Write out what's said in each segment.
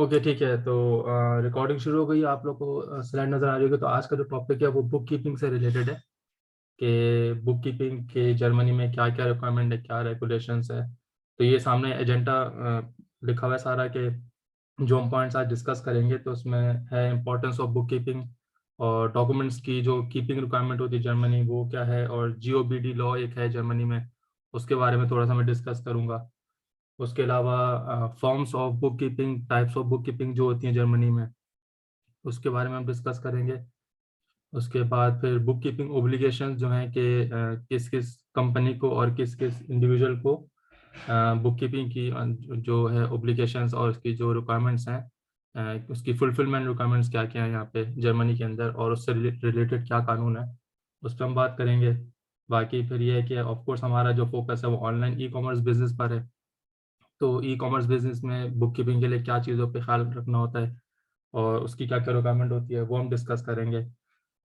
Okay, ठीक है। तो रिकॉर्डिंग शुरू हो गई, आप लोग को स्लाइड नज़र आ रही होगी। तो आज का जो टॉपिक है वो बुक कीपिंग से रिलेटेड है कि बुक कीपिंग के जर्मनी में क्या क्या रिक्वायरमेंट है, क्या रेगुलेशंस है। तो ये सामने एजेंडा लिखा हुआ है सारा कि जो हम पॉइंट्स आज डिस्कस करेंगे। तो उसमें है इम्पोर्टेंस ऑफ बुक कीपिंग, और डॉक्यूमेंट्स की जो कीपिंग रिक्वायरमेंट होती है जर्मनी वो क्या है, और जीओबीडी लॉ एक है जर्मनी में, उसके बारे में थोड़ा सा मैं डिस्कस करूंगा। उसके अलावा forms of book keeping, types of book keeping जो होती हैं जर्मनी में, उसके बारे में हम डिस्कस करेंगे। उसके बाद फिर बुक कीपिंग ओब्लिगेशंस जो हैं कि किस किस कंपनी को और किस किस इंडिविजुअल को बुक कीपिंग की जो है ओब्लिगेशंस और उसकी जो रिक्वायरमेंट्स हैं, उसकी फुलफिलमेंट रिक्वायरमेंट्स क्या क्या हैं यहाँ पे जर्मनी के अंदर, और उससे रिलेटेड क्या कानून है, उस पर हम बात करेंगे। बाकी फिर ये है कि ऑफ कोर्स हमारा जो फोकस है वो ऑनलाइन ई कॉमर्स बिजनेस पर है। तो ई कॉमर्स बिजनेस में बुक कीपिंग के लिए क्या चीज़ों पे ख्याल रखना होता है और उसकी क्या क्या रिक्वायरमेंट होती है, वो हम डिस्कस करेंगे।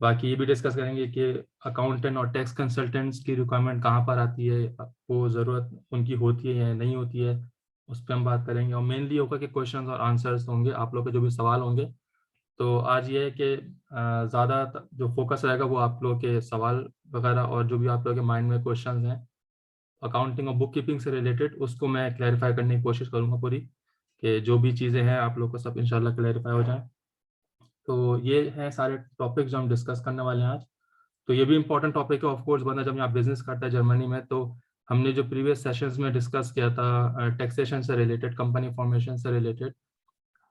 बाकी ये भी डिस्कस करेंगे कि अकाउंटेंट और टैक्स कंसल्टेंट्स की रिक्वायरमेंट कहाँ पर आती है, आपको ज़रूरत उनकी होती है या नहीं होती है, उस पर हम बात करेंगे। और मेनली होगा कि क्वेश्चंस और आंसर्स होंगे, आप लोग के जो भी सवाल होंगे। तो आज ये है कि ज़्यादा जो फोकस रहेगा वो आप लोग के सवाल वगैरह, और जो भी आप लोग के माइंड में क्वेश्चंस हैं अकाउंटिंग और बुक कीपिंग से रिलेटेड, उसको मैं क्लैरिफाई करने की कोशिश करूंगा पूरी, कि जो भी चीज़ें हैं आप लोग को सब इंशाल्लाह क्लैरिफाई हो जाए। तो ये हैं सारे टॉपिक जो हम डिस्कस करने वाले हैं आज। तो ये भी इंपॉर्टेंट टॉपिक है ऑफ कोर्स, बंदा जब यहाँ बिजनेस करता है जर्मनी में। तो हमने जो प्रीवियस सेशंस में डिस्कस किया था टैक्सेशन से रिलेटेड, कंपनी फॉर्मेशन से रिलेटेड,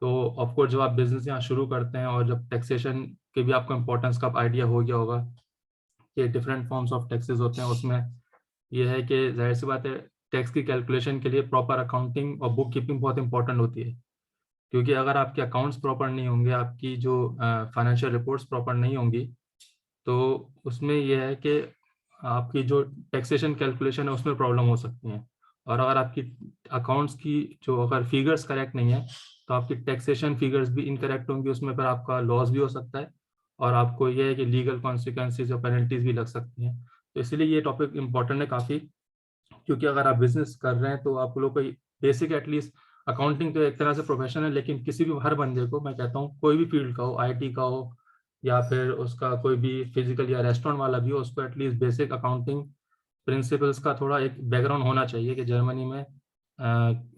तो ऑफ कोर्स जब आप बिजनेस यहाँ शुरू करते हैं और जब टैक्सेशन के भी आपको इंपॉर्टेंस का आइडिया हो गया होगा कि डिफरेंट फॉर्म्स ऑफ टैक्सेस होते हैं, उसमें यह है कि जाहिर सी बात है टैक्स की कैलकुलेशन के लिए प्रॉपर अकाउंटिंग और बुक कीपिंग बहुत इंपॉर्टेंट होती है। क्योंकि अगर आपके अकाउंट्स प्रॉपर नहीं होंगे, आपकी जो फाइनेंशियल रिपोर्ट्स प्रॉपर नहीं होंगी, तो उसमें यह है कि आपकी जो टैक्सेशन कैलकुलेशन है उसमें प्रॉब्लम हो सकती है। और अगर आपकी अकाउंट्स की जो अगर फिगर्स करेक्ट नहीं है, तो आपकी टैक्सेशन फिगर्स भी इनकरेक्ट होंगी, उसमें पर आपका लॉस भी हो सकता है, और आपको यह है कि लीगल कॉन्सिक्वेंसेज और पेनल्टीज भी लग सकती हैं। तो इसलिए ये टॉपिक इंपॉर्टेंट है काफ़ी। क्योंकि अगर आप बिजनेस कर रहे हैं तो आप लोग को बेसिक एटलीस्ट, अकाउंटिंग तो एक तरह से प्रोफेशन है, लेकिन किसी भी हर बंदे को मैं कहता हूँ, कोई भी फील्ड का हो, आईटी का हो या फिर उसका कोई भी फिजिकल या रेस्टोरेंट वाला भी हो, उसको एटलीस्ट बेसिक अकाउंटिंग प्रिंसिपल्स का थोड़ा एक बैकग्राउंड होना चाहिए कि जर्मनी में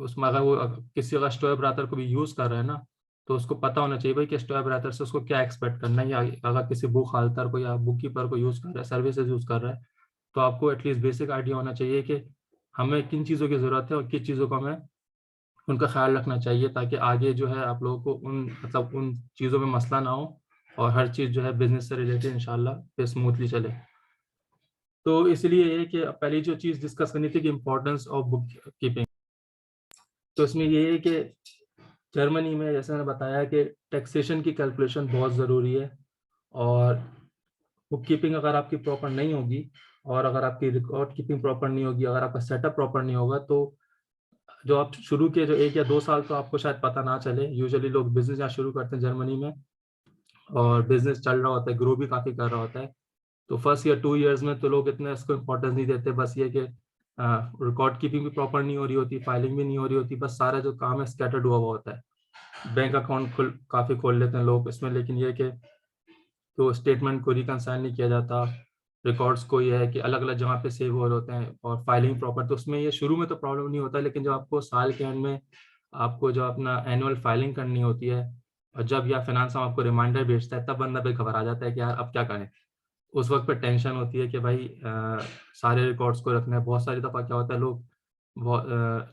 उसमें अगर वो किसी अगर स्टोयर ब्रातर को भी यूज़ कर रहे हैं ना, तो उसको पता होना चाहिए भाई कि स्टोयर ब्रातर से उसको क्या एक्सपेक्ट करना है, या अगर किसी बुक हाल्टर को या बुक कीपर को यूज़ कर रहा है, सर्विसेज यूज़ कर रहा है, तो आपको एटलीस्ट बेसिक आइडिया होना चाहिए कि हमें किन चीज़ों की ज़रूरत है और किस चीज़ों का हमें उनका ख्याल रखना चाहिए, ताकि आगे जो है आप लोगों को उन मतलब उन चीज़ों में मसला ना हो, और हर चीज़ जो है बिजनेस से रिलेटेड इंशाल्लाह पे स्मूथली चले। तो इसलिए ये है कि पहली जो चीज़ डिस्कस करनी थी कि इम्पोर्टेंस ऑफ बुक कीपिंग। तो इसमें ये है कि जर्मनी में जैसे मैंने बताया कि टैक्सेशन की कैलकुलेशन बहुत ज़रूरी है, और बुक कीपिंग अगर आपकी प्रॉपर नहीं होगी, और अगर आपकी रिकॉर्ड कीपिंग प्रॉपर नहीं होगी, अगर आपका सेटअप प्रॉपर नहीं होगा, तो जो आप शुरू के जो 1 या 2 साल तो आपको शायद पता ना चले। यूजुअली लोग बिजनेस यहाँ शुरू करते हैं जर्मनी में, और बिजनेस चल रहा होता है, ग्रो भी काफ़ी कर रहा होता है। तो फर्स्ट या 2 ईयर्स में तो लोग इतना इसको इम्पोर्टेंस नहीं देते, बस ये कि रिकॉर्ड कीपिंग भी प्रॉपर नहीं हो रही होती, फाइलिंग भी नहीं हो रही होती, बस सारा जो काम है स्कैटर्ड हुआ हुआ होता है। बैंक अकाउंट काफ़ी खोल लेते हैं लोग इसमें, लेकिन ये कि तो स्टेटमेंट को रिकनसाइल नहीं किया जाता, रिकॉर्ड्स को ये है कि अलग अलग जगह पे सेव हो रहे होते हैं, और फाइलिंग प्रॉपर, तो उसमें ये शुरू में तो प्रॉब्लम नहीं होता, लेकिन जब आपको साल के एंड में आपको जो अपना एनुअल फाइलिंग करनी होती है, और जब या फाइनेंस आपको रिमाइंडर भेजता है, तब बंदा पे घबरा जाता है कि यार अब क्या करें। उस वक्त पे टेंशन होती है कि भाई सारे रिकॉर्ड्स को रखना है। बहुत सारी दफ़ा क्या होता है, लोग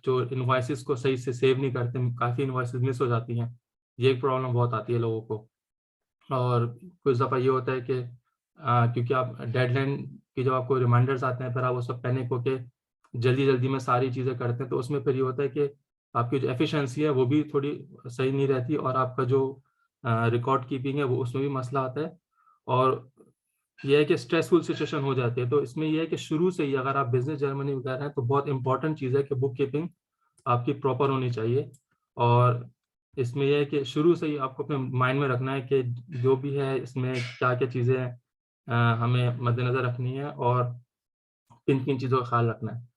जो इन्वाइसिस को सही से सेव नहीं करते, काफ़ी इन्वाइसिस मिस हो जाती हैं। ये एक प्रॉब्लम बहुत आती है लोगों को। और कुछ दफ़ा ये होता है कि क्योंकि आप डेडलाइन की जब आपको रिमाइंडर्स आते हैं, फिर आप वो सब पैनिक होके जल्दी जल्दी में सारी चीज़ें करते हैं, तो उसमें फिर ये होता है कि आपकी जो एफिशिएंसी है वो भी थोड़ी सही नहीं रहती, और आपका जो रिकॉर्ड कीपिंग है वो उसमें भी मसला आता है। और ये है कि स्ट्रेसफुल सिचुएशन हो जाती है। तो इसमें ये है कि शुरू से ही अगर आप बिजनेस जर्मनी में कर रहे हैं, तो बहुत इंपॉर्टेंट चीज़ है कि बुक कीपिंग आपकी प्रॉपर होनी चाहिए। और इसमें यह है कि शुरू से ही आपको अपने माइंड में रखना है कि जो भी है इसमें क्या क्या चीज़ें हमें मद्देनज़र रखनी है, और किन किन चीज़ों का ख्याल रखना है।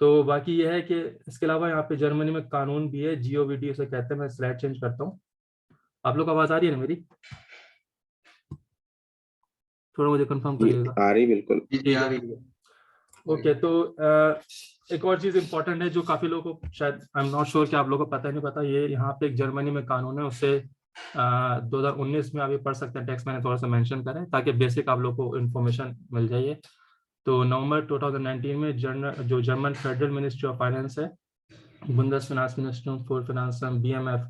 तो बाकी यह है कि इसके अलावा यहाँ पे जर्मनी में कानून भी है, जीओवीडी उसे कहते हैं। मैं स्लाइड चेंज करता हूँ। आप लोग को आवाज आ रही है ना मेरी? थोड़ा मुझे कंफर्म जी करिएगा। आ रही, बिल्कुल। जी आ रही है। ओके, तो एक और चीज इंपॉर्टेंट है जो काफी लोगों को शायद, आई एम नॉट श्योर कि आप लोगों को पता है नहीं पता, ये यहाँ पे एक जर्मनी में कानून है, उससे 2019 में आप ये पढ़ सकते हैं। टेक्स्ट मैंने थोड़ा सा मेंशन करा है ताकि बेसिक आप लोग को इन्फॉर्मेशन मिल जाए। तो नवंबर 2019 में जो German federal ministry of finance है, बुंदेसफिनांसमिनिस्ट्रियम फॉर फिनांस, BMF,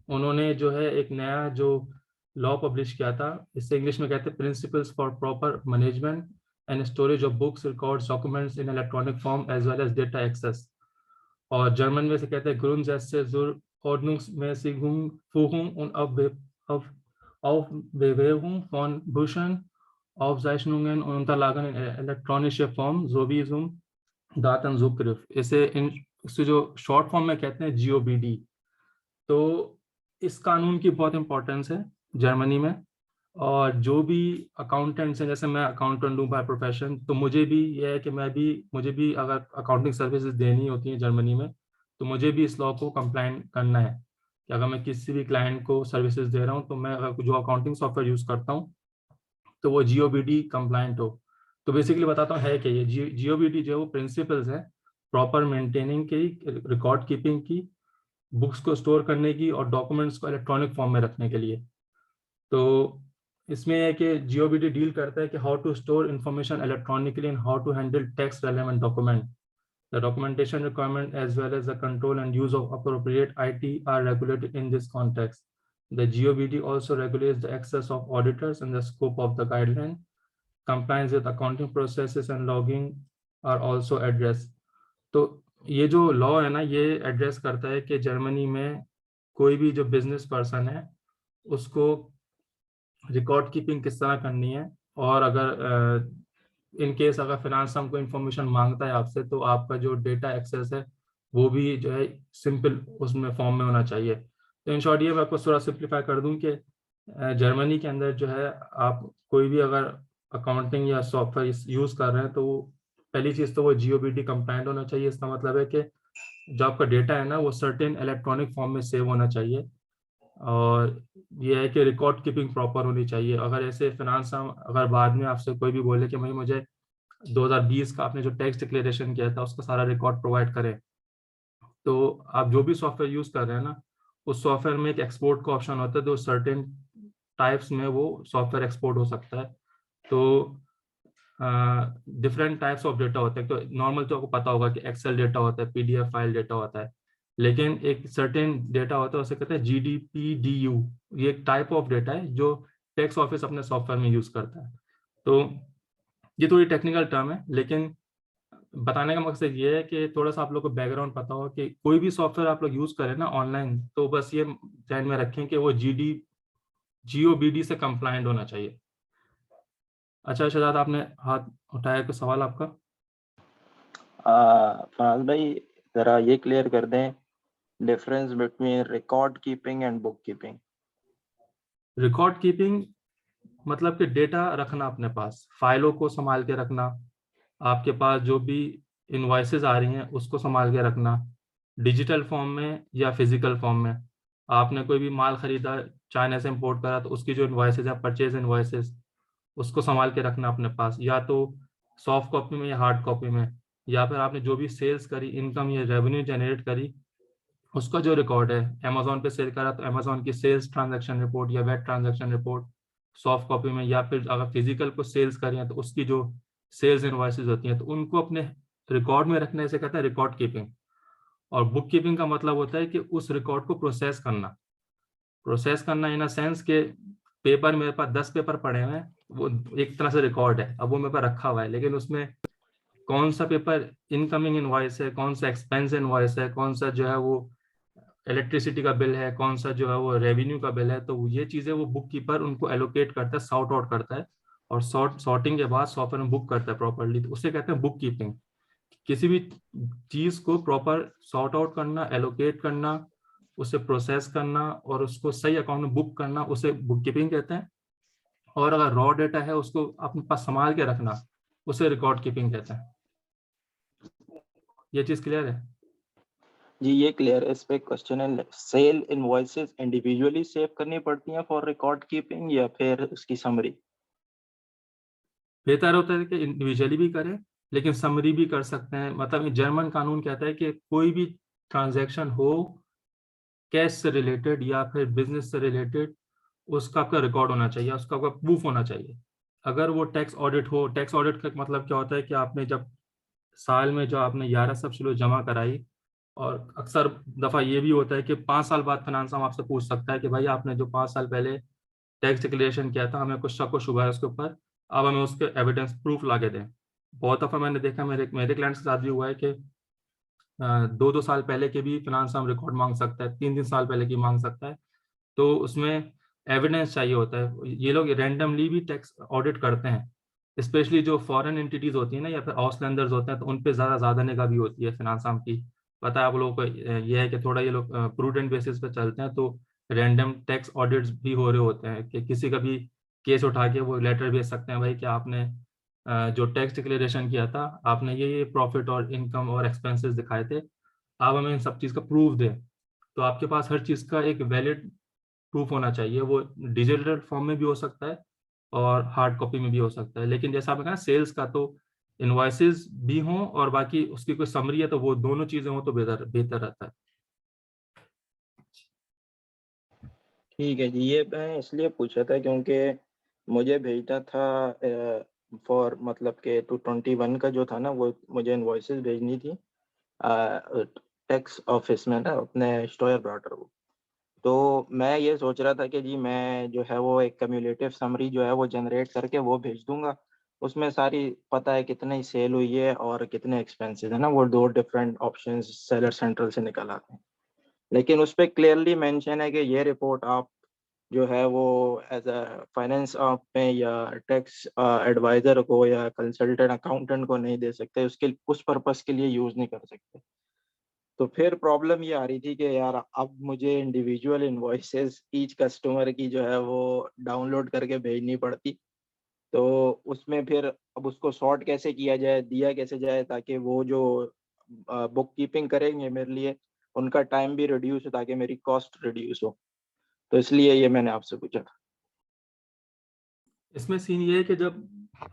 उन्होंने जो है एक नया जो लॉ पब्लिश किया था। इससे इंग्लिश में कहते हैं principles for proper management and storage of books, records, documents in electronic form as well as data access. और जर्मन में से कहते हैं Grundsätze zur Ordnungsmäßigung Führung und Aufbewahrung von Büchern, Aufzeichnungen und Unterlagen in elektronischer Form sowie zum Datenzugriff। इसे जो short form में कहते हैं GOBD। तो इस कानून की बहुत इंपॉर्टेंस है जर्मनी में। और जो भी अकाउंटेंट्स हैं, जैसे मैं अकाउंटेंट हूँ बाय प्रोफेशन, तो मुझे भी यह है कि मुझे भी अगर अकाउंटिंग सर्विसेज देनी होती है जर्मनी में, तो मुझे भी इस लॉ को कंप्लाइंट करना है कि अगर मैं किसी भी क्लाइंट को सर्विसेज दे रहा हूँ, तो मैं अगर जो अकाउंटिंग सॉफ्टवेयर यूज करता हूँ तो वो GOBD कंप्लाइंट हो। तो बेसिकली बताता हूँ है कि ये GOBD जो है वो प्रिंसिपल्स है प्रॉपर मेंटेनिंग की, रिकॉर्ड कीपिंग की, बुक्स को स्टोर करने की और डॉक्यूमेंट्स को इलेक्ट्रॉनिक फॉर्म में रखने के लिए। तो इसमें है कि GOBD डील करता है कि how to store information electronically and how to handle tax relevant document. The documentation requirement as well as the control and use of appropriate IT are regulated in this context. The GOBD also regulates the access of auditors and the scope of the guideline. Compliance with accounting processes and logging are also addressed। तो ये जो law है ना, ये address करता है कि Germany में कोई भी जो बिजनेस पर्सन है उसको रिकॉर्ड कीपिंग किस तरह करनी है। और अगर इन केस अगर फिनांस हमको इंफॉर्मेशन मांगता है आपसे, तो आपका जो डेटा एक्सेस है वो भी जो है सिंपल उसमें फॉर्म में होना चाहिए। तो इन शॉर्ट ये मैं आपको थोड़ा सिंप्लीफाई कर दूं कि जर्मनी के अंदर जो है आप कोई भी अगर अकाउंटिंग या सॉफ्टवेयर यूज कर रहे हैं, तो पहली चीज तो वो GOBD कंप्लाइंट होना चाहिए। इसका मतलब है कि जो आपका डेटा है ना वो सर्टेन इलेक्ट्रॉनिक फॉर्म में सेव होना चाहिए। और ये है कि रिकॉर्ड कीपिंग प्रॉपर होनी चाहिए। अगर ऐसे फिनांस हम अगर बाद में आपसे कोई भी बोले कि भाई मुझे 2020 का आपने जो टैक्स डिक्लेरेशन किया था उसका सारा रिकॉर्ड प्रोवाइड करें, तो आप जो भी सॉफ्टवेयर यूज कर रहे हैं ना, उस सॉफ्टवेयर में एक एक्सपोर्ट का ऑप्शन होता है, तो सर्टेन टाइप्स में वो सॉफ्टवेयर एक्सपोर्ट हो सकता है। तो डिफरेंट टाइप्स ऑफ डेटा होते हैं। तो नॉर्मल तो आपको पता होगा कि एक्सेल डेटा होता है, PDF फाइल डेटा होता है, लेकिन एक सर्टेन डेटा होता है उसे कहते हैं GDPDU। ये एक टाइप ऑफ डेटा है जो टैक्स ऑफिस अपने सॉफ्टवेयर में यूज करता है। तो ये थोड़ी टेक्निकल टर्म है, लेकिन बताने का मकसद ये है कि थोड़ा सा आप लोग को बैकग्राउंड पता हो कि कोई भी सॉफ्टवेयर आप लोग यूज करें ना ऑनलाइन, तो बस ये ध्यान में रखें कि वो GOBD से कंप्लाइंट होना चाहिए। अच्छा शहजाद, आपने हाथ उठाया, कोई सवाल आपका? फराज भाई, जरा ये क्लियर कर दें difference between record keeping and book keeping. Record keeping मतलब कि डेटा रखना अपने पास, फाइलों को संभाल के रखना, आपके पास जो भी इनवॉइसेस आ रही हैं उसको संभाल के रखना, डिजिटल फॉर्म में या फिजिकल फॉर्म में। आपने कोई भी माल खरीदा, चाइना से इंपोर्ट करा, तो उसकी जो इनवॉइसेस है, परचेज इनवॉइसेस, उसको संभाल के रखना अपने पास, या तो सॉफ्ट कॉपी में या हार्ड कॉपी में। या फिर आपने जो भी सेल्स करी, इनकम या रेवेन्यू जनरेट करी, उसका जो रिकॉर्ड है, अमेजोन पे सेल करा तो अमेजोन की सेल्स ट्रांजैक्शन रिपोर्ट या web transaction report soft copy में। या फिर अगर फिजिकल को सेल्स करी है तो उसकी जो सेल्स इनवॉइसेस होती हैं, तो उनको अपने रिकॉर्ड में रखने से कहते हैं रिकॉर्ड कीपिंग। और बुक कीपिंग का मतलब होता है कि उस रिकॉर्ड को प्रोसेस करना इन अ सेंस के पेपर, मेरे पास 10 पेपर पड़े हुए हैं, वो एक तरह से रिकॉर्ड है, अब वो मेरे पास रखा हुआ है, लेकिन उसमें कौन सा पेपर इनकमिंग इनवॉइस है, कौन सा एक्सपेंस इनवॉइस है, कौन सा जो है वो इलेक्ट्रिसिटी का बिल है, कौन सा जो है वो रेवेन्यू का बिल है, तो ये चीजें वो बुक कीपर उनको एलोकेट करता है, सॉर्ट आउट करता है, और सॉर्टिंग के बाद सॉफ्टवेयर में बुक करता है प्रॉपरली, तो उसे कहते हैं बुक कीपिंग। किसी भी चीज को प्रॉपर सॉर्ट आउट करना, एलोकेट करना, उसे प्रोसेस करना और उसको सही अकाउंट में बुक करना, उसे बुक कीपिंग कहते हैं। और अगर रॉ डेटा है उसको अपने पास संभाल के रखना, उसे रिकॉर्ड कीपिंग कहते हैं। ये चीज क्लियर है? जी ये क्लियर है। इस पे क्वेश्चन है, सेल इनवॉइसेस इंडिविजुअली सेव करनी पड़ती हैं फॉर रिकॉर्ड कीपिंग या फिर उसकी समरी? बेहतर होता है कि इंडिविजुअली भी करें, लेकिन समरी भी कर सकते हैं। मतलब जर्मन कानून कहता है कि कोई भी ट्रांजैक्शन हो कैश से रिलेटेड या फिर बिजनेस से रिलेटेड, उसका आपका रिकॉर्ड होना चाहिए, उसका आपका प्रूफ होना चाहिए। अगर वो टैक्स ऑडिट हो, टैक्स ऑडिट का मतलब क्या होता है कि आपने जब साल में जो आपने 11 सब्सिडी जमा कराई, और अक्सर दफा ये भी होता है कि 5 साल बाद फाइनेंस हम आपसे पूछ सकता है कि भाई आपने जो 5 साल पहले टैक्स डिक्लेरेशन किया था, हमें कुछ शक व शुबा है उसके ऊपर, अब हमें उसके एविडेंस प्रूफ ला के दें। बहुत दफा मैंने देखा, मेरे मेरे क्लाइंट्स के साथ भी हुआ है कि 2-2 साल पहले के भी फाइनेंस हम रिकॉर्ड मांग सकता है, 3-3 साल पहले की मांग सकता है। तो उसमें एविडेंस चाहिए होता है। ये लोग रैंडमली भी टैक्स ऑडिट करते हैं, स्पेशली जो फॉरेन एंटिटीज होती है ना, या फिर हाउसलैंडर्स होते हैं, तो उन पे ज़्यादा निगाह भी होती है फाइनेंस आर्म की। पता है आप लोगों को, ये है कि थोड़ा ये लोग प्रूडेंट बेसिस पे चलते हैं, तो रैंडम टैक्स ऑडिट्स भी हो रहे होते हैं कि किसी का भी केस उठा के वो लेटर भेज सकते हैं, भाई कि आपने जो टैक्स डिक्लेरेशन किया था, आपने ये प्रॉफिट और इनकम और एक्सपेंसेस दिखाए थे, आप हमें इन सब चीज़ का प्रूफ दें। तो आपके पास हर चीज़ का एक वैलिड प्रूफ होना चाहिए। वो डिजिटल फॉर्म में भी हो सकता है और हार्ड कॉपी में भी हो सकता है। लेकिन जैसा आपने कहा सेल्स का, तो इनवॉइसेस भी हों और बाकी उसकी कोई समरी है, तो वो दोनों चीजें हों तो बेहतर बेहतर रहता है। ठीक है जी, ये मैं इसलिए पूछा था क्योंकि मुझे भेजना था फॉर मतलब के 221 का जो था ना, वो मुझे इनवॉइसेस भेजनी थी टैक्स ऑफिस में ना, अपने स्टोयर ब्राउटर को। तो मैं ये सोच रहा था कि जी मैं जो है वो एक कम्युलेटिव समरी जो है वो जनरेट करके वो भेज दूंगा। उसमें सारी पता है कितनी सेल हुई है और कितने एक्सपेंसेस है ना, वो दो डिफरेंट ऑप्शंस सेलर सेंट्रल से निकल आते हैं। लेकिन उस पे क्लियरली मेंशन है कि ये रिपोर्ट आप जो है वो एज अ फाइनेंस में या टैक्स एडवाइजर को या कंसल्टेंट अकाउंटेंट को नहीं दे सकते, उसके उस पर्पस के लिए यूज नहीं कर सकते। तो फिर प्रॉब्लम ये आ रही थी कि यार अब मुझे इंडिविजुअल इनवॉइसेस ईच कस्टमर की जो है वो डाउनलोड करके भेजनी पड़ती। तो उसमें फिर अब उसको सॉर्ट कैसे किया जाए, दिया कैसे जाए, ताकि वो जो बुक कीपिंग करेंगे मेरे लिए, उनका टाइम भी रिड्यूस हो ताकि मेरी कॉस्ट रिड्यूस हो। तो इसलिए ये मैंने आपसे पूछा था। इसमें सीन ये है कि जब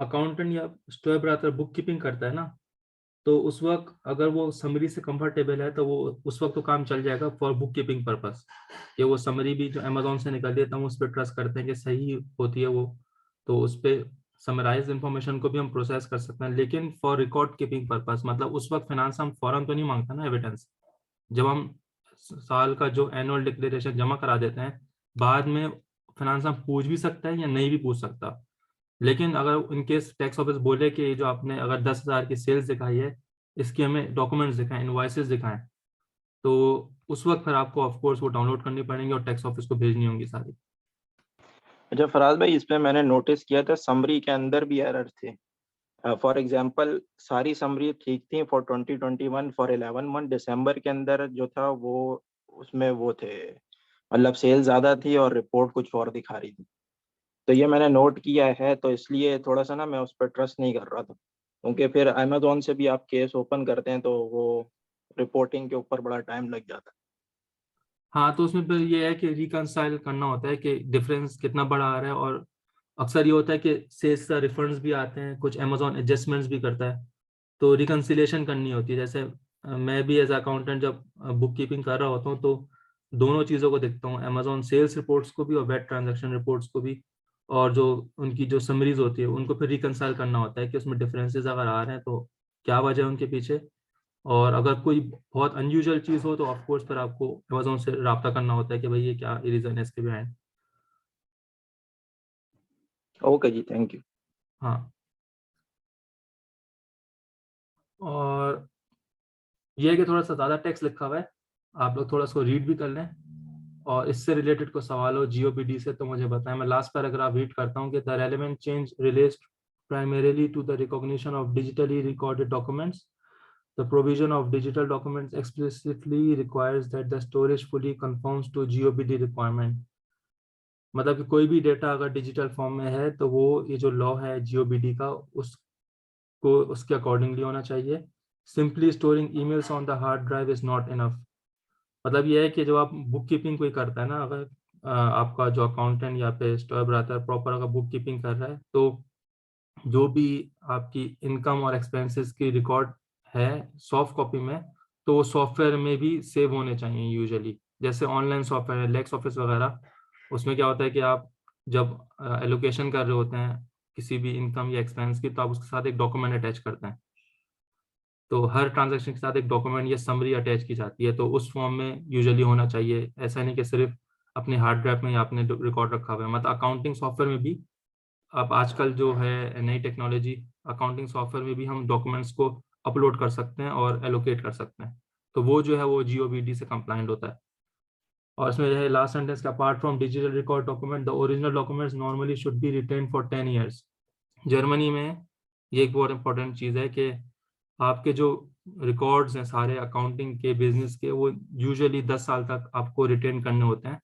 अकाउंटेंट या स्टोर ब्राउटर बुक कीपिंग करता है ना, तो उस वक्त अगर वो समरी से कंफर्टेबल है, तो वो उस वक्त तो काम चल जाएगा फॉर बुक कीपिंग पर्पस। कि वो समरी भी जो अमेजोन से निकल है, तो हम उस पर ट्रस्ट करते हैं कि सही होती है वो, तो उस पर समराइज इंफॉर्मेशन को भी हम प्रोसेस कर सकते हैं। लेकिन फॉर रिकॉर्ड कीपिंग पर्पस, मतलब उस वक्त फाइनेंस हम फौरन तो नहीं मांगता ना एविडेंस। जब हम साल का जो एनुअल डिक्लेरेशन जमा करा देते हैं, बाद में फाइनेंस हम पूछ भी सकता है या नहीं भी पूछ सकता। लेकिन अगर इनकेस टैक्स ऑफिस बोले कि जो आपने अगर 10,000 की सेल्स दिखाई है, इसकी हमें डॉक्यूमेंट्स दिखाएं, इनवॉइसेस दिखाएं, तो उस वक्त फिर आपको ऑफ कोर्स वो डाउनलोड करनी पड़ेंगी और टैक्स ऑफिस को भेजनी होंगी सारी। अच्छा फराज भाई, इस पे मैंने नोटिस किया था समरी के अंदर भी एरर थे। फॉर एग्जांपल सारी समरी ठीक थी फॉर 2021 फॉर 11 मंथ, दिसंबर के अंदर जो था वो उसमें वो थे, मतलब सेल ज्यादा थी और रिपोर्ट कुछ और दिखा रही थी। तो ये मैंने नोट किया है, तो इसलिए थोड़ा सा ना मैं उस पर ट्रस्ट नहीं कर रहा था, क्योंकि फिर अमेजोन से भी आप केस ओपन करते हैं तो वो रिपोर्टिंग के ऊपर बड़ा टाइम लग जाता हाँ, तो उसमें फिर ये है कि रिकंसाइल करना होता है कि डिफरेंस कितना बड़ा आ रहा है। और अक्सर ये होता है कि सेल्स का रिफंड्स भी आते हैं, कुछ अमेजोन एडजस्टमेंट्स भी करता है, तो रिकंसिलेशन करनी होती है। जैसे मैं भी एज अकाउंटेंट जब बुक कीपिंग कर रहा होता हूँ, तो दोनों चीज़ों को देखता हूँ, अमेजोन सेल्स रिपोर्ट्स को भी और वेट ट्रांजैक्शन रिपोर्ट्स को भी। और जो उनकी जो समरीज होती है उनको फिर रिकंसाइल करना होता है कि उसमें डिफरेंसेस अगर आ रहे हैं तो क्या वजह है उनके पीछे। और अगर कोई बहुत अनयूजुअल चीज़ हो, तो ऑफ कोर्स फिर आपको अमेजोन से रब्ता करना होता है कि भाई ये क्या रीज़न है इसके बिहाइंड। है। ओके जी, थैंक यू। हाँ, और ये है कि थोड़ा सा ज़्यादा टेक्स्ट लिखा हुआ है, आप लोग थोड़ा उसको रीड भी कर लें। और इससे रिलेटेड को सवाल हो जीओपीडी से तो मुझे बताएं। मैं लास्ट पैराग्राफ रीड करता हूँ कि the relevant change relates primarily to the recognition of digitally recorded documents. The provision of digital documents explicitly requires that the storage fully conforms to GOBD requirement. मतलब कि कोई भी डेटा अगर digital form में है, तो वो ये जो लॉ है जीओबीडी का, उसको उसके अकॉर्डिंगली होना चाहिए। Simply storing emails on the hard drive is not enough. मतलब ये है कि जब आप बुक कीपिंग कोई करता है ना, अगर आपका जो अकाउंटेंट या पे स्टोर रहता है प्रॉपर अगर बुक कीपिंग कर रहा है, तो जो भी आपकी इनकम और एक्सपेंसेस की रिकॉर्ड है सॉफ्ट कॉपी में, तो वो सॉफ्टवेयर में भी सेव होने चाहिए यूजुअली। जैसे ऑनलाइन सॉफ्टवेयर है लेक्स ऑफिस वगैरह, उसमें क्या होता है कि आप जब एलोकेशन कर रहे होते हैं किसी भी इनकम या एक्सपेंस की, तो आप उसके साथ एक डॉक्यूमेंट अटैच करते हैं। तो हर ट्रांजैक्शन के साथ एक डॉक्यूमेंट या समरी अटैच की जाती है, तो उस फॉर्म में यूजुअली होना चाहिए। ऐसा नहीं कि सिर्फ अपने हार्ड ड्राइव में या आपने रिकॉर्ड रखा हुआ है। मतलब अकाउंटिंग सॉफ्टवेयर में भी अब आजकल जो है नई टेक्नोलॉजी, अकाउंटिंग सॉफ्टवेयर में भी हम डॉक्यूमेंट्स को अपलोड कर सकते हैं और एलोकेट कर सकते हैं। तो वो जो है वो GOBD से कंप्लाइंट होता है। और इसमें जो है लास्ट सेंटेंस का, apart from digital record document the original documents normally should be retained for 10 years। Germany में ये एक बहुत इंपॉर्टेंट चीज़ है कि आपके जो रिकॉर्ड्स हैं सारे अकाउंटिंग के बिजनेस के, वो यूजुअली 10 साल तक आपको रिटेन करने होते हैं।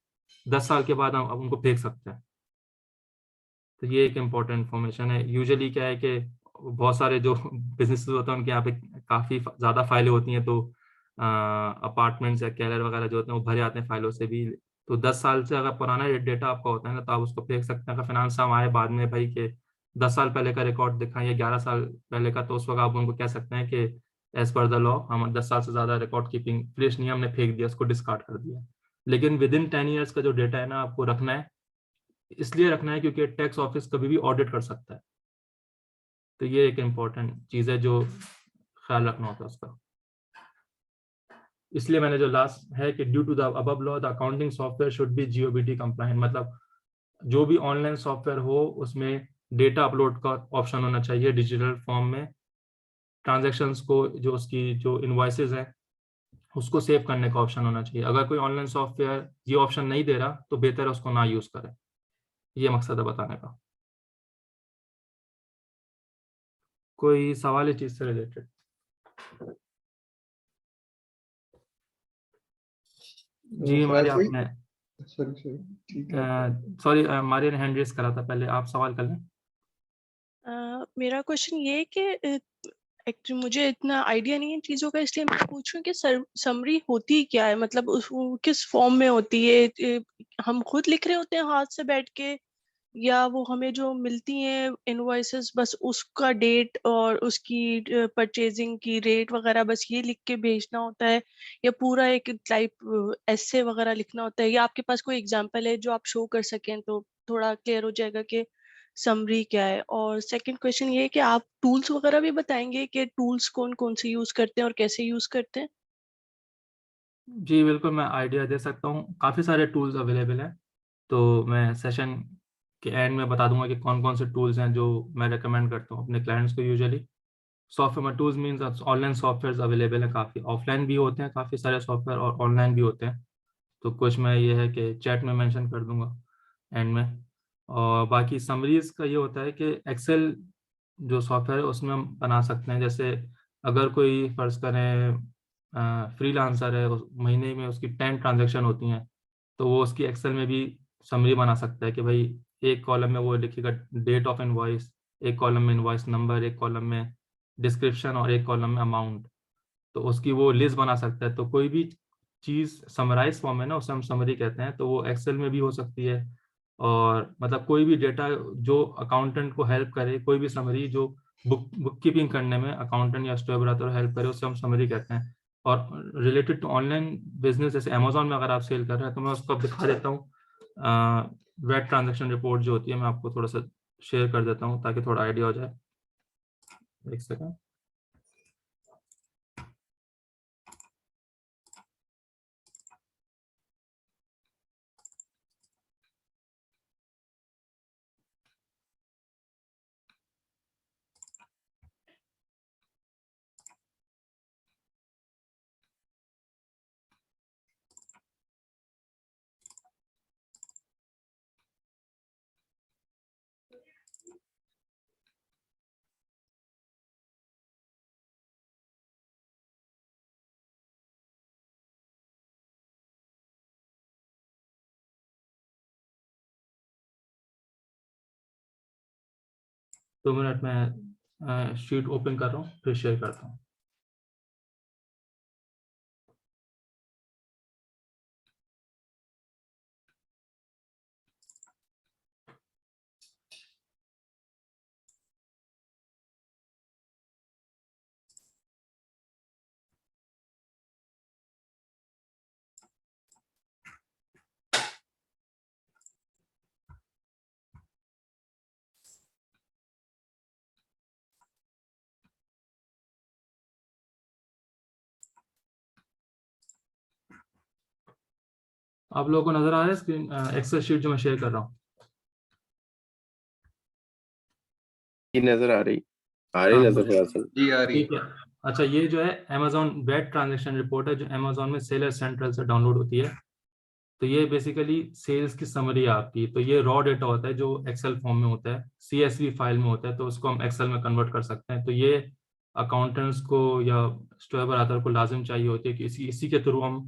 10 साल के बाद आप उनको फेंक सकते हैं। तो ये एक इम्पोर्टेंट इन्फॉर्मेशन है। यूजुअली क्या है कि बहुत सारे जो बिजनेस होते हैं उनके यहाँ पे काफ़ी ज़्यादा फाइलें होती हैं, तो अपार्टमेंट्स या कैलर वगैरह जो होते हैं वो भरे आते हैं फाइलों से भी। तो 10 साल से अगर पुराना डेटा आपका होता है ना, तो आप उसको फेंक सकते हैं। अगर फिनांस हम आए बाद में भाई के 10 साल पहले का रिकॉर्ड दिखाएं या 11 साल पहले का, तो उस वक्त आप उनको कह सकते हैं कि एज पर द लॉ हम 10 साल से ज़्यादा रिकॉर्ड कीपिंग फिनिश नहीं, हमने फेंक दिया, उसको डिस्कार्ड कर दिया। लेकिन विद इन 10 years का जो डेटा है ना आपको रखना है। इसलिए रखना है क्योंकि टैक्स ऑफिस कभी भी ऑडिट कर सकता है। तो ये एक इम्पॉर्टेंट चीज़ है जो ख्याल रखना होता है उसका। इसलिए मैंने जो लास्ट है कि due to the above law the accounting software should be GOBD compliant. मतलब जो भी ऑनलाइन सॉफ्टवेयर हो उसमें डेटा अपलोड का ऑप्शन होना चाहिए डिजिटल फॉर्म में। ट्रांजैक्शंस को जो उसकी जो इनवॉइसेज हैं उसको सेव करने का ऑप्शन होना चाहिए। अगर कोई ऑनलाइन सॉफ्टवेयर ये ऑप्शन नहीं दे रहा तो बेहतर है उसको ना यूज़ करें। ये मकसद है बताने का। कोई सवाल इस चीज़ से रिलेटेड? जी शायद हमारे कोई, आपने सॉरी सॉरी, ठीक है। सॉरी हमारे ने हैंड रेस करा था पहले, आप सवाल कर लें। मेरा क्वेश्चन ये है कि एक्चुअली मुझे इतना आइडिया नहीं है चीज़ों का, इसलिए मैं पूछ रही हूँ कि समरी होती क्या है, मतलब वो किस फॉर्म में होती है? हम खुद लिख रहे होते हैं हाथ से बैठ के, या वो हमें जो मिलती हैं इनवॉइसेस बस उसका डेट और उसकी परचेजिंग की रेट वगैरह बस ये लिख के भेजना होता है, या पूरा एक टाइप ऐसे वगैरह लिखना होता है? या आपके पास कोई एग्जांपल है जो आप शो कर सकें तो थोड़ा क्लियर हो जाएगा कि समरी क्या है। और सेकंड क्वेश्चन ये है कि आप टूल्स वगैरह भी बताएंगे कि टूल्स कौन कौन से यूज करते हैं और कैसे यूज करते हैं? जी बिल्कुल, मैं आइडिया दे सकता हूँ। काफ़ी सारे टूल्स अवेलेबल हैं, तो मैं सेशन के एंड में बता दूंगा कि कौन कौन से टूल्स हैं जो मैं रेकमेंड करता हूँ अपने क्लाइंट्स को यूजुअली। सॉफ्टवेयर में tools means online software available हैं काफ़ी, ऑफलाइन भी होते हैं काफ़ी सारे सॉफ्टवेयर और ऑनलाइन भी होते हैं। तो कुछ मैं ये है कि चैट में मेंशन कर दूंगा एंड में। और बाकी समरीज का ये होता है कि एक्सेल जो सॉफ्टवेयर है उसमें हम बना सकते हैं। जैसे अगर कोई फर्ज करें फ्रीलांसर है, उस महीने में उसकी 10 ट्रांजेक्शन होती हैं, तो वो उसकी एक्सेल में भी समरी बना सकता है कि भाई एक कॉलम में वो लिखेगा डेट ऑफ इनवॉइस, एक कॉलम में इनवॉइस नंबर, एक कॉलम में डिस्क्रिप्शन और एक कॉलम में अमाउंट। तो उसकी वो लिस्ट बना सकता है। तो कोई भी चीज़ समराइज फॉर्म है ना, उसे हम समरी कहते हैं। तो वो एक्सेल में भी हो सकती है, और मतलब कोई भी डेटा जो अकाउंटेंट को हेल्प करे, कोई भी समरी जो बुक कीपिंग करने में अकाउंटेंट या स्टोर ब्रातर हेल्प करे, उसे हम समरी कहते हैं। और रिलेटेड टू ऑनलाइन बिजनेस, जैसे अमेजोन में अगर आप सेल कर रहे हैं, तो मैं उसको अब दिखा देता हूँ। वेट ट्रांजेक्शन रिपोर्ट जो होती है, मैं आपको थोड़ा सा शेयर कर देता हूँ ताकि थोड़ा आइडिया हो जाए। एक सेकेंड। 2 मिनट में शीट ओपन कर रहा हूँ, फिर शेयर करता हूँ। आप लोगों को नजर आ रहा है स्क्रीन एक्सेल शीट जो मैं शेयर कर रहा हूँ? नजर आ रही नजर है असल। जी आ रही ठीक है। अच्छा, ये जो है अमेजोन वेट ट्रांजैक्शन रिपोर्ट है जो अमेजोन में सेलर सेंट्रल से डाउनलोड होती है। तो ये बेसिकली सेल्स की समरी है आपकी। तो ये रॉ डेटा होता है जो एक्सेल फॉर्म में होता है, सीएसवी फाइल में होता है, तो उसको हम एक्सेल में कन्वर्ट कर सकते हैं। तो ये अकाउंटेंट्स को या स्टोर बरादर को लाजिम चाहिए होती है कि इसी के थ्रू हम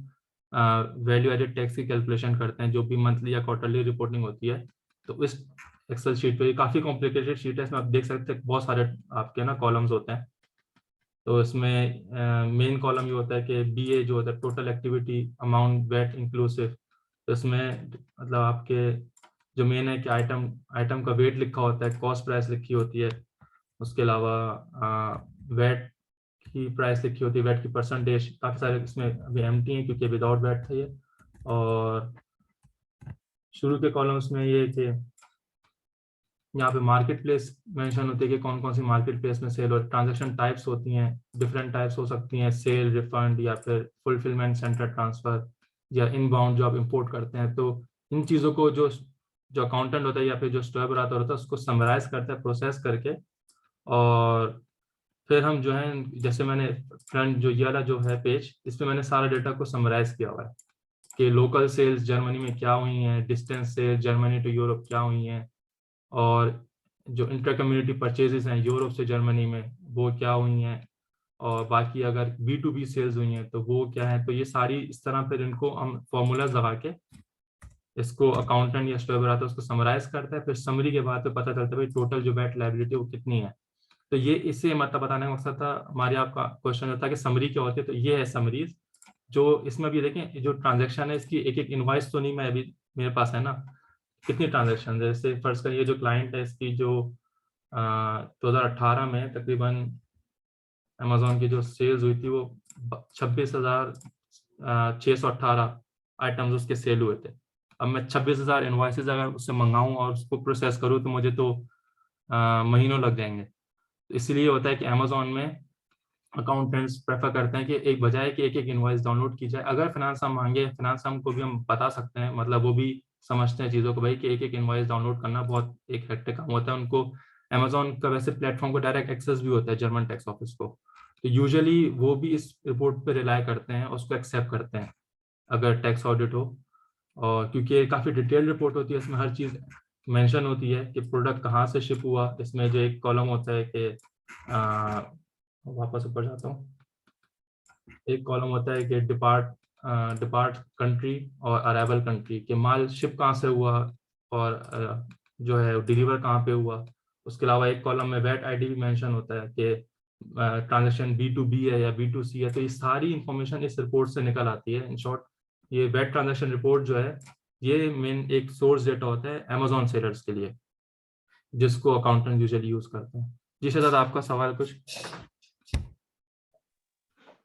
वैल्यू एडेड टैक्स की कैलकुलेशन करते हैं जो भी मंथली या क्वार्टरली रिपोर्टिंग होती है। तो इस एक्सेल शीट पे, काफ़ी कॉम्प्लिकेटेड शीट है, इसमें आप देख सकते हैं बहुत सारे आपके ना कॉलम्स होते हैं। तो इसमें मेन कॉलम ये होता है कि बीए जो होता है total activity amount VAT inclusive. तो इसमें मतलब आपके जो मेन है कि आइटम का वेट लिखा होता है, कॉस्ट प्राइस लिखी होती है, उसके अलावा वेट की प्राइस लिखी होती है, वेट की परसेंटेज। काफ़ी सारे इसमें अभी एम्प्टी हैं क्योंकि विदाउट वेट था ये। और शुरू के कॉलम्स में ये कि यहाँ पे मार्केट प्लेस मेंशन होती है कि कौन कौन सी मार्केट प्लेस में सेल और ट्रांजैक्शन टाइप्स होती हैं, डिफरेंट टाइप्स हो सकती हैं, सेल, रिफंड या फिर फुलफिलमेंट सेंटर ट्रांसफर या इनबाउंड जो आप इंपोर्ट करते हैं। तो इन चीज़ों को जो जो अकाउंटेंट होता है या फिर जो स्टोर बराबर होता है उसको समराइज करता है प्रोसेस करके। और फिर हम जो है, जैसे मैंने फ्रंट जो ये वाला जो है पेज, इसमें मैंने सारा डेटा को समराइज किया हुआ है कि लोकल सेल्स जर्मनी में क्या हुई हैं, distance sales Germany to Europe क्या हुई हैं, और जो इंटर कम्युनिटी परचेजेस हैं यूरोप से जर्मनी में वो क्या हुई हैं, और बाकी अगर B2B सेल्स हुई हैं तो वो क्या है। तो ये सारी इस तरह फिर इनको हम फॉर्मूलाज लगा के इसको अकाउंटेंट या स्टोर आता है उसको समराइज करता है। फिर समरी के बाद तो पता चलता है भाई टोटल जो वेट लायबिलिटी वो कितनी है। तो ये इससे मतलब बताने का मकसद था। हमारे आपका क्वेश्चन था कि समरी क्या होती है, तो ये है समरीज। जो इसमें भी देखें जो ट्रांजेक्शन है इसकी एक एक इनवॉइस तो नहीं मैं अभी मेरे पास है ना, कितनी ट्रांजेक्शन, जैसे फर्स्ट करिए जो क्लाइंट है इसकी जो 2018 में तकरीबन अमेजोन की जो सेल्स हुई थी वो 26,618 आइटम्स उसके सेल हुए थे। अब मैं 26,000 इनवॉइसेस अगर उससे मंगाऊं और उसको प्रोसेस करूं तो मुझे तो महीनों लग जाएंगे। तो इसलिए होता है कि अमेजोन में अकाउंटेंट्स प्रेफर करते हैं कि एक बजाय कि एक एक इनवॉइस डाउनलोड की जाए। अगर फिनांस हम मांगे, फिनांस हम को भी हम बता सकते हैं, मतलब वो भी समझते हैं चीज़ों को भाई कि एक एक इनवॉइस डाउनलोड करना बहुत एक हेक्टिक काम होता है उनको। अमेजोन का वैसे प्लेटफॉर्म को डायरेक्ट एक्सेस भी होता है जर्मन टैक्स ऑफिस को, तो यूजुअली वो भी इस रिपोर्ट पर रिलाई करते हैं, उसको एक्सेप्ट करते हैं अगर टैक्स ऑडिट हो। और क्योंकि काफ़ी डिटेल रिपोर्ट होती है, इसमें हर चीज़ मेंशन होती है कि प्रोडक्ट कहाँ से शिप हुआ। इसमें जो एक कॉलम होता है कि वापस ऊपर जाता हूँ, एक कॉलम होता है कि डिपार्ट कंट्री और अराइवल कंट्री, के माल शिप कहाँ से हुआ और जो है डिलीवर कहाँ पे हुआ। उसके अलावा एक कॉलम में वेट आईडी भी मेंशन होता है कि ट्रांजेक्शन B2B है या B2C है। तो ये सारी इंफॉर्मेशन इस रिपोर्ट से निकल आती है। इन शॉर्ट ये वेट ट्रांजेक्शन रिपोर्ट जो है ये मेन एक सोर्स डेटा होता है अमेजोन सेलर्स के लिए, जिसको अकाउंटेंट यूजुअली यूज करते हैं। जी शायद आपका सवाल कुछ?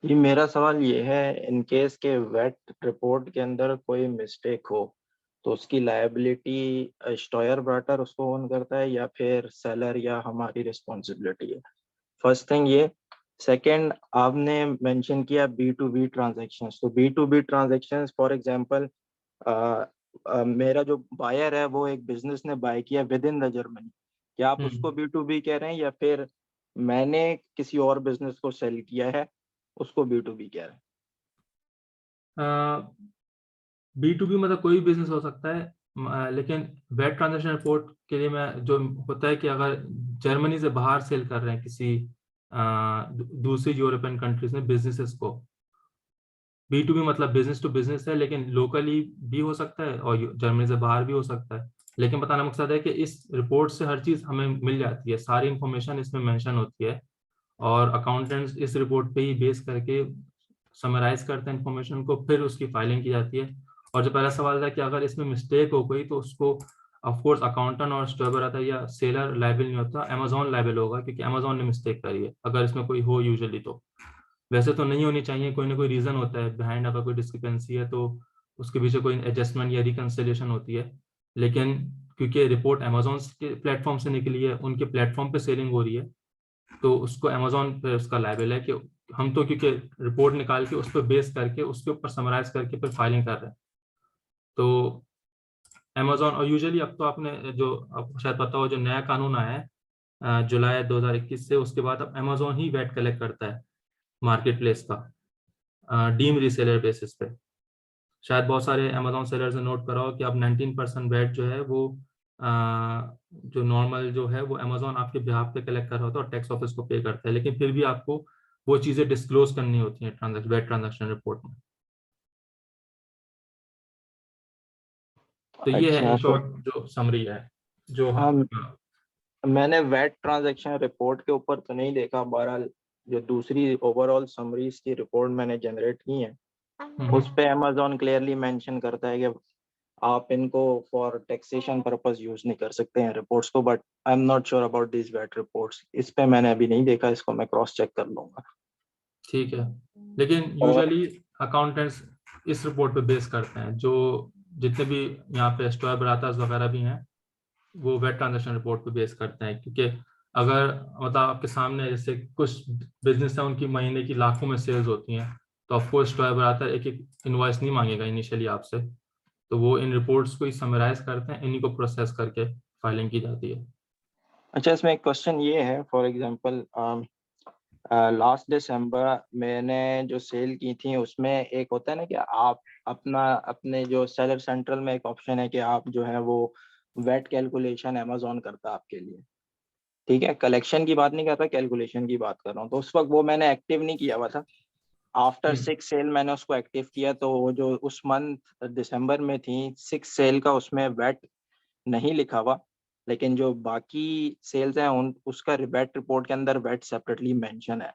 ये मेरा सवाल ये है, इन केस के वेट रिपोर्ट के अंदर कोई मिस्टेक हो तो उसकी लायबिलिटी स्टोयर ब्राटर उसको ओन करता है या फिर सेलर या हमारी रिस्पॉन्सिबिलिटी है? फर्स्ट थिंग ये। सेकंड, आपने मेंशन किया B2B ट्रांजैक्शंस। तो B2B ट्रांजैक्शंस फॉर एग्जांपल मेरा जो बायर है वो एक बिजनेस ने बाय किया विद इन द जर्मनी, क्या आप उसको B2B कह रहे हैं या फिर मैंने किसी और बिजनेस को सेल किया है उसको B2B कह रहे हैं? B2B मतलब कोई बिजनेस हो सकता है, लेकिन वेट ट्रांजैक्शन रिपोर्ट के लिए मैं जो होता है कि अगर जर्मनी से बाहर सेल कर रहे हैं किसी दूसरी यूरोपियन कंट्रीज में बिजनेसेस को, B2B मतलब बिजनेस टू बिजनेस है, लेकिन लोकली भी हो सकता है और जर्मनी से बाहर भी हो सकता है। लेकिन बताना मकसद है कि इस रिपोर्ट से हर चीज़ हमें मिल जाती है, सारी इंफॉर्मेशन इसमें मेंशन होती है और अकाउंटेंट्स इस रिपोर्ट पे ही बेस करके समराइज करते हैं इन्फॉर्मेशन को, फिर उसकी फाइलिंग की जाती है। और जो पहला सवाल था कि अगर इसमें मिस्टेक हो गई तो उसको ऑफकोर्स अकाउंटेंट और स्टोर आता है या सेलर लायबल नहीं होता, अमेजोन लायबल होगा क्योंकि अमेजोन ने मिस्टेक करी है अगर इसमें कोई हो यूजुअली। तो वैसे तो नहीं होनी चाहिए, कोई ना कोई रीजन होता है बिहाइंड, अगर कोई डिस्क्रिपेंसी है तो उसके पीछे कोई एडजस्टमेंट या रिकंसिलिएशन होती है। लेकिन क्योंकि रिपोर्ट अमेजोन के प्लेटफॉर्म से निकली है, उनके प्लेटफॉर्म पे सेलिंग हो रही है, तो उसको अमेजोन पे उसका लायबल है कि हम तो क्योंकि रिपोर्ट निकाल के उस पर बेस करके उसके ऊपर समराइज करके फिर फाइलिंग कर रहे हैं। तो अमेजोन, और यूजुअली अब तो आपने जो आपको शायद पता हो, जो नया कानून आया है जुलाई 2021 से, उसके बाद अब अमेजोन ही वैट कलेक्ट करता है मार्केट प्लेस का डीम रीसेलर बेसिस पे। शायद बहुत सारे अमेजोन सेलर्स ने नोट करा हो कि अब 19% वैट जो है वो जो नॉर्मल जो है वो अमेजोन आपके बिहाफ पे कलेक्ट कर रहा होता है और टैक्स ऑफिस को पे करता है, लेकिन फिर भी आपको वो चीज़ें डिस्क्लोज करनी होती हैं वैट ट्रांजैक्शन रिपोर्ट में। तो ये है अच्छा इन तो शॉर्ट जो समरी है जो हाँ, मैंने वेट ट्रांजैक्शन रिपोर्ट के ऊपर तो नहीं देखा। बहरहाल जो दूसरी ओवरऑल समरीज की रिपोर्ट मैंने जनरेट की है उस पे अमेजोन क्लियरली मेंशन करता है कि आप इनको फॉर टैक्सेशन पर्पस यूज नहीं कर सकते हैं रिपोर्ट्स को, but I am not sure about this VAT reports. इस पे मैंने अभी नहीं देखा, इसको मैं क्रॉस चेक कर लूंगा। ठीक है, लेकिन और यूजुअली अकाउंटेंट्स इस रिपोर्ट पे बेस करते हैं। जो जितने भी यहाँ पे स्टॉक ब्रातास वगैरह भी हैं वो वेट ट्रांजैक्शन रिपोर्ट पे बेस करते हैं, क्योंकि अगर मतलब आपके सामने जैसे कुछ बिजनेस है उनकी महीने की लाखों में सेल्स होती हैं, तो ऑफकोर्स स्टॉक ब्राता एक एक इनवॉइस नहीं मांगेगा इनिशियली आपसे, तो वो इन रिपोर्ट्स को ही समराइज करते हैं, इन्हीं को प्रोसेस करके फाइलिंग की जाती है। अच्छा, इसमें एक क्वेश्चन ये है, फॉर एग्जांपल लास्ट दिसंबर मैंने जो सेल की थी उसमें एक होता है ना कि आप अपने जो सेलर सेंट्रल में एक ऑप्शन है कि आप जो है वो वेट कैलकुलेशन अमेजोन करता है आपके लिए। ठीक है, कलेक्शन की बात नहीं कर रहा, कैलकुलेशन की बात कर रहा हूँ। तो उस वक्त वो मैंने एक्टिव नहीं किया हुआ था। आफ्टर 6 सेल मैंने उसको एक्टिव किया, तो वो जो उस मंथ दिसंबर में थी 6 सेल का, उसमें वेट नहीं लिखा हुआ, लेकिन जो बाकी सेल्स हैं उन उसका वेट रिपोर्ट के अंदर वेट सेपरेटली मेंशन है।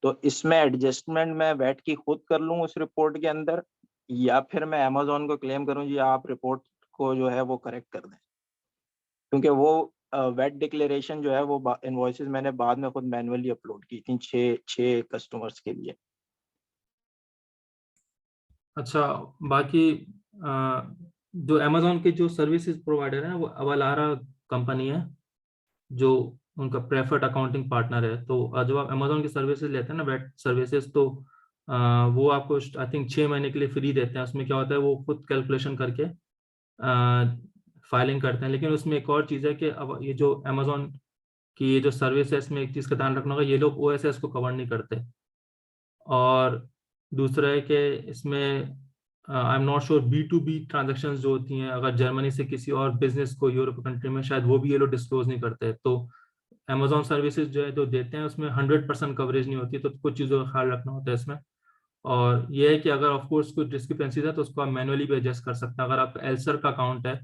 तो इसमें एडजस्टमेंट मैं वेट की खुद कर लूँ उस रिपोर्ट के अंदर, या फिर मैं अमेजोन को क्लेम करूँ जी आप रिपोर्ट को जो है वो करेक्ट कर दें? क्योंकि वो वेट डिक्लेरेशन जो है वो इनवॉइसेस मैंने बाद में खुद मैन्युअली अपलोड की थी 6 कस्टमर्स के लिए। अच्छा, बाकी जो अमेजोन के जो सर्विसेज प्रोवाइडर हैं वो अवलारा कंपनी है जो उनका प्रेफर्ड अकाउंटिंग पार्टनर है। तो जब आप अमेजोन की सर्विसेज लेते हैं ना, वेट सर्विसेज, तो वो आपको आई थिंक 6 महीने के लिए फ्री देते हैं। उसमें क्या होता है, वो खुद कैलकुलेशन करके फाइलिंग करते हैं। लेकिन उसमें एक और चीज़ है कि अब ये जो अमेजोन की ये जो सर्विस है, इसमें एक चीज़ का ध्यान रखना होगा, ये लोग ओएसएस को कवर नहीं करते। और दूसरा है कि इसमें आई am not sure B2B transaction जो होती हैं, अगर जर्मनी से किसी और बिजनेस को यूरोप कंट्री में, शायद वो भी ये लोग डिस्क्लोज नहीं करते। तो अमेजोन सर्विसेज जो है जो देते हैं उसमें 100% कवरेज नहीं होती, तो कुछ चीज़ों का ख्याल रखना होता है इसमें। और ये है कि अगर ऑफकोर्स कोई डिस्क्रिपेंसीज है तो उसको आप मैनुअली भी एडजस्ट कर सकते हैं। अगर आप एल्सर का अकाउंट है,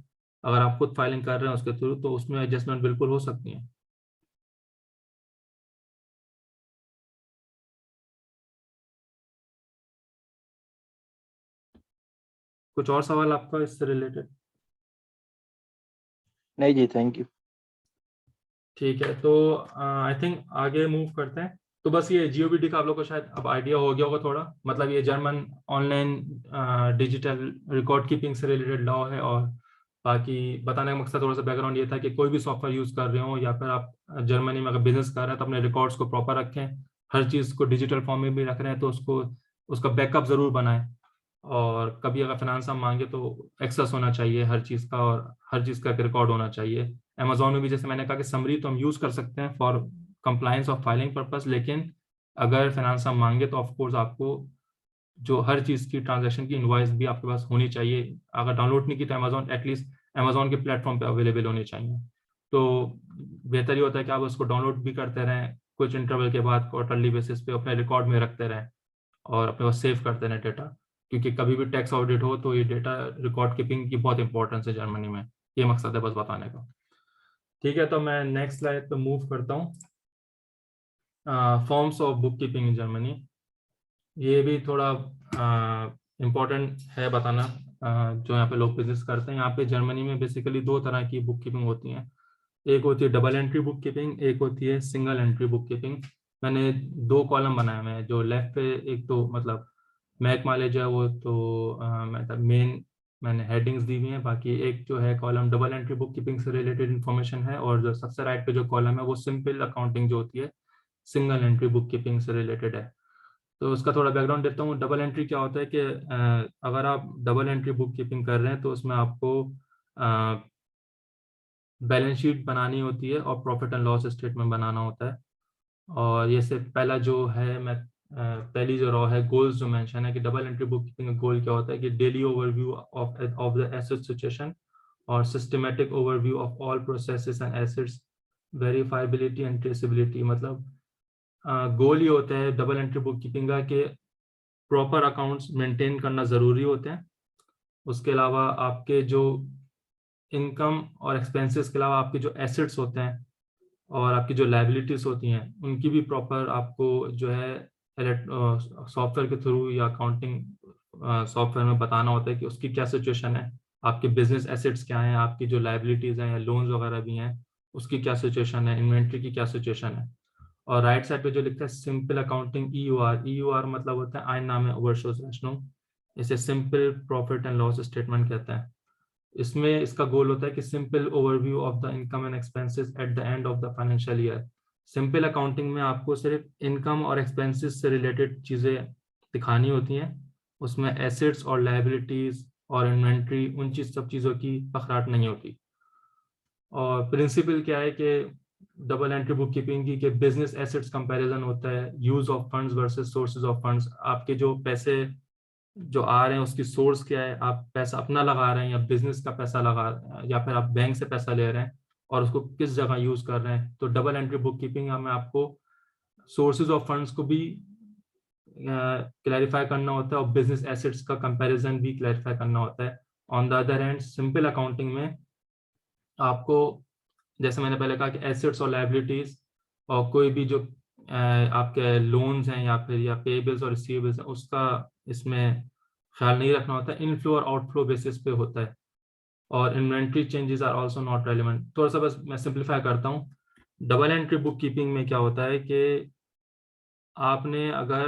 अगर आप खुद फाइलिंग कर रहे हैं उसके थ्रू, तो उसमें एडजस्टमेंट बिल्कुल हो सकती है। कुछ और सवाल आपका इससे रिलेटेड? नहीं जी, थैंक यू। ठीक है, तो आई थिंक आगे मूव करते हैं। तो बस ये GOBD का आप लोग को शायद अब आइडिया हो गया होगा थोड़ा, मतलब ये German online digital record keeping से रिलेटेड लॉ है। और बाकी बताने का मकसद थोड़ा सा बैकग्राउंड ये था कि कोई भी सॉफ्टवेयर यूज़ कर रहे हो या फिर आप जर्मनी में अगर बिजनेस कर रहे हैं तो अपने रिकॉर्ड्स को प्रॉपर रखें, हर चीज़ को डिजिटल फॉर्म में भी रख रहे हैं तो उसको उसका बैकअप ज़रूर बनाएं। और कभी अगर फाइनेंस हम मांगे तो एक्सेस होना चाहिए हर चीज़ का, और हर चीज़ का एक रिकॉर्ड होना चाहिए। अमेजोन में भी जैसे मैंने कहा कि समरी तो हम यूज़ कर सकते हैं फॉर कंप्लायंस और फाइलिंग पर्पस, लेकिन अगर फाइनेंस हम मांगे तो ऑफकोर्स आपको जो हर चीज़ की ट्रांजैक्शन की इनवॉइस भी आपके पास होनी चाहिए। अगर डाउनलोड नहीं की तो अमेजोन एटलीस्ट अमेजोन के प्लेटफॉर्म पे अवेलेबल होनी चाहिए। तो बेहतर ये होता है कि आप उसको डाउनलोड भी करते रहें कुछ इंटरवल के बाद, क्वार्टरली बेसिस पे अपने रिकॉर्ड में रखते रहें और अपने पास सेव करते रहें डेटा, क्योंकि कभी भी टैक्स ऑडिट हो तो ये डेटा रिकॉर्ड कीपिंग की बहुत इंपॉर्टेंस है जर्मनी में। ये मकसद है बस बताने का। ठीक है, तो मैं नेक्स्ट स्लाइड पे मूव करता हूँ। Forms of book keeping in Germany, ये भी थोड़ा इम्पोर्टेंट है बताना। जो यहाँ पे लोग बिजनेस करते हैं, यहाँ पे जर्मनी में बेसिकली 2 तरह की बुक कीपिंग होती हैं। एक होती है डबल एंट्री बुक कीपिंग, एक होती है सिंगल एंट्री बुक कीपिंग। मैंने 2 कॉलम बनाए हुए हैं। जो लेफ्ट पे एक तो मतलब मैक माइलेज है वो तो मतलब मेन मैंने हेडिंग्स दी हुई हैं। बाकी एक जो है column double entry book keeping से रिलेटेड इन्फॉर्मेशन है, और जो सबसे राइट पे जो कॉलम है वो सिंपल अकाउंटिंग जो होती है, सिंगल एंट्री बुक कीपिंग से रिलेटेड है। तो उसका थोड़ा बैकग्राउंड देता हूँ। डबल एंट्री क्या होता है कि अगर आप डबल एंट्री बुक कीपिंग कर रहे हैं तो उसमें आपको बैलेंस शीट बनानी होती है और प्रॉफिट एंड लॉस स्टेटमेंट बनाना होता है। और ये से पहला जो है मैं पहली जो रॉ है गोल्स जो मेंशन है कि डबल एंट्री बुक कीपिंग का गोल क्या होता है कि daily overview of the asset situation और systematic overview of all processes and assets, verifiability and traceability. मतलब गोल ये होता है डबल एंट्री बुक कीपिंग का कि प्रॉपर अकाउंट्स मेंटेन करना ज़रूरी होते हैं। उसके अलावा आपके जो इनकम और एक्सपेंसेस के अलावा आपके जो एसेट्स होते हैं और आपकी जो लाइबिलिटीज होती हैं उनकी भी प्रॉपर आपको जो है सॉफ्टवेयर के थ्रू या अकाउंटिंग सॉफ्टवेयर में बताना होता है कि उसकी क्या सिचुएशन है, आपके बिजनेस एसेट्स क्या हैं, आपकी जो लाइबिलिटीज हैं या लोन्स वगैरह भी हैं उसकी क्या सिचुएशन है, इन्वेंट्री की क्या सिचुएशन है। और राइट साइड पे जो लिखता है सिंपल अकाउंटिंग EUR मतलब होता है आइन्नामे ओवरशोज रेशनू, इसे simple profit and loss statement कहते हैं। इसमें इसका गोल होता है कि simple overview of the income and expenses at the end of the financial year. Simple accounting में आपको सिर्फ इनकम और एक्सपेंसेस से रिलेटेड चीज़ें दिखानी होती हैं, उसमें एसेट्स और लायबिलिटीज और इन्वेंट्री उन सब चीज़ों की पखराट नहीं होती। और प्रिंसिपल क्या है कि डबल एंट्री बुक कीपिंग की कि बिजनेस एसेट्स कंपैरिजन होता है, use of funds versus sources of funds. आपके जो पैसे जो आ रहे हैं उसकी सोर्स क्या है, आप पैसा अपना लगा रहे हैं या बिजनेस का पैसा लगा या फिर आप बैंक से पैसा ले रहे हैं और उसको किस जगह यूज कर रहे हैं। तो डबल एंट्री बुक कीपिंग में आपको सोर्सेज ऑफ फंड्स को भी क्लैरिफाई करना होता है और बिजनेस एसेट्स का कंपैरिजन भी क्लैरिफाई करना होता है। On the other hand simple accounting में आपको जैसे मैंने पहले कहा कि एसेट्स और लायबिलिटीज और कोई भी जो आपके लोन्स हैं या फिर या पेबल्स और रिसीवेबल्स हैं उसका इसमें ख्याल नहीं रखना होता है, इनफ्लो और आउटफ्लो बेसिस पे होता है। और inventory changes are also not relevant. थोड़ा सा बस मैं सिंप्लीफाई करता हूँ। डबल एंट्री बुक कीपिंग में क्या होता है कि आपने अगर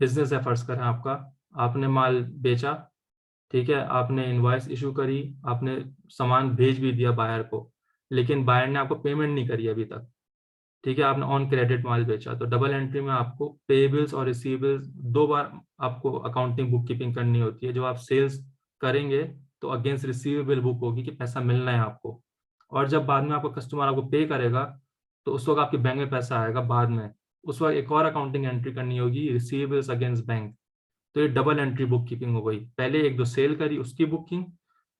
बिजनेस है, फर्ज करें आपका, आपने माल बेचा, ठीक है, आपने इनवॉइस इशू करी, आपने सामान भेज भी दिया बायर को, लेकिन बायर ने आपको पेमेंट नहीं करी अभी तक, ठीक है, आपने ऑन क्रेडिट माल बेचा। तो डबल एंट्री में आपको पेबल्स और रिसीवेबल्स दो बार आपको अकाउंटिंग बुक कीपिंग करनी होती है। जब आप सेल्स करेंगे तो अगेंस्ट रिसीवेबल बुक होगी कि पैसा मिलना है आपको, और जब बाद में आपका कस्टमर आपको पे करेगा तो उस वक्त आपके बैंक में पैसा आएगा बाद में, उस वक्त एक और अकाउंटिंग एंट्री करनी होगी रिसीवेबल्स अगेंस्ट बैंक। तो ये डबल एंट्री बुक कीपिंग हो गई। पहले एक जो सेल करी उसकी बुकिंग,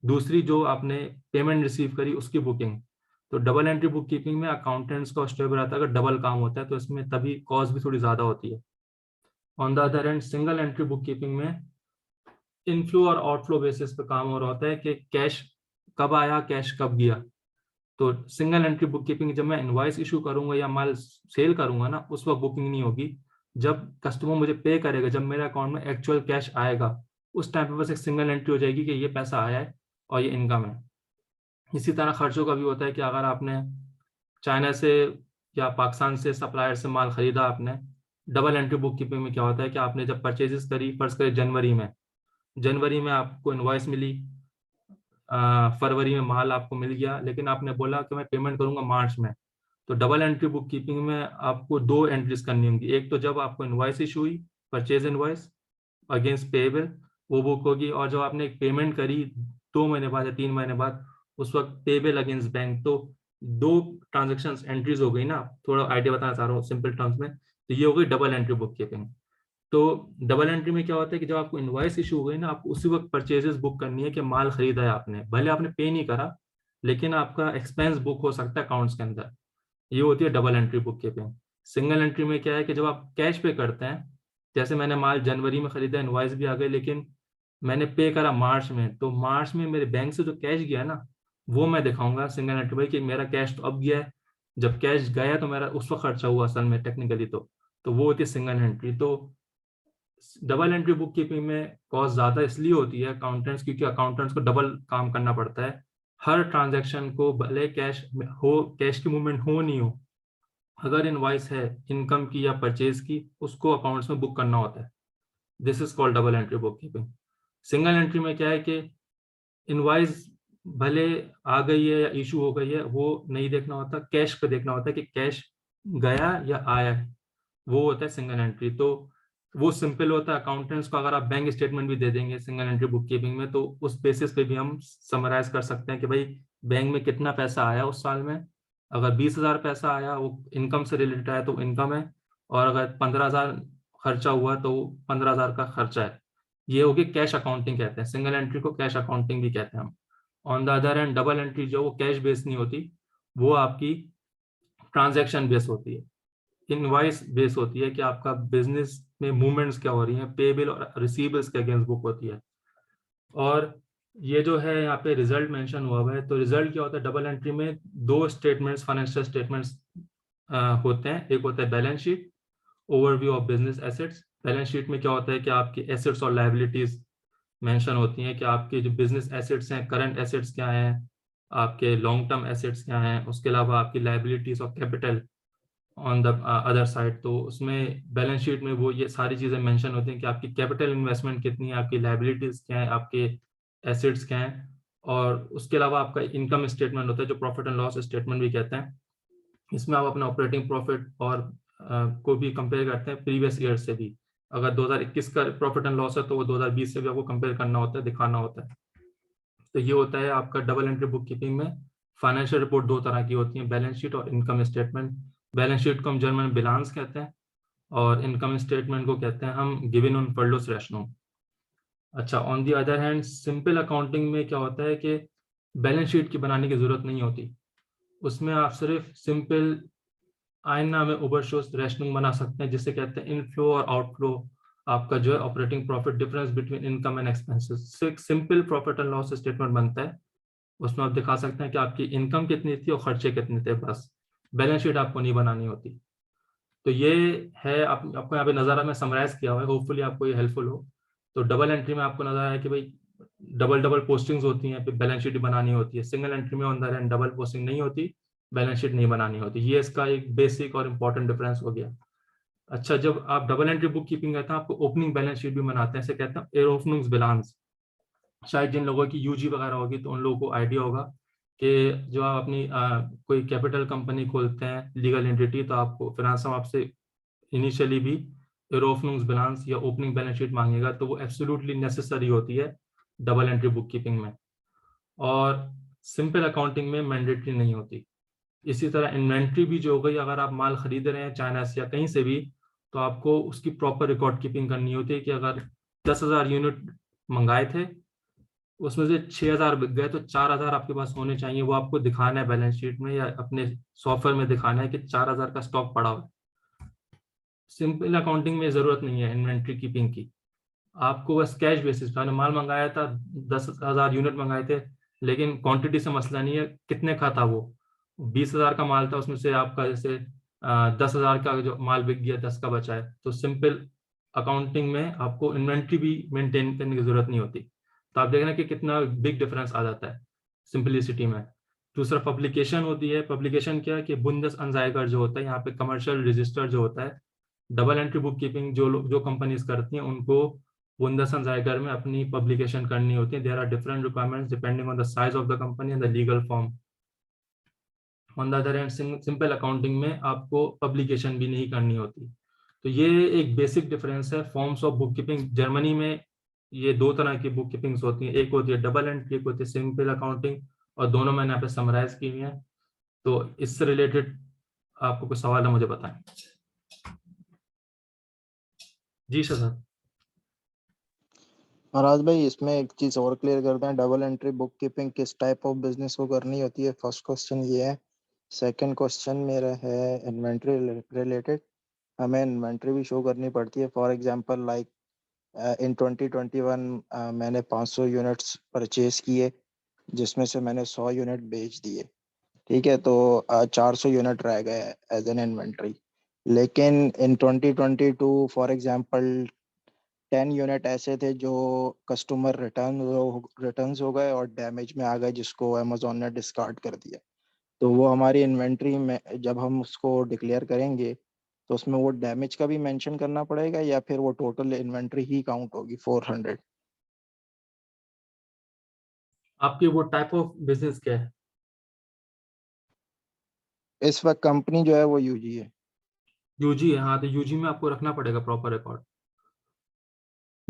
दूसरी जो आपने पेमेंट रिसीव करी उसकी बुकिंग। तो डबल एंट्री बुक कीपिंग में अकाउंटेंट्स का स्टेप रहता है, अगर डबल काम होता है तो इसमें तभी कॉस्ट भी थोड़ी ज्यादा होती है। On the other and single entry book keeping में इनफ्लो और आउटफ्लो बेसिस पे काम हो रहा होता है कि कैश कब आया, कैश कब गया। तो सिंगल एंट्री बुक कीपिंग जब मैं इनवॉइस इशू करूंगा या माल सेल करूंगा ना, उस वक्त बुकिंग नहीं होगी। जब कस्टमर मुझे पे करेगा, जब मेरे अकाउंट में एक्चुअल कैश आएगा, उस टाइम पे बस एक सिंगल एंट्री हो जाएगी कि ये पैसा आया है और ये इनकम है। इसी तरह खर्चों का भी होता है कि अगर आपने चाइना से या पाकिस्तान से सप्लायर से माल खरीदा आपने, डबल एंट्री बुक कीपिंग में क्या होता है कि आपने जब परचेजेस करी, फर्ज करें जनवरी में आपको इनवॉइस मिली, फरवरी में माल आपको मिल गया, लेकिन आपने बोला कि मैं पेमेंट करूंगा मार्च में। तो डबल एंट्री बुक कीपिंग में आपको दो एंट्रीज करनी होंगी। एक तो जब आपको इनवॉइस इशू हुई, परचेज इनवॉइस अगेंस्ट पेएबल, वो बुक होगी, और जब आपने एक पेमेंट करी 2 महीने बाद या 3 महीने बाद, उस वक्त पेएबल अगेंस्ट बैंक। तो दो ट्रांजेक्शन एंट्रीज हो गई ना। थोड़ा आइडिया बताना चाह रहा हूँ सिंपल टर्म्स में। तो ये हो गई डबल एंट्री बुक कीपिंग। तो डबल एंट्री में क्या होता है कि जब आपको इनवॉइस इशू हो गई ना, आपको उसी वक्त परचेजेस बुक करनी है कि माल खरीदा है आपने, भले आपने पे नहीं करा लेकिन आपका एक्सपेंस बुक हो सकता है अकाउंट्स के अंदर। ये होती है double entry book keeping. Single entry में क्या है कि जब आप कैश पे करते हैं, जैसे मैंने माल जनवरी में खरीदा, इनवॉइस भी आ गई, लेकिन मैंने पे करा मार्च में, तो मार्च में मेरे बैंक से जो कैश गया ना, वो मैं दिखाऊंगा सिंगल एंट्री में कि मेरा कैश तो अब गया है। जब कैश गया तो मेरा उस वक्त खर्चा हुआ असल में टेक्निकली। तो वो होती है सिंगल एंट्री। तो डबल एंट्री बुक कीपिंग में कॉस्ट ज्यादा इसलिए होती है अकाउंटेंट्स, क्योंकि अकाउंटेंट्स को डबल काम करना पड़ता है। हर ट्रांजैक्शन को भले कैश हो, कैश की मूवमेंट हो नहीं हो, अगर इनवॉइस है इनकम की या परचेज की, उसको अकाउंट्स में बुक करना होता है। This is called double entry book keeping. Single entry में क्या है कि इनवॉइस भले आ गई है या इशू हो गई है, वो नहीं देखना होता, कैश पे देखना होता है कि कैश गया या आया है, वो होता है सिंगल एंट्री। तो वो सिंपल होता है। अकाउंटेंट्स को अगर आप बैंक स्टेटमेंट भी दे देंगे सिंगल एंट्री बुक कीपिंग में, तो उस बेसिस पे भी हम समराइज कर सकते हैं कि भाई बैंक में कितना पैसा आया उस साल में। अगर 20,000 पैसा आया, वो इनकम से रिलेटेड आया तो इनकम है, और अगर 15,000 खर्चा हुआ तो 15,000 का खर्चा है। ये होगी कैश अकाउंटिंग कहते हैं, सिंगल एंट्री को कैश अकाउंटिंग भी कहते हैं हम। On the other hand double entry जो वो कैश बेस नहीं होती, वो आपकी ट्रांजैक्शन बेस होती है, इनवॉइस बेस होती है कि आपका बिजनेस में मूवमेंट्स क्या हो रही हैं, पेबल और रिसीवेबल्स के अगेंस्ट बुक होती है। और ये जो है यहाँ पे रिजल्ट मेंशन हुआ है, तो रिजल्ट क्या होता है डबल एंट्री में? दो स्टेटमेंट्स, फाइनेंशियल स्टेटमेंट्स होते हैं। एक होता है balance sheet, overview of business assets. Balance sheet में क्या होता है कि आपकी एसेट्स और लायबिलिटीज मेंशन होती हैं कि आपके जो बिजनेस एसेट्स हैं, करंट एसेट्स क्या हैं, आपके लॉन्ग टर्म एसेट्स क्या हैं, उसके अलावा आपकी लायबिलिटीज और capital on the other side. तो उसमें बैलेंस शीट में वो ये सारी चीजें मेंशन होती हैं कि आपकी कैपिटल इन्वेस्टमेंट कितनी है, आपकी लायबिलिटीज क्या है, आपके एसेट्स क्या हैं। और उसके अलावा आपका इनकम स्टेटमेंट होता है जो प्रॉफिट एंड लॉस स्टेटमेंट भी कहते हैं। इसमें आप अपना ऑपरेटिंग प्रॉफिट और को भी कंपेयर करते हैं प्रीवियस ईयर से भी। अगर 2021 का प्रॉफिट एंड लॉस है तो वो 2020 से भी आपको कंपेयर करना होता है, दिखाना होता है। तो ये होता है आपका डबल एंट्री बुक कीपिंग में। फाइनेंशियल रिपोर्ट दो तरह की होती है, बैलेंस शीट और इनकम स्टेटमेंट। बैलेंस शीट को हम जर्मन में बिलांस कहते हैं, और इनकम स्टेटमेंट को कहते हैं हम गिवन ऑन फर्डोस रेशनो। अच्छा, on the other hand simple accounting में क्या होता है कि बैलेंस शीट की बनाने की जरूरत नहीं होती। उसमें आप सिर्फ सिंपल आईना में ओवरशोस रेशनिंग बना सकते हैं, जिसे कहते हैं इनफ्लो और आउटफ्लो। आपका जो है operating profit difference between income and expenses से एक simple profit and loss statement बनता है। उसमें आप दिखा सकते हैं कि आपकी इनकम कितनी थी और खर्चे कितने थे, बस। बैलेंस शीट आपको नहीं बनानी होती। तो ये है आपको यहाँ पे नज़ारा में समराइज किया हुआ है, होपफुली आपको ये हेल्पफुल हो। तो डबल एंट्री में आपको नजर आया कि भाई डबल डबल पोस्टिंग्स होती हैं, फिर बैलेंस शीट बनानी होती है। सिंगल एंट्री में on the end double posting नहीं होती, बैलेंस शीट नहीं बनानी होती। ये इसका एक बेसिक और इंपॉर्टेंट डिफरेंस हो गया। अच्छा, जब आप डबल एंट्री बुक कीपिंग करते हैं, आपको ओपनिंग बैलेंस शीट भी बनाते हैं, इसे कहते हैं एरोफनुंग्स। शायद जिन लोगों की यूजी वगैरह होगी तो उन लोगों को आइडिया होगा कि जो आप अपनी कोई कैपिटल कंपनी खोलते हैं, लीगल एंटिटी, तो आपको फिनांस आपसे इनिशियली भी एरोफनुंग्स बैलेंस या ओपनिंग बैलेंस शीट मांगेगा, तो वो एब्सोल्युटली नेसेसरी होती है डबल एंट्री बुक कीपिंग में। और सिंपल अकाउंटिंग में मैंडेटरी नहीं होती। इसी तरह इन्वेंट्री भी जो हो गई, अगर आप माल खरीद रहे हैं चाइना से या कहीं से भी, तो आपको उसकी प्रॉपर रिकॉर्ड कीपिंग करनी होती है कि अगर 10,000 यूनिट मंगाए थे, उसमें से 6,000 बिक गए, तो 4,000 आपके पास होने चाहिए। वो आपको दिखाना है बैलेंस शीट में या अपने सॉफ्टवेयर में दिखाना है कि 4,000 का स्टॉक पड़ा हुआ है। सिंपल अकाउंटिंग में जरूरत नहीं है इन्वेंट्री कीपिंग की। आपको बस कैश बेसिस पे, माल मंगाया था, 10,000 यूनिट मंगाए थे, लेकिन क्वांटिटी से मसला नहीं है, कितने का था वो। 20,000 का माल था, उसमें से आपका जैसे 10,000 का जो माल बिक गया, 10 का बचा है। तो सिंपल अकाउंटिंग में आपको इन्वेंट्री भी मेंटेन करने की जरूरत नहीं होती। तो आप देखना कि कितना बिग डिफरेंस आ जाता है सिंपलिसिटी में। दूसरा पब्लिकेशन होती है। पब्लिकेशन क्या है कि बुंदस अनजाइगर जो होता है, यहाँ पे कमर्शियल रजिस्टर जो होता है, डबल एंट्री बुक कीपिंग जो कंपनीज करती हैं, उनको बुंदसनजाइगर में अपनी पब्लिकेशन करनी होती है। There are different requirements depending on the size of the company and the legal form. On the other hand simple accounting में आपको पब्लिकेशन भी नहीं करनी होती। तो ये एक बेसिक डिफरेंस है forms of book keeping. Germany में ये दो तरह की बुक कीपिंग्स होती हैं, एक होती है डबल एंट्री, एक होती है सिंपल अकाउंटिंग, और दोनों मैंने यहाँ पे समराइज की हुई है। तो इससे रिलेटेड आपको कुछ सवाल है, मुझे बताएं। जी सर। महाराज भाई, इसमें एक चीज और क्लियर करते हैं, डबल एंट्री बुक कीपिंग किस टाइप ऑफ बिजनेस को करनी होती है। फर्स्ट क्वेश्चन ये है। सेकंड क्वेश्चन मेरा है इन्वेंट्री रिलेटेड। हमें इन्वेंट्री भी शो करनी पड़ती है। फॉर एग्जांपल लाइक इन 2021 मैंने 500 यूनिट्स परचेज किए, जिसमें से मैंने 100 यूनिट बेच दिए। ठीक है, तो 400 यूनिट रह गए एज एन इन्वेंट्री। लेकिन इन 2022 फॉर एग्जांपल 10 यूनिट ऐसे थे जो कस्टमर रिटर्न हो गए और डैमेज में आ गए, जिसको अमेजोन ने डिस्कार्ड कर दिया। तो वो हमारी इन्वेंट्री में जब हम उसको डिक्लेयर करेंगे, तो उसमें वो डैमेज का भी मेंशन करना पड़ेगा, या फिर वो टोटल इन्वेंट्री ही काउंट होगी 400? आपकी वो टाइप ऑफ बिजनेस क्या है? इस वक्त कंपनी जो है वो यूजी है। यूजी है, हाँ। तो यूजी में आपको रखना पड़ेगा प्रॉपर रिकॉर्ड।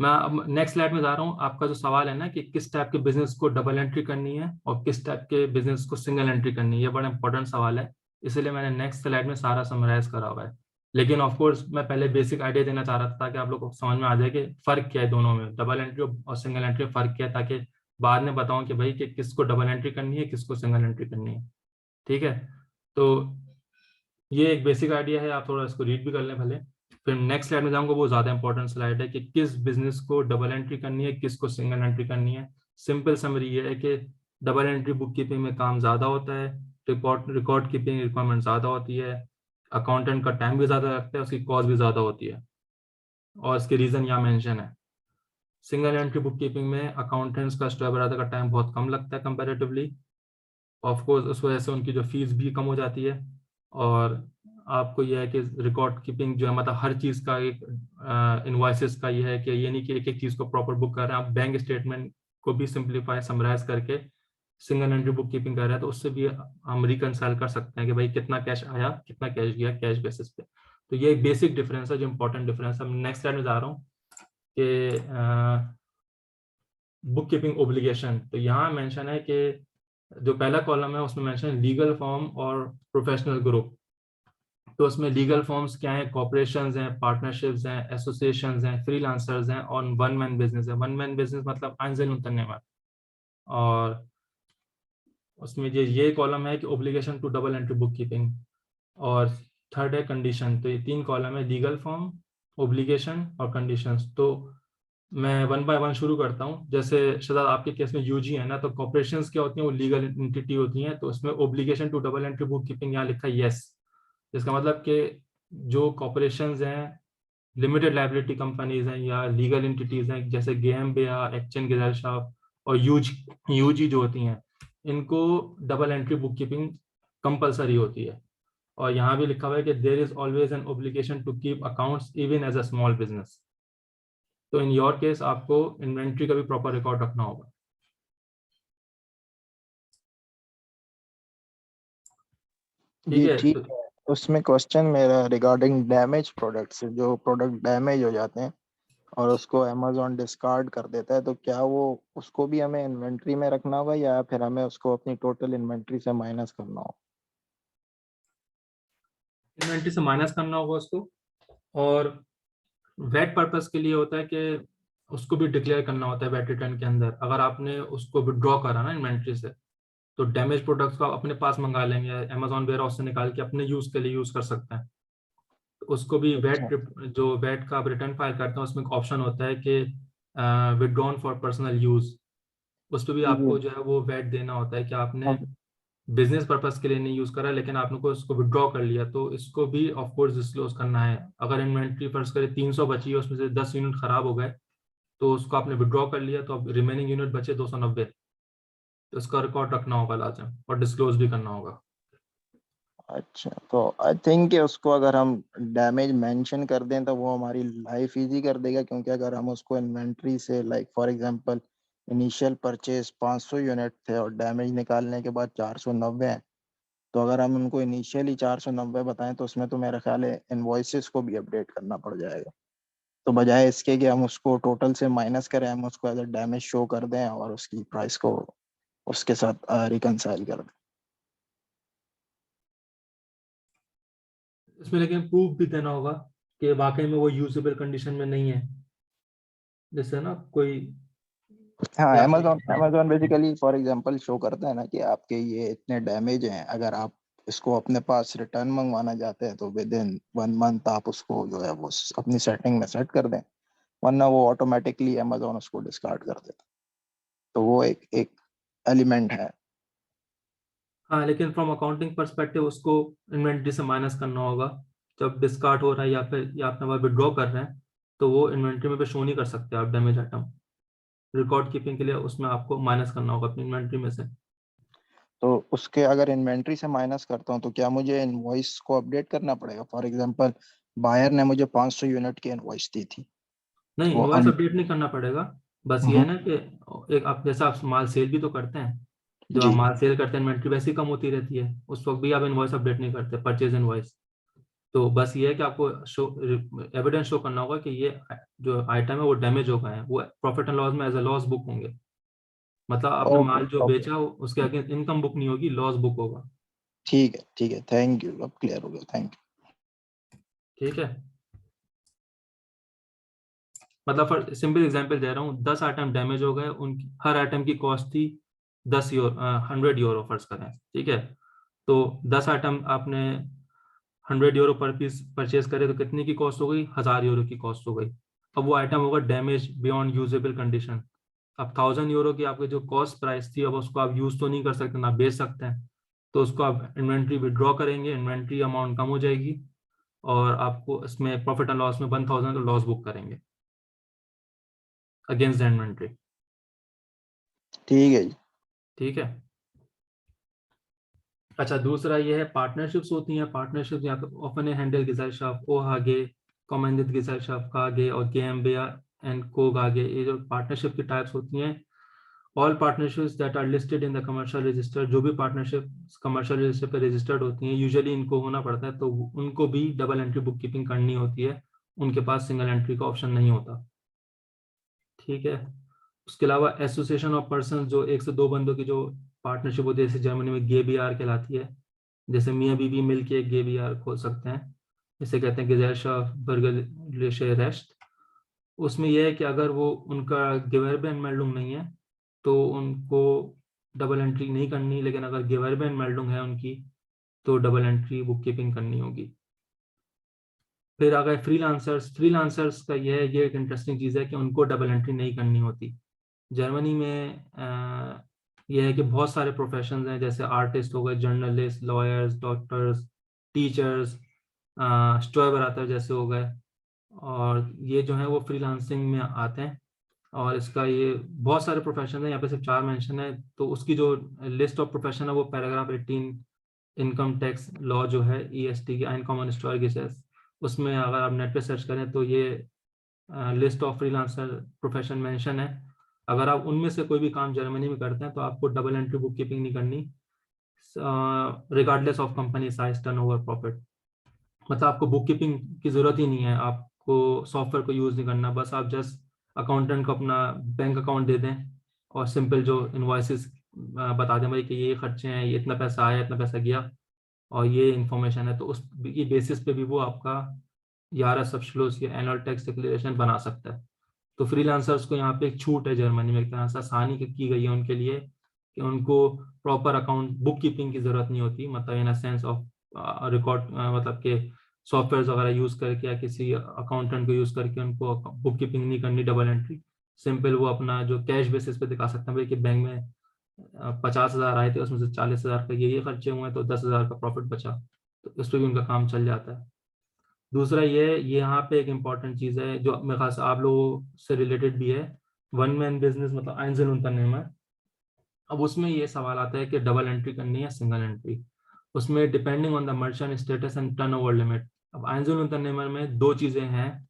मैं अब नेक्स्ट स्लाइड में जा रहा हूँ। आपका जो सवाल है ना कि किस टाइप के बिजनेस को डबल एंट्री करनी है और किस टाइप के बिजनेस को सिंगल एंट्री करनी है, ये बड़ा इंपॉर्टेंट सवाल है, इसलिए मैंने नेक्स्ट स्लाइड में सारा समराइज करा हुआ है। लेकिन ऑफ कोर्स मैं पहले बेसिक आइडिया देना चाह रहा था ताकि आप लोग को समझ में आ जाए कि फर्क क्या है दोनों में, डबल एंट्री और सिंगल एंट्री में फर्क क्या है, ताकि बाद में बताऊं कि भाई कि किसको डबल एंट्री करनी है, किसको सिंगल एंट्री करनी है। ठीक है, तो ये एक बेसिक आइडिया है, आप थोड़ा इसको रीड भी कर लें भले। फिर नेक्स्ट स्लाइड में जाऊंगा, वो ज्यादा इंपॉर्टेंट स्लाइड है कि किस बिजनेस को डबल एंट्री करनी है, किसको सिंगल एंट्री करनी है। सिंपल समरी ये है कि डबल एंट्री बुक कीपिंग में काम ज्यादा होता है, रिकॉर्ड कीपिंग रिक्वायरमेंट ज्यादा होती है, अकाउंटेंट का टाइम भी ज्यादा लगता है, उसकी कॉस्ट भी ज्यादा होती है, और इसके रीजन यहाँ मेंशन है। सिंगल एंट्री बुक कीपिंग में अकाउंटेंट्स का स्टॉक बराबर का टाइम बहुत कम लगता है कंपेरेटिवली, ऑफ कोर्स उस वजह से उनकी जो फीस भी कम हो जाती है। और आपको यह है कि रिकॉर्ड कीपिंग जो है मतलब हर चीज़ का एक इनवॉइसेस का ये है कि ये नहीं कि एक एक चीज़ को प्रॉपर बुक कर रहे हैं, आप बैंक स्टेटमेंट को भी सिंप्लीफाई समराइज करके सिंगल एंट्री बुक कीपिंग कर रहे हैं, तो उससे भी हम रिकनसाइल कर सकते हैं कि भाई कितना कैश आया, कितना कैश गया, कैश बेसिस पे। तो ये एक बेसिक डिफरेंस है जो इंपॉर्टेंट डिफरेंस है। नेक्स्ट स्लाइड में जा रहा हूँ कि बुक कीपिंग ओब्लिगेशन। तो यहाँ मेंशन है कि जो पहला कॉलम है उसमें मेंशन है लीगल फॉर्म और प्रोफेशनल ग्रुप। तो उसमें लीगल फॉर्म्स क्या है, कॉर्पोरेशंस हैं, पार्टनरशिप्स हैं, एसोसिएशंस हैं, फ्रीलांसर्स हैं, और वन मैन बिजनेस है। वन मैन बिजनेस मतलब Einzelunternehmer। और उसमें ये कॉलम है कि obligation to double entry book keeping, और थर्ड है कंडीशन। तो ये 3 कॉलम है, लीगल फॉर्म, ओब्लिगेशन और कंडीशंस। तो मैं वन बाय वन शुरू करता हूँ। जैसे शहजाद आपके केस में यूजी है ना, तो कॉर्पोरेशंस क्या होती हैं, वो लीगल एंटिटी होती हैं। तो उसमें obligation to double entry book keeping यहाँ लिखा है यस। इसका मतलब कि जो कॉर्पोरेशंस हैं, लिमिटेड लाइबिलिटी कंपनीज हैं या लीगल एंटिटीज हैं जैसे GmbH, एक्शन gesellschaft और यूजी जो होती हैं, इनको double entry book keeping compulsory होती है। और यहाँ भी लिखा हुआ है कि there is always an obligation to keep accounts even as a small business. तो इन योर केस आपको इन्वेंट्री का भी प्रॉपर रिकॉर्ड रखना होगा। ठीक जी है, ठीक है। उसमें क्वेश्चन मेरा रिगार्डिंग डैमेज प्रोडक्ट्स, जो प्रोडक्ट डैमेज हो जाते हैं और उसको अमेजोन डिस्कार्ड कर देता है, तो क्या वो उसको भी हमें इन्वेंट्री में रखना होगा या फिर हमें उसको अपनी टोटल इन्वेंट्री से माइनस करना होगा? इन्वेंट्री से माइनस करना होगा उसको, और वेट पर्पस के लिए होता है कि उसको भी डिक्लेयर करना होता है वेट रिटर्न के अंदर। अगर आपने उसको विड्रॉ करा ना इन्वेंट्री से, तो डैमेज प्रोडक्ट्स को आप अपने पास मंगा लेंगे, अमेजोन वेयर हाउस से निकाल के अपने यूज के लिए यूज कर सकते हैं। तो उसको भी अच्छा। जो वेट का आप रिटर्न फाइल करते हैं उसमें एक ऑप्शन होता है कि विड्रॉन फॉर पर्सनल यूज। उस पर भी जी। आपको जो है वो वेट देना होता है कि आपने अब बिजनेस पर्पस के लिए नहीं यूज करा, लेकिन आपने को इसको विड्रॉ कर लिया, तो इसको भी ऑफ कोर्स डिस्क्लोज करना है। अगर इन्वेंट्री फर्ज करें 300 बची है, उसमें से 10 यूनिट खराब हो गए, तो उसको आपने विड्रॉ कर लिया, तो अब रिमेनिंग यूनिट बचे 290, तो इसका रिकॉर्ड रखना होगा लाजम, और डिस्क्लोज भी करना होगा। अच्छा, तो आई थिंक उसको अगर हम डैमेज मेंशन कर दें तो वो हमारी लाइफ इजी कर देगा, क्योंकि अगर हम उसको इन्वेंट्री से like for example initial purchase 500 unit थे और डैमेज निकालने के बाद 490 हैं, तो अगर हम उनको इनिशियली 490 बताएं तो उसमें तो मेरा ख्याल है इनवॉइसेस को भी अपडेट करना पड़ जाएगा। तो बजाय इसके कि हम उसको टोटल से माइनस करें, हम उसको एज अ डैमेज शो कर दें और उसकी प्राइस को उसके साथ रिकनसाइल कर दें। इसमें लेकिन प्रूफ भी देना होगा कि वाकई में वो यूजेबल कंडीशन में नहीं है। जैसे ना कोई हाँ, या Amazon Amazon basically for example show करता है ना कि आपके ये इतने डैमेज हैं, अगर आप इसको अपने पास रिटर्न मंगवाना चाहते हैं तो विद इन 1 मंथ आप उसको जो है वो अपनी सेटिंग में सेट कर दें, वरना वो ऑटोमेटिकली अमेजोन उसको डिस्कार्ड कर देता है। तो वो एक एक एलिमेंट है। हाँ, लेकिन फ्रॉम अकाउंटिंग पर्सपेक्टिव उसको इन्वेंट्री से माइनस करना होगा। जब डिस्कार्ड हो रहा है या अपने पास विड्रॉ कर रहे हैं, तो वो इन्वेंट्री में भी शो नहीं कर सकते आप डैमेज आइटम। रिकॉर्ड कीपिंग के लिए उसमें आपको माइनस करना होगा अपनी इन्वेंट्री में से। तो उसके अगर इन्वेंट्री से माइनस करता हूँ तो क्या मुझे इनवॉइस को अपडेट करना पड़ेगा? फॉर एग्जांपल बायर ने मुझे 500 यूनिट की इनवॉइस दी थी, नहीं, वो इनवॉइस अपडेट नहीं करना पड़ेगा। बस ये है ना कि एक आप जैसा आप माल सेल भी तो करते हैं, जब आप जी। माल सेल करते हैं इन्वेंट्री वैसे ही कम होती रहती है, उस वक्त भी आप इनवॉइस अपडेट नहीं करते, परचेज इनवॉइस। तो बस ये है कि आपको एविडेंस शो करना होगा कि ये जो आइटम है वो डैमेज हो गए हैं, वो प्रॉफिट एंड लॉस में एज अ लॉस बुक होंगे। मतलब आपने ओके माल जो ओके, बेचा उसके अगेंस्ट इनकम बुक नहीं होगी, लॉस बुक होगा। ठीक है, थैंक यू, अब क्लियर हो गया, थैंक यू। ठीक है, मतलब फॉर सिंपल एग्जांपल दे रहा हूँ, 10 आइटम डैमेज हो गए, उनकी हर आइटम की कॉस्ट थी 10 यूरो, 100 यूरो फर्ज करें, ठीक है। तो 10 आइटम आपने 100 यूरो पर पीस परचेज करे तो कितनी की कॉस्ट हो गई, 1000 यूरो की कॉस्ट हो गई। अब वो आइटम होगा डैमेज बियॉन्ड यूजेबल कंडीशन। अब 1000 यूरो की आपकी जो कॉस्ट प्राइस थी, अब उसको आप यूज तो नहीं कर सकते ना बेच सकते हैं, तो उसको आप इन्वेंट्री विड्रॉ करेंगे, इन्वेंट्री अमाउंट कम हो जाएगी और आपको इसमें प्रॉफिट एंड लॉस में 1000 का लॉस बुक करेंगे अगेंस्ट द इन्वेंट्री। ठीक है जी। ठीक है। अच्छा, दूसरा ये है पार्टनरशिप्स होती हैं। पार्टनरशिप्स यहाँ पे ओपन हैंडल Gesellschaft, OHG, Kommandit Gesellschaft, KG और GmbH एंड Co. KG, ये जो पार्टनरशिप की टाइप्स होती हैं। All partnerships that are listed in the commercial register, जो भी पार्टनरशिप कमर्शियल रजिस्टर पे रजिस्टर्ड होती हैं, यूजुअली इनको होना पड़ता है, तो उनको भी डबल एंट्री बुक कीपिंग करनी होती है, उनके पास सिंगल एंट्री का ऑप्शन नहीं होता। ठीक है। उसके अलावा एसोसिएशन ऑफ पर्सन, जो 1 से 2 बंदों की जो पार्टनरशिप होती है, जैसे जर्मनी में GbR कहलाती है, जैसे मियाँ बीवी मिलके एक GbR खोल सकते हैं, इसे कहते हैं Gesellschaft Bürgerliche Recht। उसमें यह है कि अगर वो उनका Gewerbeanmeldung नहीं है तो उनको डबल एंट्री नहीं करनी, लेकिन अगर Gewerbeanmeldung है उनकी तो डबल एंट्री बुक कीपिंग करनी होगी। फिर अगर फ्रीलांसर्स का ये एक इंटरेस्टिंग चीज़ है कि उनको डबल एंट्री नहीं करनी होती। जर्मनी में यह है कि बहुत सारे प्रोफेशंस हैं, जैसे आर्टिस्ट हो गए, journalist, lawyers, doctors, teachers, store जैसे हो गए, और ये जो है वो फ्रीलांसिंग में आते हैं। और इसका ये बहुत सारे प्रोफेशन है, यहाँ पे सिर्फ 4 मेंशन है, तो उसकी जो लिस्ट ऑफ प्रोफेशन है वो पैराग्राफ 18 इनकम टैक्स लॉ जो है EST की अनकॉमन स्टॉर्गेसेस, उसमें अगर आप नेट पे सर्च करें तो ये list of freelancer profession mention है। अगर आप उनमें से कोई भी काम जर्मनी में करते हैं तो आपको डबल एंट्री बुक कीपिंग नहीं करनी, regardless of company size, turnover, profit. मतलब आपको बुक कीपिंग की जरूरत ही नहीं है, आपको सॉफ्टवेयर को यूज नहीं करना, बस आप जस्ट अकाउंटेंट को अपना बैंक अकाउंट दे दें और सिंपल जो इनवॉइसेस बता दें भाई कि ये खर्चे हैं, ये इतना पैसा आया, इतना पैसा गया, और ये इन्फॉर्मेशन है, तो उस की बेसिस पे भी वो आपका 11 सब्सिडीज या एनुअल टैक्स डिक्लेरेशन बना सकता है। तो फ्रीलांसर्स को यहाँ पे एक छूट है जर्मनी में, एक तरह से आसानी की गई है उनके लिए कि उनको प्रॉपर अकाउंट बुक कीपिंग की जरूरत नहीं होती, मतलब इन सेंस ऑफ रिकॉर्ड, मतलब के सॉफ्टवेयर वगैरह यूज करके या किसी अकाउंटेंट को यूज करके उनको बुक कीपिंग नहीं करनी डबल एंट्री। सिंपल वो अपना जो कैश बेसिस पे दिखा सकते हैं भाई कि बैंक में 50,000 आए थे, उसमें से 40,000 का ये खर्चे हुए हैं, तो 10,000 का प्रॉफिट बचा, तो इस पर भी उनका काम चल जाता है। दूसरा ये यहाँ पे एक इम्पॉर्टेंट चीज़ है जो मेरे ख्याल से आप लोगों से रिलेटेड भी है, वन मैन बिजनेस, मतलब Einzelunternehmen। अब उसमें ये सवाल आता है कि डबल एंट्री करनी है या सिंगल एंट्री, उसमें depending on the merchant status and turnover limit. अब Einzelunternehmen में 2 चीज़ें हैं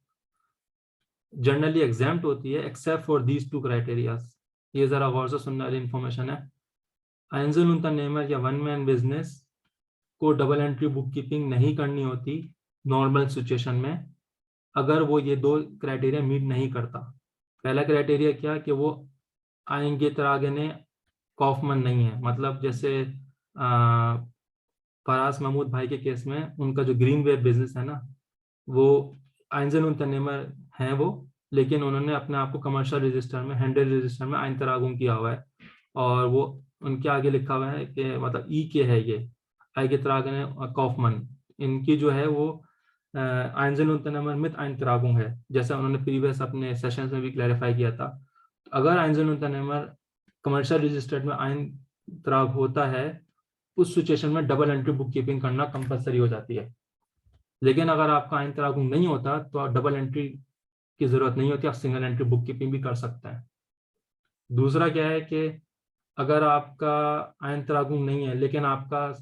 जनरली एग्जाम्प्ट होती है, एक्सेप्ट फॉर दीज 2 क्राइटेरियाज। ये ज़रा गौर से सुनने वाली इन्फॉर्मेशन है। Einzelunternehmen या वन मैन बिजनेस को डबल एंट्री बुक कीपिंग नहीं करनी होती नॉर्मल सिचुएशन में, अगर वो ये 2 क्राइटेरिया मीट नहीं करता। पहला क्राइटेरिया क्या, कि वो आएंगे तरागने कॉफमन नहीं है, मतलब जैसे फराज महमूद भाई के केस में उनका जो ग्रीन वेब बिजनेस है ना, वो Einzelunternehmen हैं वो, लेकिन उन्होंने अपने आप को कमर्शियल रजिस्टर में, हैंडल रजिस्टर में आइन तरागुम किया हुआ है, और वो उनके आगे लिखा हुआ है कि मतलब ई के है ये आई के तरागने कॉफमन, इनकी जो है वो Einzelunternehmen mit Eintragung है, जैसा उन्होंने प्रीवियस अपने सेशंस में भी क्लैरिफाई किया था। अगर Einzelunternehmen कमर्शियल रजिस्टर्ड में Eintrag होता है, उस सिचुएशन में डबल एंट्री बुक कीपिंग करना कंपलसरी हो जाती है। लेकिन अगर आपका Eintragung नहीं होता तो आप डबल एंट्री की जरूरत नहीं होती, आप सिंगल एंट्री बुक कीपिंग भी कर सकते हैं। दूसरा क्या है कि अगर आपका Eintragung नहीं है, लेकिन आपका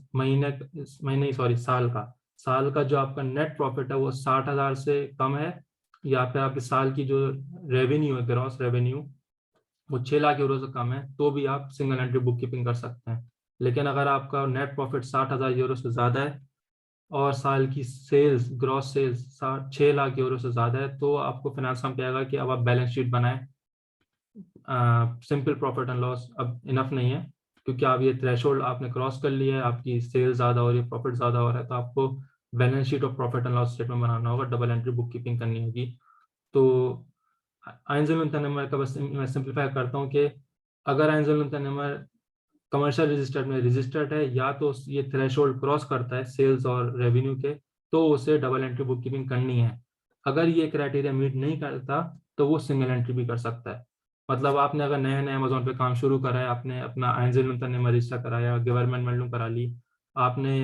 साल का जो आपका नेट प्रॉफिट है वो 60,000 से कम है, या फिर आपके साल की जो रेवेन्यू है, ग्रॉस रेवेन्यू, वो 6 लाख यूरो से कम है, तो भी आप सिंगल एंट्री बुक कीपिंग कर सकते हैं। लेकिन अगर आपका नेट प्रॉफिट 60,000 यूरो से ज़्यादा है और साल की sales, gross sales 6 lakh euro से ज़्यादा है, तो आपको फाइनेंस काम कहेगा कि अब आप बैलेंस शीट बनाएं। सिंपल प्रॉफिट एंड लॉस अब इनफ नहीं है, क्योंकि आप ये थ्रेशोल्ड आपने क्रॉस कर लिया है, आपकी सेल्स ज़्यादा हो रही है, प्रॉफिट ज़्यादा हो रहा है, तो आपको बैलेंस शीट और प्रॉफिट एंड लॉस स्टेटमेंट बनाना होगा, डबल एंट्री बुक कीपिंग करनी होगी। तो आइंजल तनमर का बस मैं सिंप्लीफाई करता हूँ कि अगर आइंजल तनमर कमर्शियल रजिस्टर्ड में रजिस्टर्ड है, या तो ये थ्रेशोल्ड क्रॉस करता है सेल्स और रेवेन्यू के, तो उसे डबल एंट्री बुक कीपिंग करनी है। अगर ये क्राइटेरिया मीट नहीं करता तो वो सिंगल एंट्री भी कर सकता है। मतलब आपने अगर नए नए अमेजोन पे काम शुरू करा है, आपने अपना आइंजल तनमर रजिस्टर कराया, गवर्नमेंट मेल्डुम करा ली, आपने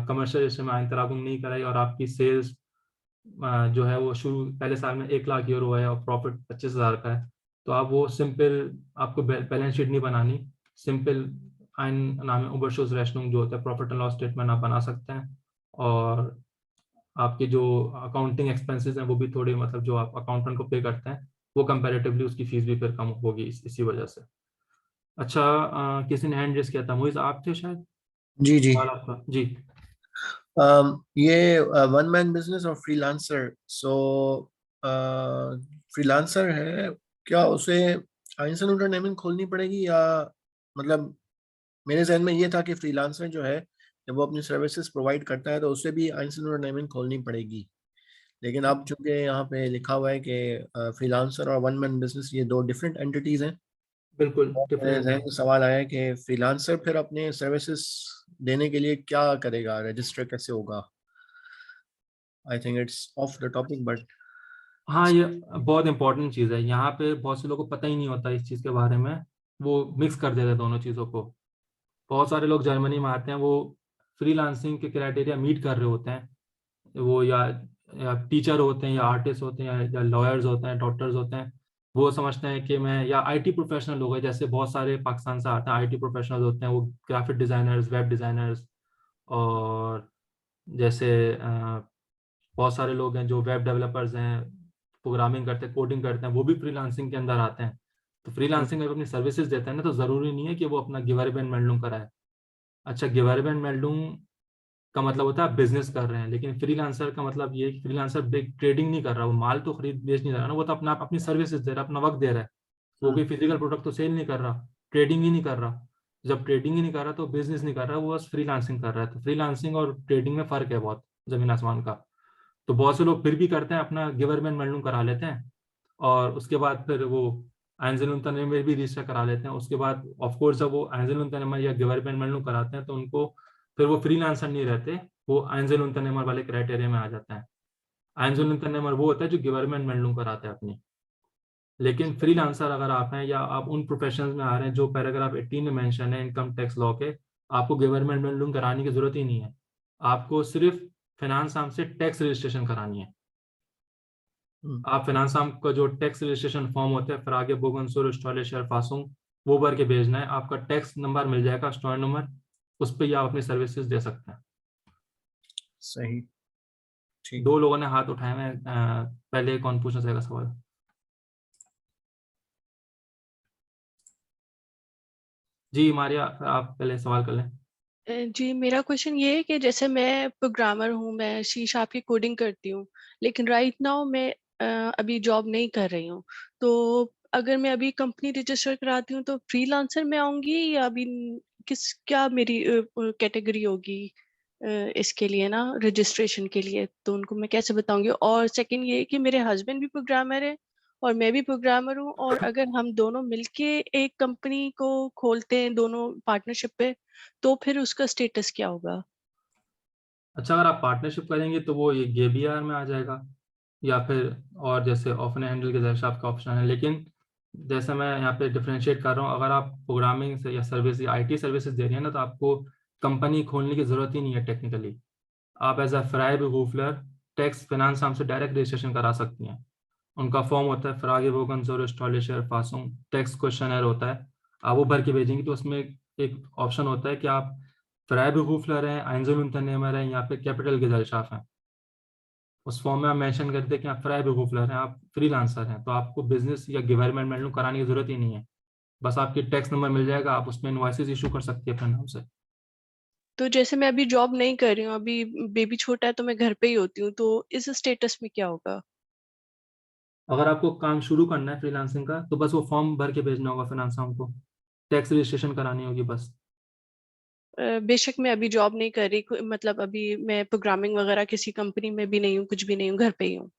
कमर्शियल रजिस्टर में आइन तरागुम नहीं कराई, और आपकी सेल्स जो है वो शुरू पहले साल में 1 लाख यूरो है और प्रॉफिट 25,000 का है, तो आप वो सिंपल, आपको बैलेंस शीट नहीं बनानी, सिंपल आइन नाम है उबरशुस रेशनुंग जो होता है प्रॉफिट एंड लॉस स्टेटमेंट आप बना सकते हैं। और आपके जो अकाउंटिंग एक्सपेंसेस हैं वो भी थोड़े, मतलब जो आप अकाउंटेंट को पे करते हैं वो कंपैरेटिवली उसकी फीस भी फिर कम होगी इसी वजह से। अच्छा, किसी ने हैंड रेस किया था, मुझे आप थे शायद, जी जी। सवाल आपका जी। ये वन मैन बिजनेस और फ्रीलांसर, सो फ्रीलांसर है, क्या उसे आइंसन उल्टा नेमिंग खोलनी पड़ेगी, या मतलब मेरे जहन में ये था कि फ्रीलांसर जो है जब वो अपनी सर्विसेज प्रोवाइड करता है तो उसे भी आइंसन उल्टा नेमिंग खोलनी पड़ेगी, लेकिन अब चूंकि यहाँ पे लिखा हुआ है कि फ्रीलांसर और वन मैन बिजनेस ये दो डिफरेंट एंटिटीज हैं, बिल्कुल तो मेरे डिफरेंट जहन है। में सवाल आया कि फ्रीलांसर फिर अपने सर्विसेज देने के लिए क्या करेगा, रजिस्टर कैसे होगा। I think it's of the topic but हाँ, ये बहुत इंपॉर्टेंट चीज़ है, यहाँ पे बहुत से लोगों को पता ही नहीं होता इस चीज़ के बारे में, वो मिक्स कर देते हैं दोनों चीज़ों को। बहुत सारे लोग जर्मनी में आते हैं, वो फ्रीलांसिंग के क्राइटेरिया मीट कर रहे होते हैं, वो या टीचर होते हैं, या आर्टिस्ट होते हैं, या लॉयर्स होते हैं, डॉक्टर्स होते हैं, वो समझते हैं कि मैं, या आईटी प्रोफेशनल लोग हैं, जैसे बहुत सारे पाकिस्तान से आते हैं आईटी प्रोफेशनल्स होते हैं, वो ग्राफिक डिज़ाइनर्स, वेब डिज़ाइनर्स, और जैसे बहुत सारे लोग हैं जो वेब डेवलपर्स हैं, प्रोग्रामिंग करते हैं, कोडिंग करते हैं, वो भी फ्रीलांसिंग के अंदर आते हैं। तो फ्रीलांसिंग में अपनी सर्विसेज देते हैं ना, तो ज़रूरी नहीं है कि वो अपना गिवरबेन मेल्डुम कराए। अच्छा, गिवरबेन मेल्डुम का मतलब होता है बिजनेस कर रहे हैं, लेकिन फ्रीलांसर का मतलब ये है कि फ्रीलांसर ट्रेडिंग नहीं कर रहा, वो माल तो खरीद बेच नहीं रहा ना, वो तो अपना अपनी सर्विसेज दे रहा है, अपना वक्त दे रहा है, वो कोई फिजिकल प्रोडक्ट तो सेल नहीं कर रहा, ट्रेडिंग ही नहीं कर रहा। जब ट्रेडिंग ही नहीं कर रहा तो बिजनेस नहीं कर रहा, वो बस फ्रीलांसिंग कर रहा है। तो फ्रीलांसिंग और ट्रेडिंग में फर्क है बहुत, जमीन आसमान का। तो बहुत से लोग फिर भी करते हैं, अपना गिवरमेंट मेल्डुम करा लेते हैं, और उसके बाद फिर वो आइंजल तनमर में भी रजिस्टर करा लेते हैं। उसके बाद ऑफ कोर्स जब वो आइंजल तनमर या गिवरमेंट मेल्डुम कराते हैं तो उनको फिर वो फ्रीलांसर नहीं रहते, वो आइंजल तनमर वाले क्राइटेरिया में आ जाता है। आइंजल तनमर वो होता है जो गवर्नमेंट मेल्डुम कराते हैं अपनी। लेकिन फ्रीलांसर अगर आप हैं, या आप उन प्रोफेशंस में आ रहे हैं जो पैराग्राफ 18 में मेंशन है इनकम टैक्स लॉ के, आपको गवर्नमेंट मेल्डुम कराने की जरूरत ही नहीं है, आपको सिर्फ फाइनेंस आर्म से टैक्स रजिस्ट्रेशन करानी है। आप फाइनेंस आर्म का जो टैक्स रजिस्ट्रेशन फॉर्म होता है, फ्रागे बोगनसुर स्टॉलेशर फासुंग, वो भर के भेजना है, आपका टैक्स नंबर मिल जाएगा, स्टॉल नंबर, उस पर आप अपनी सर्विसेज दे सकते हैं। सही, ठीक। दो लोगों ने हाथ उठाए हैं, पहले कौन पूछना चाहेगा सवाल? जी मारिया, आप पहले सवाल कर लें। जी, मेरा क्वेश्चन ये है कि जैसे मैं प्रोग्रामर हूँ, मैं सी शार्प की कोडिंग करती हूँ, लेकिन राइट नाउ मैं अभी जॉब नहीं कर रही हूँ। तो अगर मैं अभी कंपनी रजिस्टर कराती हूँ तो फ्रीलांसर में आऊंगी, या अभी क्या मेरी कैटेगरी होगी इसके लिए ना, रजिस्ट्रेशन के लिए, तो उनको मैं कैसे बताऊंगी? और सेकंड ये कि मेरे हस्बैंड भी प्रोग्रामर है और मैं भी प्रोग्रामर हूँ, और अगर हम दोनों मिलके एक कंपनी को खोलते हैं दोनों पार्टनरशिप पे, तो फिर उसका स्टेटस क्या होगा? अच्छा, अगर आप पार्टनरशिप करेंगे तो वो ये गेबीआर में आ जाएगा, या फिर और जैसे ऑफन हैंडल के जैसे आपका ऑप्शन है। लेकिन जैसे मैं यहाँ पे डिफरेंशिएट कर रहा हूँ, अगर आप प्रोग्रामिंग से या सर्विस या आईटी सर्विसेज दे रही हैं ना, तो आपको कंपनी खोलने की जरूरत ही नहीं है टेक्निकली। आप एज अ फ्राइबेरुफलर टैक्स फाइनेंस आर्म से डायरेक्ट रजिस्ट्रेशन करा सकती हैं। उनका फॉर्म होता है फ्रागे वोगन जोर स्टॉलिशर फासुंग, टैक्स क्वेश्चनर होता है, आप वो भर के भेजेंगे तो उसमें एक ऑप्शन होता है कि आप फ्राइबेरुफलर हैं, आइंजुल उन्तरनेमर हैं, या फिर कैपिटल गेजलशाफ हैं। उस फॉर्म में आप मेंशन करते हैं कि आप फ्राइबेरुफलर हैं, आप फ्रीलांसर हैं, तो आपको बिजनेस या गवर्नमेंट मेल्डुम कराने की जरूरत ही नहीं है, बस आपकी टैक्स नंबर मिल जाएगा, आप उसमें इनवॉइसेस इशू कर सकती है अपने नाम से। तो जैसे मैं अभी जॉब नहीं कर रही हूँ, अभी बेबी छोटा है तो मैं घर पे ही होती हूँ, तो इस स्टेटस में क्या होगा? अगर आपको काम शुरू करना है फ्रीलांसिंग का तो बस वो फॉर्म भर के भेजना होगा फिनांस को, टैक्स रजिस्ट्रेशन करानी होगी बस। बेशक मैं अभी जॉब नहीं कर रही, मतलब अभी मैं प्रोग्रामिंग वगैरह किसी कंपनी में भी नहीं हूँ, कुछ भी नहीं हूँ, घर पे ही हूँ।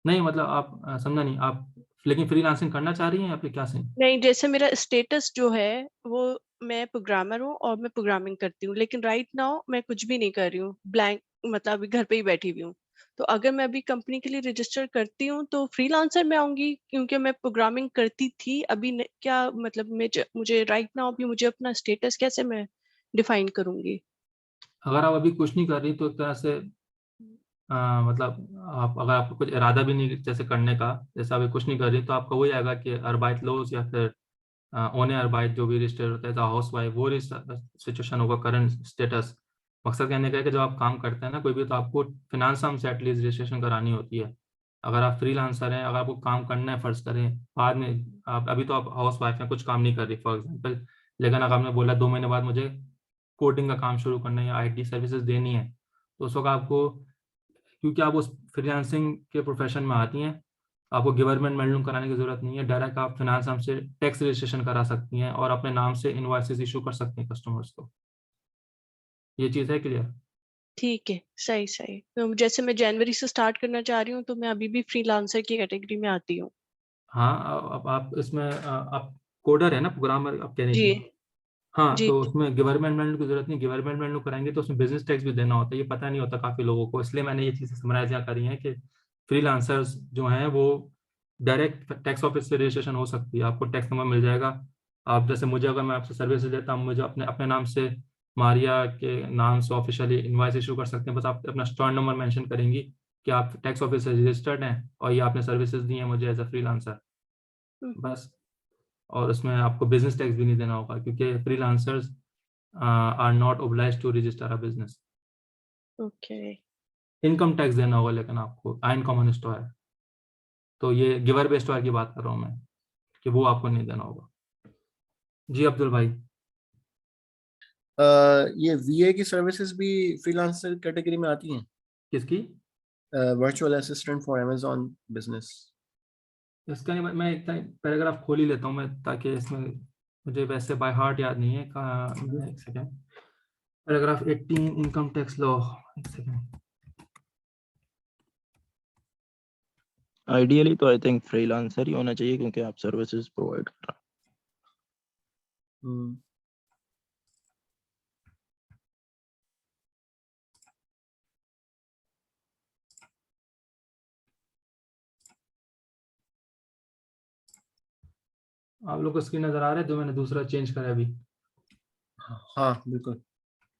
नहीं मतलब आप समझा नहीं आप, लेकिन फ्रीलांसिंग करना चाह रही हैं या फिर क्या सही? नहीं, जैसे मेरा स्टेटस जो है वो, मैं प्रोग्रामर हूँ और मैं प्रोग्रामिंग करती हूँ, लेकिन राइट नाउ मैं कुछ भी नहीं कर रही हूँ, ब्लैंक, मतलब अभी घर पे ही बैठी हुई हूँ। तो अगर मैं अभी कंपनी के लिए रजिस्टर करती हूँ तो फ्रीलांसर में आऊंगी, क्योंकि मैं प्रोग्रामिंग करती थी अभी क्या मतलब मुझे राइट नाउ अभी मुझे अपना स्टेटस कैसे मैं डिफाइन करूंगी? अगर आप अभी कुछ नहीं कर रही तो एक तरह से मतलब आप, अगर आपको कुछ इरादा भी नहीं जैसे करने का, जैसे अभी कुछ नहीं कर रही तो आपका वही आएगा कि अरबाइट लोस या फिर ओने अरबाइट जो भी रजिस्टर होता है हाउस वाइफ, वो सिचुएशन होगा करंट स्टेटस। मकसद कहने का है कि जब आप काम करते हैं ना कोई भी, तो आपको फिनांस से एटलीस्ट रजिस्ट्रेशन करानी होती है। अगर आप फ्रीलांसर हैं, अगर आपको काम करना है, फर्ज करें बाद में, आप अभी तो आप हाउस वाइफ हैं, कुछ काम नहीं कर रही फॉर एग्जाम्पल, लेकिन अगर आपने बोला 2 महीने बाद मुझे कोडिंग का काम शुरू करना है या IT सर्विसेज देनी है, तो उस वक्त आपको, क्योंकि आप उस फ्रीलांसिंग के प्रोफेशन में आती हैं, आपको गवर्नमेंट मैनुअल कराने की जरूरत नहीं है, डायरेक्ट आप फिनांस से टैक्स रजिस्ट्रेशन करा सकती हैं और अपने नाम से इनवॉइसेस इशू कर सकती हैं कस्टमर्स को। ये चीज़ है क्लियर? ठीक है, सही सही। तो जैसे मैं जनवरी से स्टार्ट करना चाह रही हूँ तो मैं अभी भी फ्रीलांसर की कैटेगरी में आती हूँ। हाँ, अब आप इसमें आप कोडर है ना, प्रोग्रामर आप कह रही जी थी? हाँ, जी। तो उसमें गवर्नमेंट मैनुअल की जरूरत नहीं, गवर्नमेंट मैनुअल कराएंगे तो उसमें बिजनेस टैक्स भी देना होता है, ये पता नहीं होता काफ़ी लोगों को, इसलिए मैंने ये चीज़ें समराइज यहाँ करी हैं कि फ्रीलांसर्स जो हैं वो डायरेक्ट टैक्स ऑफिस से रजिस्ट्रेशन हो सकती है, आपको टैक्स नंबर मिल जाएगा। आप जैसे मुझे, अगर मैं आपसे सर्विस लेता हूँ, मुझे अपने अपने नाम से, मारिया के नाम से ऑफिशियली इनवॉइस इशू कर सकते हैं, बस आप अपना स्टॉन नंबर मेंशन करेंगी कि आप टैक्स ऑफिस से रजिस्टर्ड हैं और ये आपने सर्विसेज दी हैं मुझे एज अ फ्रीलांसर, बस। और उसमें आपको बिजनेस टैक्स भी नहीं देना होगा क्योंकि freelancers are not obliged to register a business. Okay. Income tax देना होगा लेकिन आपको, आइन कॉमन स्टोर है, तो ये गिवर बेस्ड वायर की बात कर रहा हूँ मैं, कि वो आपको नहीं देना होगा। जी अब्दुल भाई। ये VA की सर्विसेज भी फ्रीलांसर कैटेगरी में आती हैं? किसकी? Virtual assistant for Amazon business. इसका नहीं, मैं एक पैराग्राफ खोल ही लेता हूँ मैं, ताकि इसमें मुझे वैसे बाय हार्ट याद नहीं है कहाँ, एक second. Paragraph 18 income tax law, एक सेकेंड। आइडियली तो आई थिंक फ्रीलांसर ही होना चाहिए क्योंकि आप सर्विसेज प्रोवाइड कर रहे हम्म, आप लोग को स्क्रीन नजर आ रहा है जो मैंने दूसरा चेंज करा है अभी? हाँ बिल्कुल।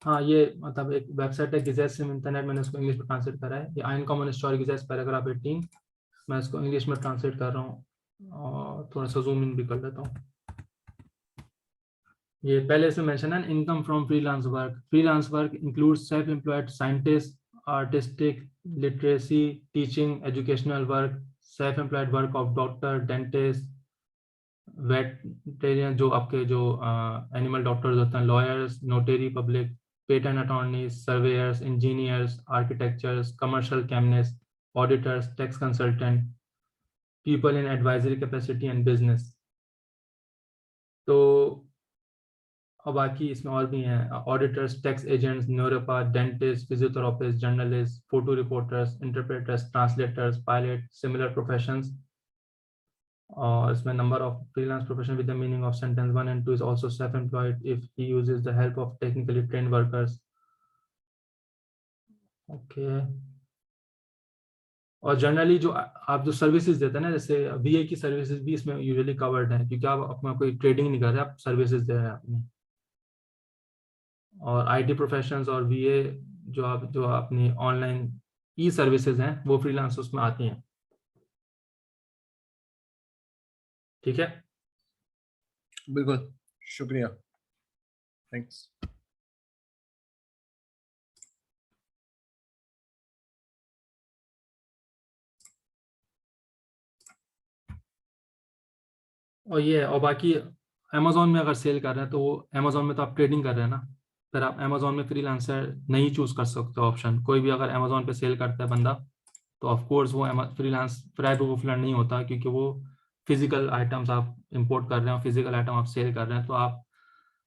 हाँ, ये मतलब एक वेबसाइट है गिजेट सिम इंटरनेट, मैंने उसको इंग्लिश में ट्रांसलेट करा है, ये आइन कॉमन स्टोर गिजेट पैराग्राफ 18, मैं इसको इंग्लिश में ट्रांसलेट कर रहा हूँ और थोड़ा सा जूम इन भी कर लेता हूँ। ये पहले इसमें मेंशन है, income from freelance work includes self employed scientist, artistic, literacy, teaching, educational work, self employed work of doctor, dentist, veterinarian जो आपके जो एनिमल डॉक्टर्स होते हैं, lawyers, notary public, patent attorneys, surveyors, engineers, architectures, commercial chemist, auditors, tax consultant, people in advisory capacity and business. तो और बाकी इसमें और भी हैं, auditors, tax agents, neuropath, dentist, physiotherapist, journalist, photo reporters, interpreters, translators, pilot, similar professions. और इसमें number of freelance profession with the meaning of sentence 1 and 2 is also self employed if he uses the help of technically trained workers. Okay. और generally जो आप जो services देते हैं ना, जैसे VA की सर्विसेज भी इसमें यूजुअली कवर्ड है, क्योंकि आप अपना कोई ट्रेडिंग नहीं कर रहे, आप सर्विसेज दे रहे हैं अपनी। और IT प्रोफेशंस और VA जो आप जो अपनी ऑनलाइन ई सर्विसेज हैं वो फ्रीलांस उसमें आती हैं। ठीक है। बिल्कुल, शुक्रिया, थैंक्स। और ये और बाकी अमेजोन में अगर सेल कर रहे हैं तो वो अमेजोन में तो आप ट्रेडिंग कर रहे हैं ना, फिर आप अमेजोन में फ्रीलांसर नहीं चूज कर सकते ऑप्शन। कोई भी अगर अमेजोन पे सेल करता है बंदा, तो ऑफ कोर्स वो फ्रीलांस फ्राइबुकफ्लर नहीं होता, क्योंकि वो फिजिकल आइटम्स आप इंपोर्ट कर रहे हो, फिजिकल आइटम आप सेल कर रहे हैं। तो आप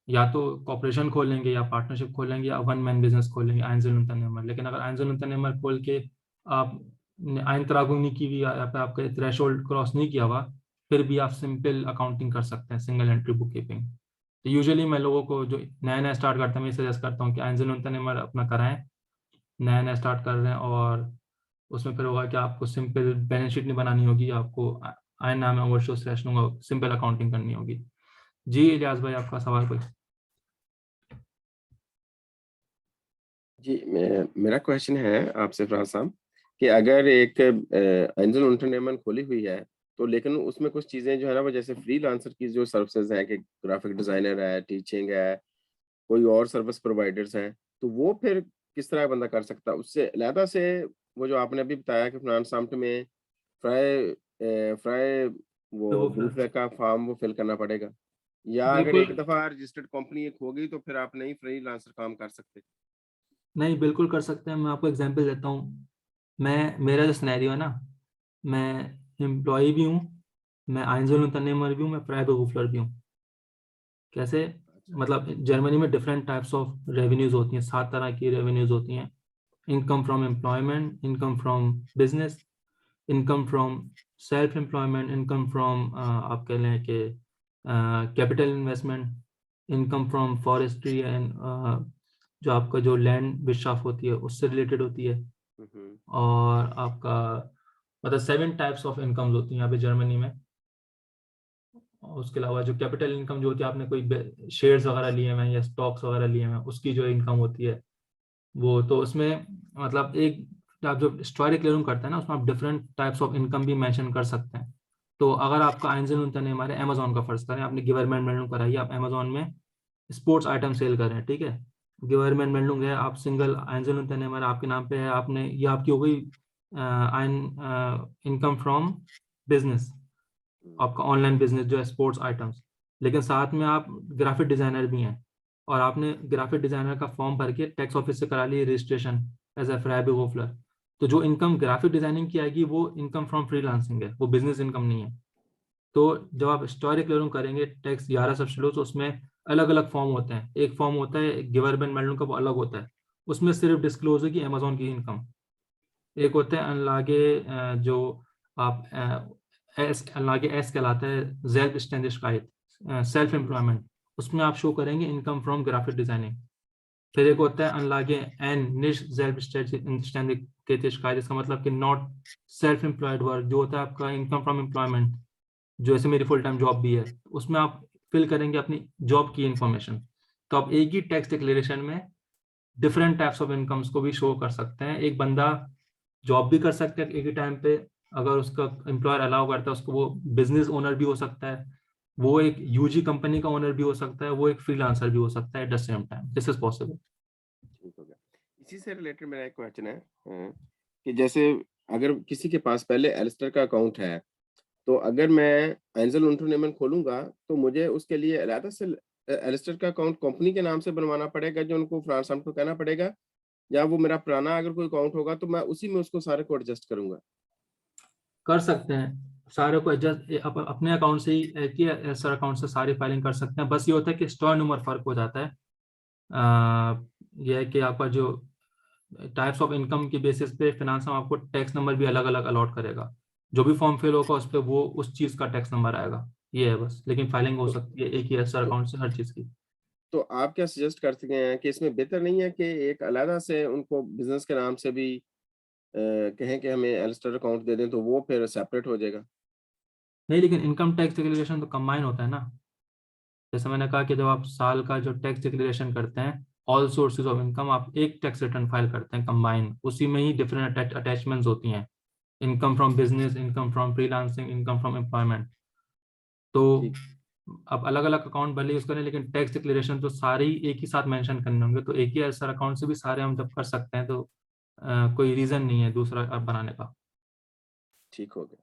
या तो कॉर्पोरेशन खोलेंगे या पार्टनरशिप खोलेंगे या वन मैन बिजनेस खोलेंगे आइंजल उंटरनेमर। लेकिन अगर आइंजल उंटरनेमर खोल के आप आइनत्रागुंग नहीं की हुई या फिर आपका थ्रेशोल्ड क्रॉस नहीं किया हुआ, फिर भी आप सिंपल अकाउंटिंग कर सकते हैं, सिंगल एंट्री बुक कीपिंग। तो यूजुअली मैं लोगों को जो नया नया स्टार्ट करते हैं, मैं सजेस्ट करता हूँ कि आइंजल उंटरनेमर अपना कराएं, नया नया स्टार्ट कर रहे हैं। और उसमें फिर होगा कि आपको सिंपल बैलेंस शीट नहीं बनानी होगी, आपको आय नाम है ओवरशो स्लैश होगा, सिंपल अकाउंटिंग करनी होगी। जी इलियास भाई, आपका सवाल कोई? जी मेरा क्वेश्चन है आपसे फराज साहब कि अगर एक एंजल उंटरनेमर खोली हुई है, तो लेकिन उसमें कुछ चीजें जो है ना, वो जैसे फ्रीलांसर की जो सर्विसेज हैं कि ग्राफिक डिजाइनर है, टीचिंग है, कोई और सर्विस प्रोवाइडर्स हैं, तो वो फिर किस तरह बंदा कर सकता है? उससे अलहदा से वो जो आपने अभी बताया कि फाइनेंस साम्ट में फ्राई फ्राई वो ग्रुप का फॉर्म वो फिल करना पड़ेगा, या अगर एक बिल्कुल दफा रजिस्टर्ड कंपनी एक हो गई तो फिर आप नहीं फ्रीलांसर काम कर सकते? नहीं, बिल्कुल कर सकते हैं। मैं आपको एग्जांपल देता हूँ। मेरा जो सिनेरियो है ना, मैं एम्प्लॉय भी हूँ, मैं आइंजल उंटरनेमर भी हूँ, मैं फ्राइबुकफ्लर भी हूँ। कैसे? मतलब जर्मनी में डिफरेंट टाइप्स ऑफ रेवेन्यूज होती हैं, 7 तरह की रेवेन्यूज होती हैं। Income from employment, income from business, income from self employment, income from आप कह लें कि capital investment, income from forestry and जो आपका जो लैंड विशाफ होती है उससे रिलेटेड होती है। और आपका मतलब 7 टाइप्स ऑफ इनकम्स होती हैं यहाँ पे जर्मनी में। और उसके अलावा जो कैपिटल इनकम जो होती है, आपने कोई शेयर्स वगैरह लिए हुए हैं या स्टॉक्स वगैरह लिए हुए हैं, उसकी जो इनकम होती है वो, तो उसमें मतलब एक आप जो स्टोरी क्लियरिंग करते हैं ना, उसमें आप डिफरेंट टाइप्स ऑफ इनकम भी मेंशन कर सकते हैं। तो अगर आपका आइंजल उंटरनेमर हमारे अमेजोन का फर्ज करें, आपने गवर्नमेंट मेन्यू कराई, आप अमेजोन में स्पोर्ट्स आइटम सेल कर रहे हैं, ठीक है। गवर्नमेंट मेन्यू है, आप सिंगल आइंजल उंटरनेमर आपके नाम पे है, आपने ये आपकी हो गई इनकम फ्रॉम बिजनेस, आपका ऑनलाइन बिजनेस जो है स्पोर्ट्स आइटम्स। लेकिन साथ में आप ग्राफिक डिजाइनर भी हैं, और आपने ग्राफिक डिजाइनर का फॉर्म भर के टैक्स ऑफिस से करा ली रजिस्ट्रेशन एज ए फ्राइबुकफ्लर। तो जो इनकम ग्राफिक डिजाइनिंग की आएगी वो इनकम फ्रॉम फ्रीलांसिंग है, वो बिजनेस इनकम नहीं है। तो जब आप स्टोरी क्लियरिंग करेंगे टैक्स 11 सब शुरू, तो उसमें अलग अलग फॉर्म होते हैं। एक फॉर्म होता है गवर्नमेंट मेन्यू का, वो अलग होता है, उसमें सिर्फ डिस्क्लोज होगी अमेजोन की इनकम। एक होता है अनलागे जो आप अनलागे एस कहलाता है, selbstständigkeit, सेल्फ एम्प्लॉयमेंट, उसमें आप शो करेंगे इनकम फ्रॉम ग्राफिक डिजाइनिंग। फिर एक होता है अनलागे एन निश selbstständigkeit, इसका मतलब कि नॉट सेल्फ एम्प्लॉयड वर्क, जो होता है आपका इनकम फ्रॉम एम्प्लॉयमेंट, जो ऐसे मेरी फुल टाइम जॉब भी है, उसमें आप फिल करेंगे अपनी जॉब की इंफॉर्मेशन। तो आप एक ही टैक्स डिक्लेरेशन में डिफरेंट टाइप्स ऑफ इनकम्स को भी शो कर सकते हैं। एक बंदा जॉब भी कर सकता है एक ही टाइम पे, अगर उसका एम्प्लॉयर अलाउ करता है उसको, वो बिजनेस ओनर भी हो सकता है, वो एक यूजी कंपनी का ओनर भी हो सकता है, वो एक फ्रीलांसर भी हो सकता है at the same time. This is possible. ठीक हो गया। इसी से रिलेटेड मेरा एक क्वेश्चन है कि जैसे अगर किसी के पास पहले एलिस्टर का अकाउंट है, तो अगर मैं एंजल उंटरनेमर खोलूंगा तो मुझे उसके लिए अलहदा से एलिस्टर का अकाउंट कंपनी के नाम से बनवाना पड़ेगा, जो उनको फ्रांस को कहना पड़ेगा, या वो मेरा पुराना अगर कोई अकाउंट होगा तो मैं उसी में उसको सारे को एडजस्ट करूंगा? कर सकते हैं सारे को एडजस्ट, अपने अकाउंट से ही एक ही सर अकाउंट से सारी फाइलिंग कर सकते हैं। बस ये होता है कि स्टोर नंबर फर्क हो जाता है। यह है कि आपका जो टाइप्स ऑफ इनकम के बेसिस पे फिनांस में आपको टैक्स नंबर भी अलग अलग अलॉट करेगा। जो भी फॉर्म फिल होगा उस पर वो उस चीज का टैक्स नंबर आएगा, ये है बस। लेकिन फाइलिंग हो तो, सकती है एक ही सर तो, अकाउंट से हर चीज की। तो आप क्या सजेस्ट कर सकते हैं कि इसमें बेहतर नहीं है कि एक अलहदा से उनको बिजनेस के नाम से भी कहें कि हमें एलिस्टर अकाउंट दे दें, तो वो फिर सेपरेट हो जाएगा? नहीं, लेकिन इनकम टैक्स डिक्लेरेशन तो कंबाइन होता है ना। जैसे मैंने कहा कि जब आप साल का जो टैक्स डिक्लेरेशन करते हैं, ऑल सोर्सेज ऑफ इनकम, आप एक टैक्स रिटर्न फाइल करते हैं कंबाइन, उसी में ही डिफरेंट अटैचमेंट्स होती हैं, income from business, income from freelancing, income from employment. तो ठीक। अब अलग अलग अकाउंट भले यूज करें, लेकिन टैक्स डिक्लेरेशन तो सारे ही एक ही साथ मेंशन करने होंगे। तो एक ही सर अकाउंट से भी सारे हम जब कर सकते हैं, तो कोई रीजन नहीं है दूसरा बनाने का। ठीक हो गया।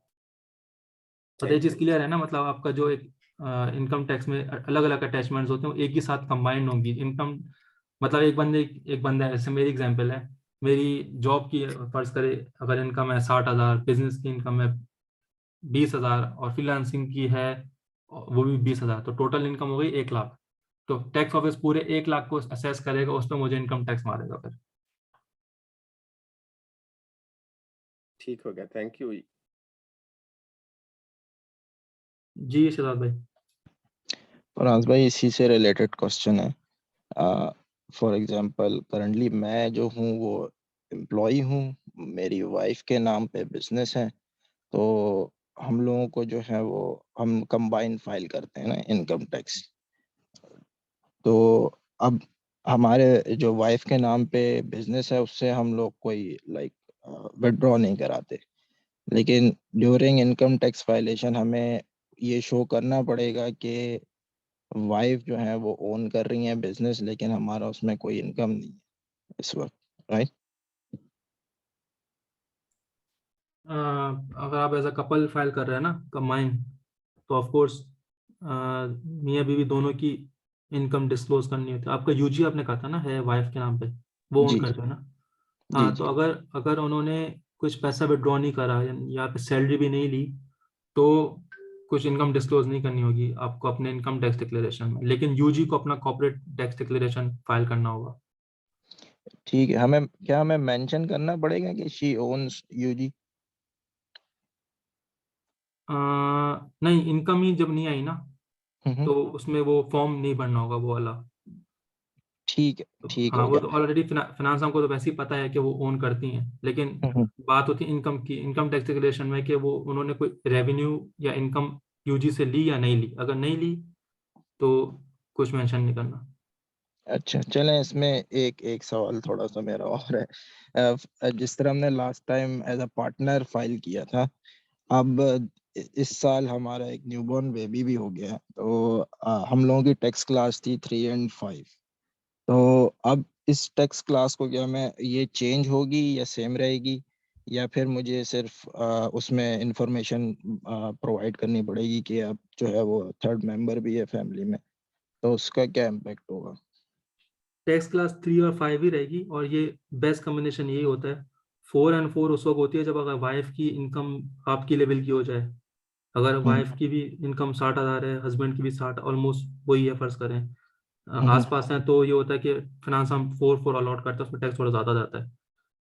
तो ये थैंक चीज यू। क्लियर है ना, मतलब आपका जो एक इनकम टैक्स में अलग अलग अटैचमेंट्स होते हैं वो एक ही साथ कंबाइंड होंगी। इनकम मतलब एक बंदा है, जैसे मेरी एग्जांपल है, मेरी जॉब की फर्ज करे अगर इनकम है 60,000, बिजनेस की इनकम है 20,000 और फ्रीलांसिंग की है वो भी 20,000, तो टोटल इनकम हो गई 1 लाख। तो टैक्स ऑफिस पूरे 1 लाख को असेस करेगा, उस पर मुझे इनकम टैक्स मारेगा फिर। ठीक हो गया, थैंक यू। जी शहजाद भाई। फराज भाई, इसी से रिलेटेड क्वेश्चन है। फॉर एग्जांपल करंटली मैं जो हूँ वो एम्प्लॉय हूँ, मेरी वाइफ के नाम पे बिजनेस है, तो हम लोगों को जो है वो हम कंबाइन फाइल करते हैं ना इनकम टैक्स। तो अब हमारे जो वाइफ के नाम पे बिजनेस है उससे हम लोग कोई लाइक विड्रॉ नहीं कराते, लेकिन ड्यूरिंग इनकम टैक्स फाइलेशन हमें ये शो करना पड़ेगा कि वाइफ जो है वो ओन कर रही है बिजनेस, लेकिन हमारा उसमें कोई इनकम नहीं है इस वक्त, राइट? अगर आप एज अ कपल फाइल कर रहे हैं ना कंबाइन, तो ऑफ कोर्स मियाँ बीवी दोनों की इनकम डिस्क्लोज करनी होती है। आपका यूजी आपने कहा था ना है वाइफ के नाम पे, वो ओन जी करते हो ना। जी हाँ, तो जी। अगर अगर उन्होंने कुछ पैसा विड्रॉ नहीं करा या फिर सैलरी भी नहीं ली, तो कुछ इनकम डिस्क्लोज नहीं करनी होगी आपको अपने इनकम टैक्स डिक्लेरेशन में, लेकिन यूजी को अपना कॉर्पोरेट टैक्स डिक्लेरेशन फाइल करना होगा। ठीक है, हमें मेंशन करना पड़ेगा कि शी ओन्स यूजी? नहीं, इनकम ही जब नहीं आई ना, हम्म। तो उसमें वो फॉर्म नहीं भरना होगा वो वाला। ठीक है, तो ठीक हाँ, हो वो गया। तो ऑलरेडी फिनांस हमको तो वैसे ही पता है कि वो ओन करती हैं, लेकिन हम्म। बात होती है इनकम की, इनकम टैक्स डिक्लेरेशन में कि वो उन्होंने कोई रेवेन्यू या इनकम यूजी से ली या नहीं ली। अगर नहीं ली तो कुछ मेंशन नहीं करना। अच्छा, चलें, इसमें एक एक सवाल थोड़ा सा मेरा और है। जिस तरह हमने last time as a partner file किया था, अब इस साल हमारा एक न्यूबॉर्न बेबी भी हो गया है, तो हम लोगों की टैक्स क्लास थी 3 और 5। तो अब इस टैक्स क्लास को क्या मैं ये चेंज होगी या सेम रहेगी, या फिर मुझे सिर्फ उसमें इंफॉर्मेशन प्रोवाइड करनी पड़ेगी कि अब जो है वो थर्ड मेंबर भी है फैमिली में, तो उसका क्या इम्पेक्ट होगा? टैक्स क्लास 3 और 5 ही रहेगी, और ये बेस्ट कम्बिनेशन यही होता है। 4 और 4 उस वक्त होती है जब अगर वाइफ की इनकम आपकी लेवल की हो जाए। अगर हम्म। वाइफ की भी इनकम 60,000 है, हस्बैंड की भी 60, ऑलमोस्ट वही है फर्ज करें, हम्म। आसपास है, तो ये होता है कि फिनांस हम 4 4 अलॉट करते हैं, उसमें टैक्स थोड़ा ज़्यादा जाता है।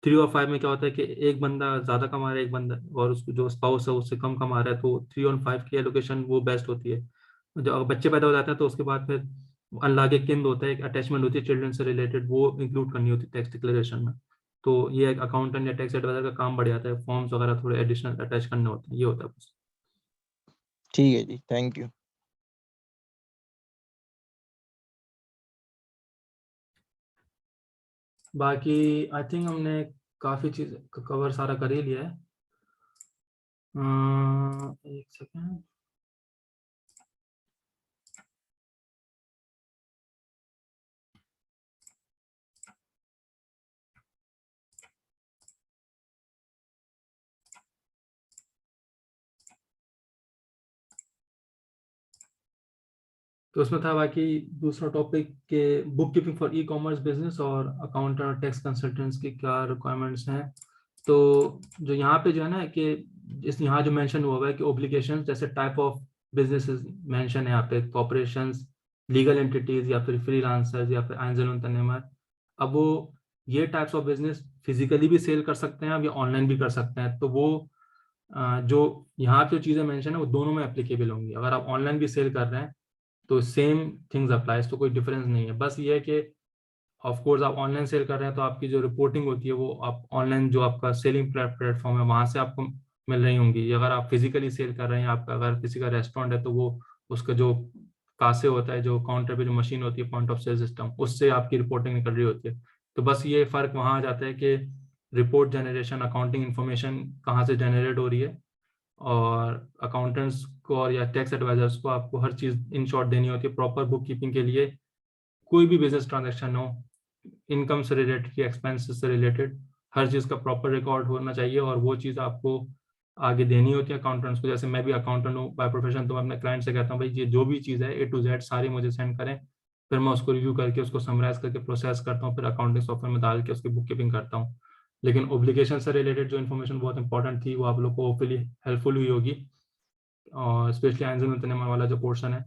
3 और 5 में क्या होता है कि एक बंदा ज़्यादा कमा रहा है, एक बंदा और उसको जो स्पाउस है उससे कम कमा रहा है, तो 3 और 5 की एलोकेशन वो बेस्ट होती है। जब अगर बच्चे पैदा हो जाते हैं तो उसके बाद फिर अनलागे किंद होता है, एक अटैचमेंट होती है चिल्ड्रन से रिलेटेड, वो इंक्लूड करनी होती है टैक्स डिक्लेरेशन में। तो ये एक अकाउंटेंट या टैक्स एडवाइजर का काम बढ़ जाता है, फॉर्म्स वगैरह थोड़े एडिशनल अटैच करने होते हैं, ये होता है बस। ठीक है जी, थैंक यू। बाकी आई थिंक हमने काफ़ी चीज़ कवर सारा कर ही लिया है। एक सेकेंड। तो उसमें था बाकी दूसरा टॉपिक के book keeping for e commerce business और अकाउंटेंट और टैक्स कंसल्टेंट्स की क्या रिक्वायरमेंट्स हैं। तो जो यहाँ पे जो है ना कि इस यहाँ जो मेंशन हुआ है कि ओब्लिगेशन जैसे टाइप ऑफ बिजनेसेस मेंशन है यहाँ पे, कॉर्पोरेशंस, लीगल एंटिटीज या फिर फ्रीलांसर्स या फिर आइंजल उंतरनेमर। अब वो ये टाइप्स ऑफ बिजनेस फिजिकली भी सेल कर सकते हैं अब, या ऑनलाइन भी कर सकते हैं। तो वो जो यहाँ पे जो चीज़ें मेंशन है वो दोनों में एप्लीकेबल होंगी। अगर आप ऑनलाइन भी सेल कर रहे हैं तो सेम थिंग्स अप्लाइज, तो कोई डिफरेंस नहीं है। बस ये है कि ऑफ कोर्स आप ऑनलाइन सेल कर रहे हैं तो आपकी जो रिपोर्टिंग होती है वो आप ऑनलाइन जो आपका सेलिंग प्लेटफॉर्म है वहां से आपको मिल रही होंगी। अगर आप फिजिकली सेल कर रहे हैं, आपका अगर किसी का रेस्टोरेंट है तो वो उसका जो कासे होता है, जो काउंटर पे जो मशीन होती है, पॉइंट ऑफ सेल सिस्टम, उससे आपकी रिपोर्टिंग निकल रही होती है। तो बस ये फर्क वहां आ जाता है कि रिपोर्ट जनरेशन, अकाउंटिंग इन्फॉर्मेशन कहाँ से जनरेट हो रही है, और अकाउंटेंट्स को और या टैक्स एडवाइजर्स को आपको हर चीज़ इन शॉर्ट देनी होती है प्रॉपर बुक कीपिंग के लिए। कोई भी बिजनेस ट्रांजैक्शन हो, इनकम से रिलेटेड या एक्सपेंसेस से रिलेटेड, हर चीज़ का प्रॉपर रिकॉर्ड होना चाहिए, और वो चीज़ आपको आगे देनी होती है अकाउंटेंट्स को। जैसे मैं भी अकाउंटेंट हूँ बाय प्रोफेशन, तो मैं अपने क्लाइंट से कहता हूँ भाई ये जो भी चीज़ है A to Z सारी मुझे सेंड करें, फिर मैं उसको रिव्यू करके उसको समराइज करके प्रोसेस करता हूँ, फिर अकाउंटिंग सॉफ्टवेयर में डाल के उसकी बुक कीपिंग करता हूँ। लेकिन ओब्लिगेशन से रिलेटेड जो इन्फॉर्मेशन बहुत इंपॉर्टेंट थी वो आप लोग को होपफुली हेल्पफुल हुई होगी, और स्पेशली आइंजन मुतनमा वाला जो पोर्शन है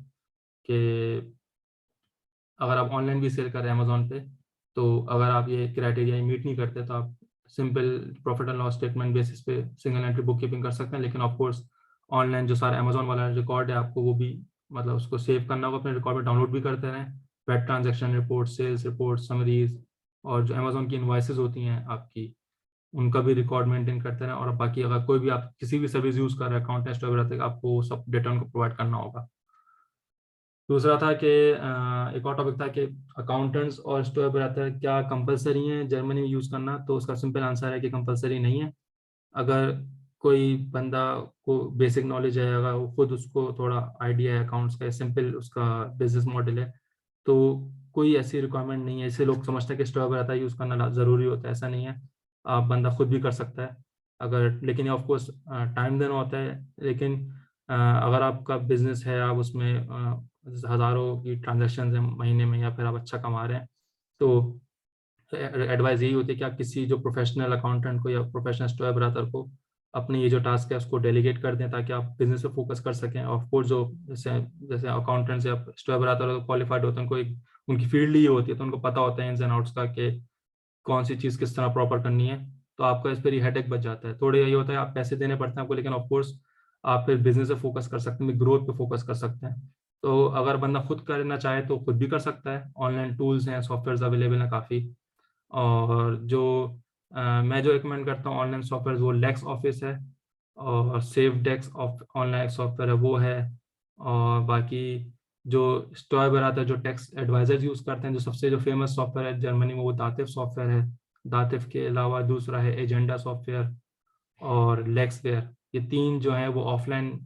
कि अगर आप ऑनलाइन भी सेल कर रहे हैं अमेजोन पे, तो अगर आप ये क्राइटेरिया मीट नहीं करते तो आप simple profit and loss statement basis पे सिंगल एंट्री बुक कीपिंग कर सकते हैं। लेकिन ऑफकोर्स ऑनलाइन जो सारा अमेजोन वाला रिकॉर्ड है आपको वो भी मतलब उसको सेव करना होगा, अपने रिकॉर्ड में डाउनलोड भी करते रहें। Web transaction report, sales report, summaries, और जो अमेजोन की इनवॉइसेज होती हैं आपकी, उनका भी रिकॉर्ड मेंटेन करते रहें। और बाकी अगर कोई भी आप किसी भी सर्विस यूज़ कर रहे हैं अकाउंटेंट वगैरह तक, आपको सब डेटा उनको प्रोवाइड करना होगा। दूसरा था कि एक और टॉपिक था कि अकाउंटेंट्स और स्टोर ऑपरेटर क्या कंपलसरी है जर्मनी में यूज़ करना, तो उसका सिंपल आंसर है कि कंपलसरी नहीं है। अगर कोई बंदा को बेसिक नॉलेज है, अगर वो खुद उसको थोड़ा आइडिया है अकाउंट्स का, सिंपल उसका बिजनेस मॉडल है, तो कोई ऐसी रिक्वायरमेंट नहीं है। इससे लोग समझते हैं कि स्टोर ऑपरेटर यूज़ करना ज़रूरी होता है, ऐसा नहीं है। आप बंदा खुद भी कर सकता है अगर, लेकिन ऑफ कोर्स टाइम देना होता है। लेकिन अगर आपका बिजनेस है, आप उसमें हज़ारों की ट्रांजेक्शन है महीने में, या फिर आप अच्छा कमा रहे हैं, तो एडवाइस यही होती है कि आप किसी जो प्रोफेशनल अकाउंटेंट को या प्रोफेशनल स्टोर ऑपरेटर को अपनी ये जो टास्क है उसको डेलीगेट कर दें, ताकि आप बिजनेस पे फोकस कर सकें। ऑफ कोर्स जो जैसे जैसे अकाउंटेंट्स या स्टोर ऑपरेटर क्वालिफाइड होते हैं, उनको एक उनकी फील्ड ही होती है, तो उनको पता होता है इन्स एंड आउट्स का कि कौन सी चीज़ किस तरह प्रॉपर करनी है। तो आपका इस पर ही हेडेक बच जाता है। थोड़े यही होता है आप पैसे देने पड़ते हैं आपको, लेकिन ऑफकोर्स आप फिर बिजनेस पे फोकस कर सकते हैं, ग्रोथ पे फोकस कर सकते हैं। तो अगर बंदा खुद करना चाहे तो खुद भी कर सकता है। ऑनलाइन टूल्स हैं, सॉफ्टवेयर अवेलेबल हैं काफ़ी। और जो मैं जो रिकमेंड करता हूँ ऑनलाइन सॉफ्टवेयर, वो लेक्स ऑफिस है, और safe desk of online software है वो है। और बाकी जो स्टॉय बनाता है, जो टैक्स एडवाइजर यूज़ करते हैं, जो सबसे जो फेमस सॉफ्टवेयर है जर्मनी में, वो दातिफ सॉफ्टवेयर है। दातिफ के अलावा दूसरा है एजेंडा सॉफ्टवेयर और लेक्सवेयर। ये तीन जो हैं वो ऑफलाइन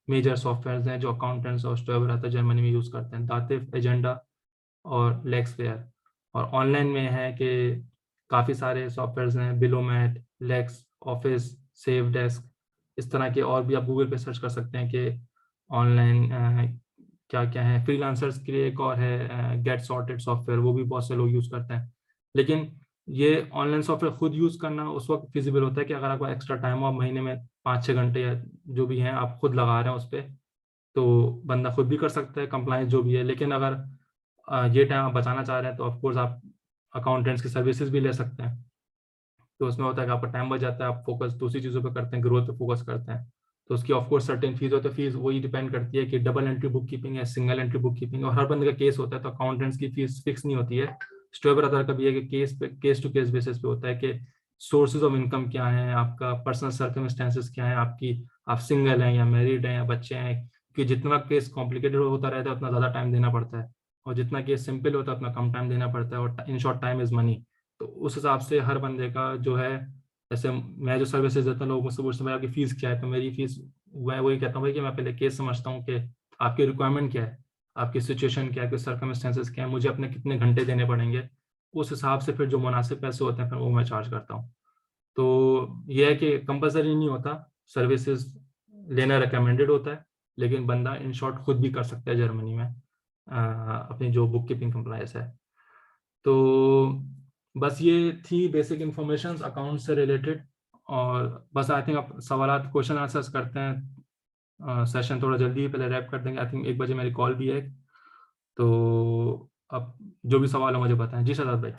मेजर सॉफ्टवेयर हैं जो अकाउंटेंट्स और स्टॉय बनाता जर्मनी में यूज़ करते हैं, दातिफ, एजेंडा और लेक्सवेयर। और ऑनलाइन में है कि काफ़ी सारे सॉफ्टवेयर हैं, बिलोमैट, लेक्स ऑफिस, सेव डेस्क, इस तरह के। और भी आप गूगल पे सर्च कर सकते हैं कि ऑनलाइन क्या क्या है। फ्रीलांसर्स के लिए एक और है गेट सॉर्टेड सॉफ्टवेयर, वो भी बहुत से लोग यूज़ करते हैं। लेकिन ये ऑनलाइन सॉफ्टवेयर खुद यूज़ करना उस वक्त फिजिबल होता है कि अगर आपको एक्स्ट्रा टाइम हो, आप महीने में 5-6 घंटे या जो भी हैं आप खुद लगा रहे हैं उस पर, तो बंदा खुद भी कर सकता है कंप्लाइंस जो भी है। लेकिन अगर ये टाइम आप बचाना चाह रहे हैं तो ऑफकोर्स आप अकाउंटेंट्स की सर्विसेज भी ले सकते हैं। तो उसमें होता है कि आपका टाइम बच जाता है, आप फोकस दूसरी चीज़ों पे करते हैं, ग्रोथ पे फोकस करते हैं। तो उसकी ऑफकोर्स सर्टेन फीस होती है। फीस वही डिपेंड करती है कि डबल एंट्री बुक कीपिंग है, सिंगल एंट्री बुक कीपिंग, और हर बंदे का केस होता है। तो अकाउंटेंट्स की फीस फिक्स नहीं होती है। स्टोर ब्रदर का भी है कि केस टू केस बेसिस पे होता है कि सोर्सेज ऑफ इनकम क्या है, आपका पर्सनल सर्कमस्टेंसेस क्या है, आप सिंगल हैं या मैरिड हैं या बच्चे हैं। कि जितना केस कॉम्प्लिकेटेड होता रहता है उतना ज़्यादा टाइम देना पड़ता है, और जितना केस सिंपल होता है उतना कम टाइम देना पड़ता है। और in short time is money. तो उस हिसाब से हर बंदे का जो है, जैसे मैं जो सर्विसेज देता हूँ लोगों मुझसे पूछते हैं आपकी फ़ीस क्या है, तो मेरी फ़ीस मैं वही कहता हूँ भाई कि मैं पहले केस समझता हूँ कि आपकी रिक्वायरमेंट क्या है, आपकी सिचुएशन क्या है, आपके सर्कमस्टेंसेस क्या है, मुझे अपने कितने घंटे देने पड़ेंगे। उस हिसाब से फिर जो मुनासिब पैसे होते हैं फिर वो मैं चार्ज करता हूँ। तो ये है कि कंपलसरी नहीं होता, सर्विसेज लेना रिकमेंडेड होता है, लेकिन बंदा इन शॉर्ट खुद भी कर सकता है जर्मनी में अपनी जो बुक कीपिंग कंप्लायंस है। तो बस ये थी बेसिक इंफॉर्मेशन अकाउंट से रिलेटेड। और बस आई थिंक आप सवाल क्वेश्चन आंसर्स करते हैं, सेशन थोड़ा जल्दी ही पहले रैप कर देंगे। आई थिंक 1 बजे मेरी कॉल भी है, तो अब जो भी सवाल है मुझे बताएं। जी शहजाद भाई।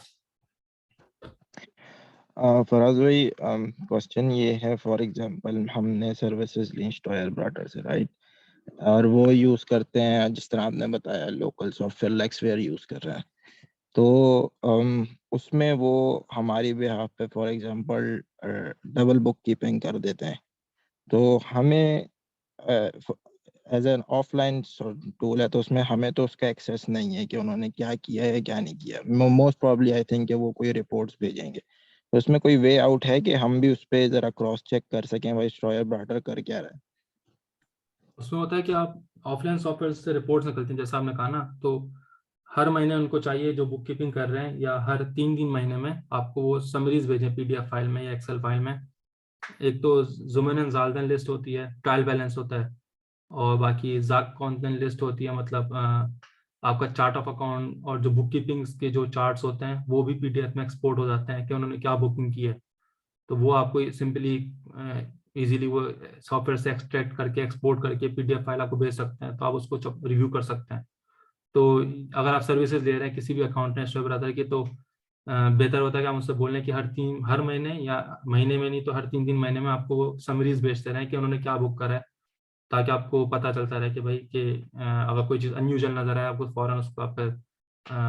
फराज भाई, क्वेश्चन ये है, फॉर एग्जांपल हमने सर्विसेज ली स्टोयर ब्राटर से, राइट, और वो यूज करते हैं जिस तरह आपने बताया लोकल सॉफ्टवेयर लेक्सवेयर यूज कर रहे हैं, तो उसमें वो हमारी बिहाफ पे for example double book keeping कर देते हैं, तो हमें एज एन ऑफलाइन टूल है तो उसमें हमें तो उसका एक्सेस नहीं है कि उन्होंने क्या किया है क्या नहीं किया। मोस्ट प्रॉब्ली आई थिंक कि वो कोई रिपोर्ट्स भेजेंगे, तो उसमें कोई वे आउट है कि हम भी उस पर जरा क्रॉस चेक कर सकें भाई स्टोयर ब्राटर कर क्या रहा है। उसमें होता है कि आप ऑफलाइन सॉफ्टवेयर से रिपोर्ट्स निकलती हैं, जैसा आपने कहा ना, तो हर महीने उनको चाहिए जो बुक कीपिंग कर रहे हैं, या हर 3 महीने में आपको वो समरीज भेजें PDF फाइल में या एक्सेल फाइल में। एक तो जुमेन एंड जाल्दन लिस्ट होती है, ट्रायल बैलेंस होता है, और बाकी जाक कॉन्टेंट लिस्ट होती है, मतलब आपका चार्ट ऑफ अकाउंट और जो बुक कीपिंग के जो चार्ट्स होते हैं वो भी पीडीएफ में एक्सपोर्ट हो जाते हैं कि उन्होंने क्या बुकिंग की है। तो वो आपको सिंपली इजीली वो सॉफ्टवेयर से एक्सट्रैक्ट करके एक्सपोर्ट करके पीडीएफ फाइल आपको भेज सकते हैं, तो आप उसको रिव्यू कर सकते हैं। तो अगर आप सर्विसेज ले रहे हैं किसी भी अकाउंटेंट स्टोर ब्रदर की, तो बेहतर होता है कि हम उससे बोलें कि हर महीने या महीने में नहीं तो हर 3 महीने में आपको वो समरीज भेजते रहें कि उन्होंने क्या बुक करा है, ताकि आपको पता चलता रहे कि भाई कि अगर कोई चीज़ अनयूजुअल नजर आए आपको फौरन उसको आप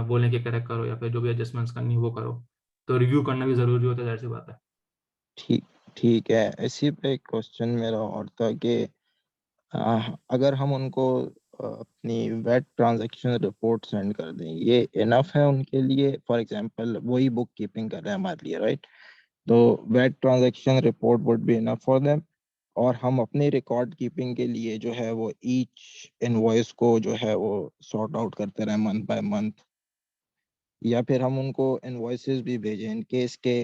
बोलें कि करेक्ट करो या फिर जो भी एडजस्टमेंट्स करनी है वो करो। तो रिव्यू करना भी ज़रूरी होता है, जाहिर सी बात है। ठीक ठीक है। इसी पे एक क्वेश्चन मेरा और था कि अगर हम उनको अपनी वेट ट्रांजैक्शन रिपोर्ट सेंड कर दें, ये इनफ है उनके लिए? फॉर एग्जांपल वही बुक कीपिंग कर रहे हैं हमारे लिए, राइट? तो VAT transaction report would be enough for them, और हम अपनी रिकॉर्ड कीपिंग के लिए जो है वो ईच इनवॉइस को जो है वो सॉर्ट आउट करते रहे मंथ बाय मंथ, या फिर हम उनको इनवॉइसेस भी भेजें इन केस के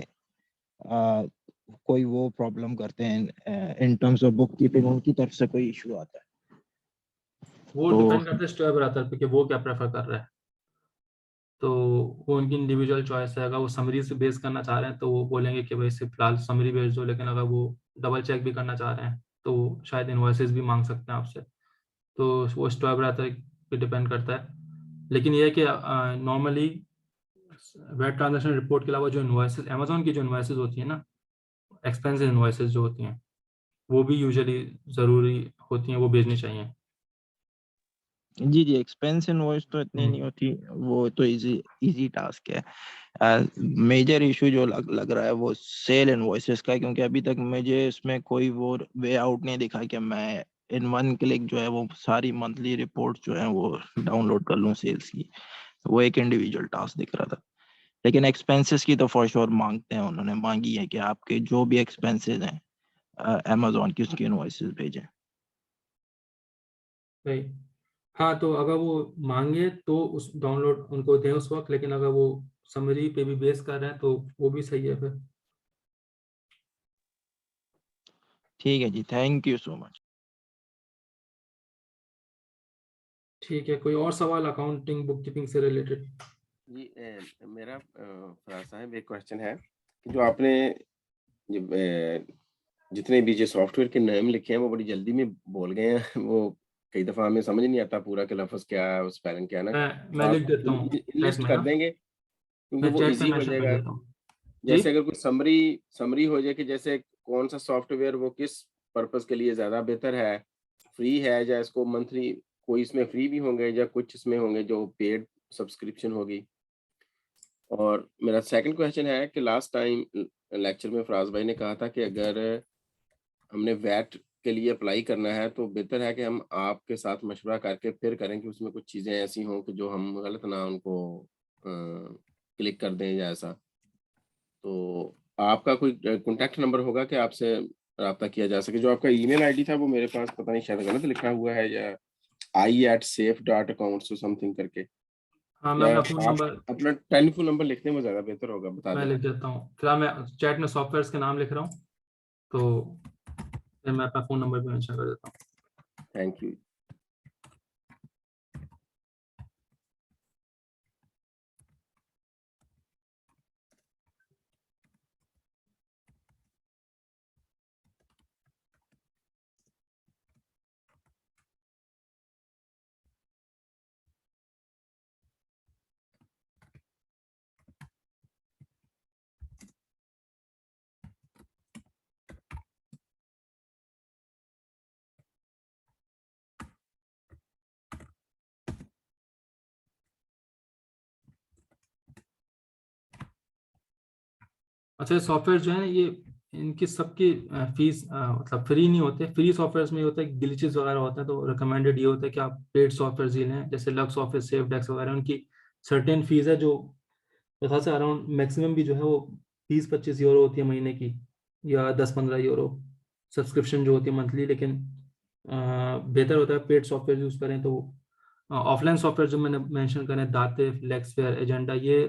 कोई वो प्रॉब्लम करते हैं in terms of book keeping, उनकी तरफ से कोई इशू आता है? वो तो डिपेंड करता है स्टोर ब्रदर पे कि वो क्या प्रेफर कर रहा है। तो वो उनकी इंडिविजुअल चॉइस है। अगर वो समरी से बेस करना चाह रहे हैं तो वो बोलेंगे कि भाई सिर्फ फिलहाल समरी भेज दो, लेकिन अगर वो डबल चेक भी करना चाह रहे हैं तो वो शायद इनवॉइसेस भी मांग सकते हैं आपसे। तो वो स्टोर ब्रदर पे डिपेंड करता है। लेकिन ये है कि नॉर्मली वेट ट्रांजेक्शन रिपोर्ट के अलावा जो इनवॉइसेस अमेजोन की जो इनवॉइसेस होती है ना, एक्सपेंसिव इनवॉइसेस जो होती हैं, वो भी यूजुअली ज़रूरी होती हैं, वो भेजनी चाहिए। जी जी, एक्सपेंस इनवॉइस तो इतनी नहीं होती, वो तो इजी टास्क है। मेजर इशू जो लग रहा है वो सेल इनवॉइसेस का है, क्योंकि अभी तक मुझे इसमें कोई वो वे आउट नहीं दिखा कि मैं इन वन क्लिक जो है वो सारी मंथली रिपोर्ट जो है वो डाउनलोड कर लूँ सेल्स की। वो एक इंडिविजुअल टास्क दिख रहा था। लेकिन एक्सपेंसेस की तो फॉर श्योर मांगते हैं, उन्होंने मांगी है कि आपके जो भी एक्सपेंसेस हैं अमेजोन की, उसकी इनवॉइसेस भेजें। भाई हाँ, तो अगर वो मांगे तो उस डाउनलोड उनको दें उस वक्त, लेकिन अगर वो समरी पे भी बेस कर रहे हैं तो वो भी सही है फिर। ठीक है जी, थैंक यू सो मच। ठीक है, कोई और सवाल अकाउंटिंग बुक कीपिंग से रिलेटेड? जी मेरा फराज साहब एक क्वेश्चन है कि जो आपने जितने भी जो सॉफ्टवेयर के नाम लिखे हैं वो बड़ी जल्दी में बोल गए हैं वो कई दफा हमें समझ नहीं आता पूरा कि लफ्ज क्या है, स्पेलिंग क्या है ना, तो मैं आप लिख देता हूँ चैट लिस्ट में कर ना, देंगे क्योंकि मैं वो चैट में इजी हो मेंशन कर जाएगा। देता हूँ। जी जैसे अगर कोई समरी हो जाए कि जैसे कौन सा सॉफ्टवेयर वो किस पर्पस के लिए ज्यादा बेहतर है, फ्री है या इसको मंथली कोई इसमें फ्री भी होंगे या कुछ इसमें होंगे जो पेड सब्सक्रिप्शन होगी। और मेरा सेकंड क्वेश्चन है कि लास्ट टाइम लेक्चर में फराज भाई ने कहा था कि अगर हमने वैट के लिए अप्लाई करना है तो बेहतर है कि हम आपके साथ मशवरा करके फिर करें कि उसमें कुछ चीज़ें ऐसी हों कि जो हम गलत ना उनको क्लिक कर दें या ऐसा। तो आपका कोई कॉन्टैक्ट नंबर होगा कि आपसे राब्ता किया जा सके? जो आपका ईमेल आईडी था वो मेरे पास पता नहीं शायद गलत लिखा हुआ है या i@safe.accounts or समथिंग करके, हाँ, मैं या अपना फ़ोन आप नंबर अपना टेलीफोन नंबर लिख दें वो ज़्यादा बेहतर होगा, बता मैं दें। लिख देता हूँ। फिलहाल मैं चैट में सॉफ्टवेयर के नाम लिख रहा हूँ, तो फिर मैं अपना फ़ोन नंबर भी मेंशन कर देता हूँ। Thank you. अच्छा, सॉफ्टवेयर जो है ना, ये इनकी सबकी फीस मतलब फ्री नहीं होते। फ्री सॉफ्टवेयर में ये होता है ग्लिचेस वगैरह होता है, तो रिकमेंडेड ये होता है कि आप पेड सॉफ्टवेयर ही लें, जैसे लक्स ऑफिस, सेफ डेस्क वगैरह। उनकी सर्टेन फीस है जो मेरे से अराउंड मैक्सिमम भी जो है वो 20-25 यूरो होती है महीने की, या 10-15 यूरो सब्सक्रिप्शन जो होती है मंथली। लेकिन बेहतर होता है पेड सॉफ्टवेयर यूज़ करें। तो ऑफलाइन सॉफ्टवेयर जो मैंने मेंशन करें, दाते, लेक्सफेयर, एजेंडा, ये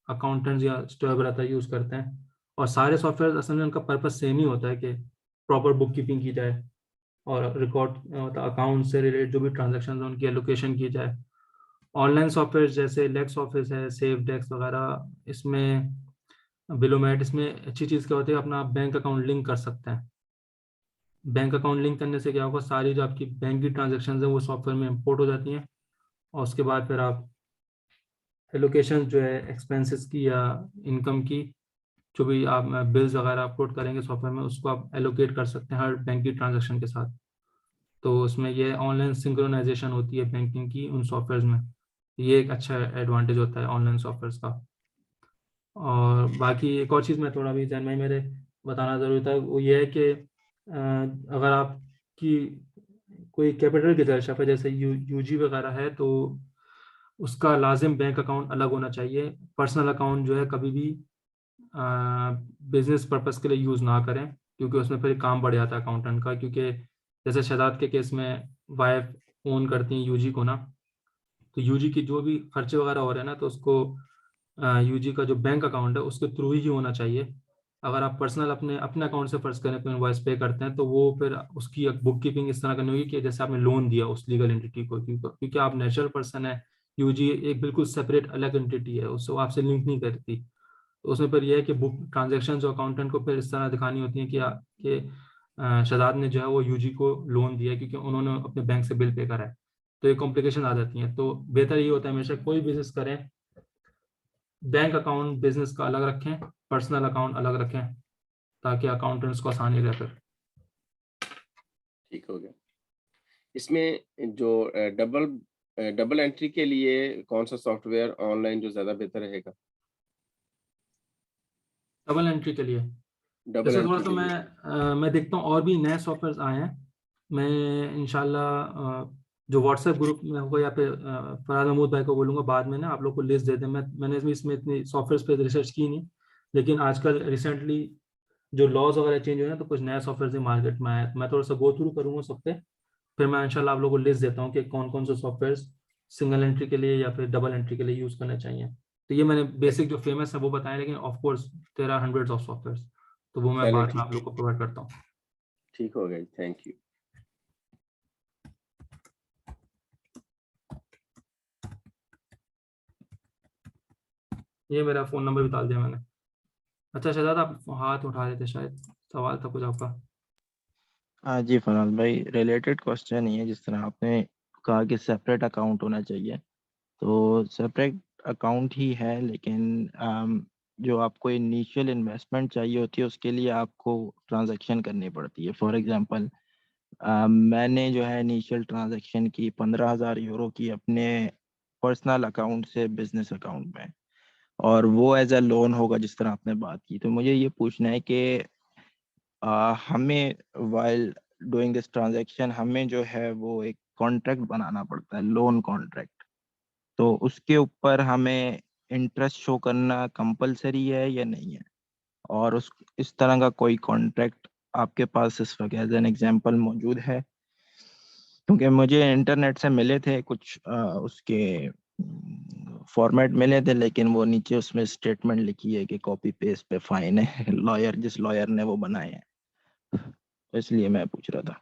अकाउंटेंट्स या स्टोर रहता यूज़ करते हैं। और सारे सॉफ्टवेयर असल में उनका पर्पस सेम ही होता है कि प्रॉपर बुक कीपिंग की जाए और रिकॉर्ड मतलब अकाउंट से रिलेटेड जो भी ट्रांजेक्शन है उनकी एलोकेशन की जाए। ऑनलाइन सॉफ्टवेयर जैसे लेक्स ऑफिस है, सेव डेस्क वगैरह, इसमें बिलोमेट, इसमें अच्छी चीज़ क्या होती है, अपना बैंक अकाउंट लिंक कर सकते हैं। बैंक अकाउंट लिंक करने से क्या होगा, सारी जो आपकी बैंक की ट्रांजेक्शन है वो सॉफ्टवेयर में इंपोर्ट हो जाती हैं, और उसके बाद फिर आप एलोकेशन जो है एक्सपेंसेस की या इनकम की, जो भी आप बिल्स वगैरह अपलोड करेंगे सॉफ्टवेयर में, उसको आप एलोकेट कर सकते हैं हर बैंक की ट्रांजेक्शन के साथ। तो उसमें ये ऑनलाइन सिंक्रोनाइजेशन होती है बैंकिंग की उन सॉफ्टवेयर में, ये एक अच्छा एडवांटेज होता है ऑनलाइन सॉफ्टवेयर का। और बाकी एक और चीज़ मैं थोड़ा भी जहन में मेरे बताना ज़रूरी था, वो ये है कि अगर आपकी कोई कैपिटल की दर्शा है जैसे यूजी वगैरह है, तो उसका लाजिम बैंक अकाउंट अलग होना चाहिए। पर्सनल अकाउंट जो है कभी भी बिजनेस पर्पस के लिए यूज़ ना करें, क्योंकि उसमें फिर काम बढ़ जाता है अकाउंटेंट का। क्योंकि जैसे शहजाद के केस में वाइफ ओन करती हैं यूजी को ना, तो यूजी की जो भी खर्चे वगैरह हो रहे हैं ना, तो उसको यूजी का जो बैंक अकाउंट है उसके थ्रू ही होना चाहिए। अगर आप पर्सनल अपने अपने अकाउंट से फर्ज करें, कोई इनवॉइस पे करते हैं, तो वो फिर उसकी बुक कीपिंग इस तरह करनी होगी कि जैसे आपने लोन दिया उस लीगल एंटिटी को, क्योंकि आप नेचुरल पर्सन है, यूजी एक बिल्कुल सेपरेट अलग एंटिटी है, उससे आपसे लिंक नहीं करती। तो उसमें फिर यह है कि बुक ट्रांजेक्शन जो अकाउंटेंट को फिर इस तरह दिखानी होती है कि शहजाद ने जो है वो यूजी को लोन दिया है क्योंकि उन्होंने अपने बैंक से बिल पे करा है। तो ये कॉम्प्लिकेशन आ जाती हैं। तो बेहतर ये होता है हमेशा कोई बिजनेस करें, बैंक अकाउंट बिजनेस का अलग रखें, पर्सनल अकाउंट अलग रखें, ताकि अकाउंटेंट्स को आसानी रहे फिर। ठीक हो गया। इसमें जो डबल एंट्री के लिए कौन सा सॉफ्टवेयर ऑनलाइन जो ज्यादा बेहतर रहेगा? डबल एंट्री के लिए डबल जैसे थोड़ा एंट्री सा के लिए मैं देखता हूँ और भी नए सॉफ्टवेयर आए हैं। मैं इंशाल्लाह जो व्हाट्सएप ग्रुप में होगा या फिर फरहाद महमूद भाई को बोलूँगा बाद में ना आप लोग को लिस्ट दे दें। मैंने इसमें इतनी सॉफ्टवेयर पे रिसर्च की नहीं, लेकिन आजकल रिसेंटली जो लॉज वगैरह चेंज हुए हैं तो कुछ नए सॉफ्टवेयर मार्केट में आए, तो मैं थोड़ा सा गो थ्रू करूँगा सब पे, फिर मैं इंशाल्लाह आप लोगों को लिस्ट देता हूँ कि कौन कौन से सॉफ्टवेयर सिंगल एंट्री के लिए या फिर डबल एंट्री के लिए यूज़ करने चाहिए। तो ये मैंने बेसिक जो फेमस है वो बताया, लेकिन of course there are hundreds of software, तो वो मैं चलिए बाद में ठीक आप लोग को प्रोवाइड करता हूँ। ठीक हो गया, थैंक यू। ये मेरा फ़ोन नंबर भी डाल दिया मैंने। अच्छा शहजाद, आप हाथ उठा रहे थे, शायद सवाल था कुछ आपका। हाँ जी फरहाद भाई, रिलेटेड क्वेश्चन ही है। जिस तरह आपने कहा कि सेपरेट अकाउंट होना चाहिए, तो सेपरेट अकाउंट ही है, लेकिन जो आपको इनिशियल इन्वेस्टमेंट चाहिए होती है उसके लिए आपको ट्रांजैक्शन करनी पड़ती है। फॉर एग्जांपल मैंने जो है इनिशियल ट्रांजैक्शन की 15,000 यूरो की अपने पर्सनल अकाउंट से बिजनेस अकाउंट में, और वो एज अ लोन होगा जिस तरह आपने बात की। तो मुझे ये पूछना है कि हमें वाइल डूइंग दिस ट्रांजैक्शन हमें जो है वो एक कॉन्ट्रैक्ट बनाना पड़ता है, लोन कॉन्ट्रैक्ट। तो उसके ऊपर हमें इंटरेस्ट शो करना कंपलसरी है या नहीं है? और उस इस तरह का कोई कॉन्ट्रैक्ट आपके पास इस वक्त एज एन एग्जांपल मौजूद है? क्योंकि मुझे इंटरनेट से मिले थे कुछ उसके फॉर्मेट मिले थे, लेकिन वो नीचे उसमें स्टेटमेंट लिखी है कि कॉपी पेस्ट पे फाइन है लॉयर जिस लॉयर ने वो बनाए हैं, तो इसलिए मैं पूछ रहा था।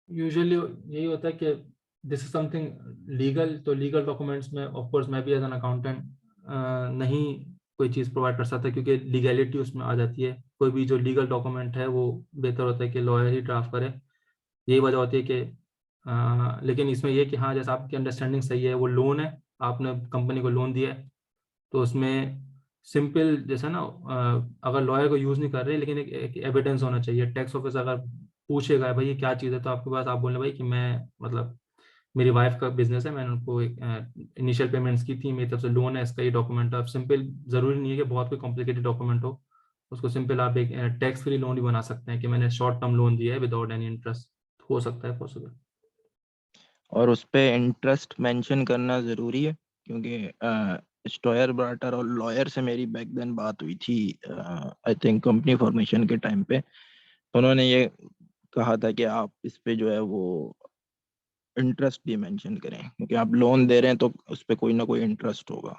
यूजुअली यही होता है कि दिस इज समथिंग लीगल, तो लीगल डॉक्यूमेंट्स में ऑफ कोर्स मैं भी एज एन अकाउंटेंट नहीं कोई चीज़ प्रोवाइड कर सकता, क्योंकि लीगैलिटी उसमें आ जाती है। कोई भी जो लीगल डॉक्यूमेंट है वो बेहतर होता है कि लॉयर ही ड्राफ्ट करे। यही वजह होती है कि लेकिन इसमें यह कि हाँ, जैसे आपकी अंडरस्टैंडिंग सही है, वो लोन है, आपने कंपनी को लोन दिया है, तो उसमें सिंपल जैसा ना अगर लॉयर को यूज़ नहीं कर रहे, लेकिन एक एविडेंस होना चाहिए। टैक्स ऑफिस अगर पूछेगा भाई ये क्या चीज़ है, तो आपके पास आप बोलने भाई कि मैं मतलब मेरी वाइफ का बिजनेस है, मैंने उनको एक इनिशियल पेमेंट्स की थी, मेरी तरफ से लोन है, इसका ये डॉक्यूमेंट है। अब सिंपल ज़रूरी नहीं है कि बहुत कोई कॉम्प्लिकेटेड डॉक्यूमेंट हो, उसको सिंपल आप एक टैक्स फ्री लोन भी बना सकते हैं कि मैंने शॉर्ट टर्म लोन दिया है विदाउट एनी इंटरेस्ट, हो सकता है पॉसिबल। और उस पे इंटरेस्ट मेंशन करना ज़रूरी है? क्योंकि स्टॉयर ब्राटर और लॉयर से मेरी बैक देन बात हुई थी आई थिंक कंपनी फॉर्मेशन के टाइम पे, तो उन्होंने ये कहा था कि आप इस पे जो है वो इंटरेस्ट भी मेंशन करें, क्योंकि आप लोन दे रहे हैं तो उस पे कोई ना कोई इंटरेस्ट होगा।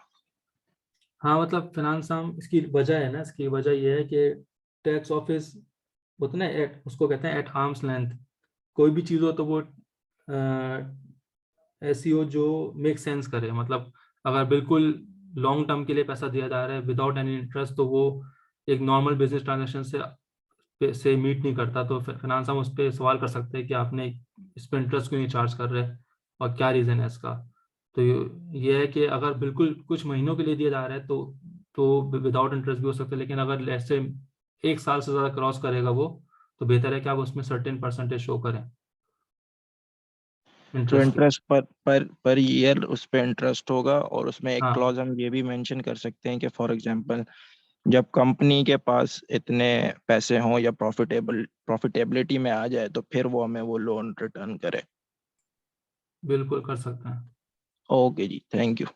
हाँ मतलब फिनांस हम इसकी वजह है ना, इसकी वजह ये है कि टैक्स ऑफिस होता है ना, उसको कहते हैं एट आर्म्स लेंथ। कोई भी चीज़ हो तो वो SEO जो मेक सेंस करे, मतलब अगर बिल्कुल लॉन्ग टर्म के लिए पैसा दिया जा रहा है विदाउट एनी इंटरेस्ट, तो वो एक नॉर्मल बिजनेस ट्रांजेक्शन से मीट नहीं करता। तो फिनांस हम उस पर सवाल कर सकते हैं कि आपने इस पर इंटरेस्ट क्यों नहीं चार्ज कर रहे और क्या रीज़न है इसका। तो ये है कि अगर बिल्कुल कुछ महीनों के लिए दिया जा रहा है तो विदाउट इंटरेस्ट भी हो सकता है, लेकिन अगर ऐसे 1 साल से ज़्यादा क्रॉस करेगा वो, तो बेहतर है कि आप उसमें सर्टेन परसेंटेज शो करें तो इंटरेस्ट की। इंटरेस्ट पर ईयर उस पे इंटरेस्ट होगा, और उसमें एक हाँ क्लॉज हम ये भी मेंशन कर सकते हैं कि फॉर एग्जांपल जब कंपनी के पास इतने पैसे हों या प्रॉफिटेबिलिटी में आ जाए तो फिर वो हमें वो लोन रिटर्न करे। बिल्कुल कर सकते हैं। ओके जी, थैंक यू।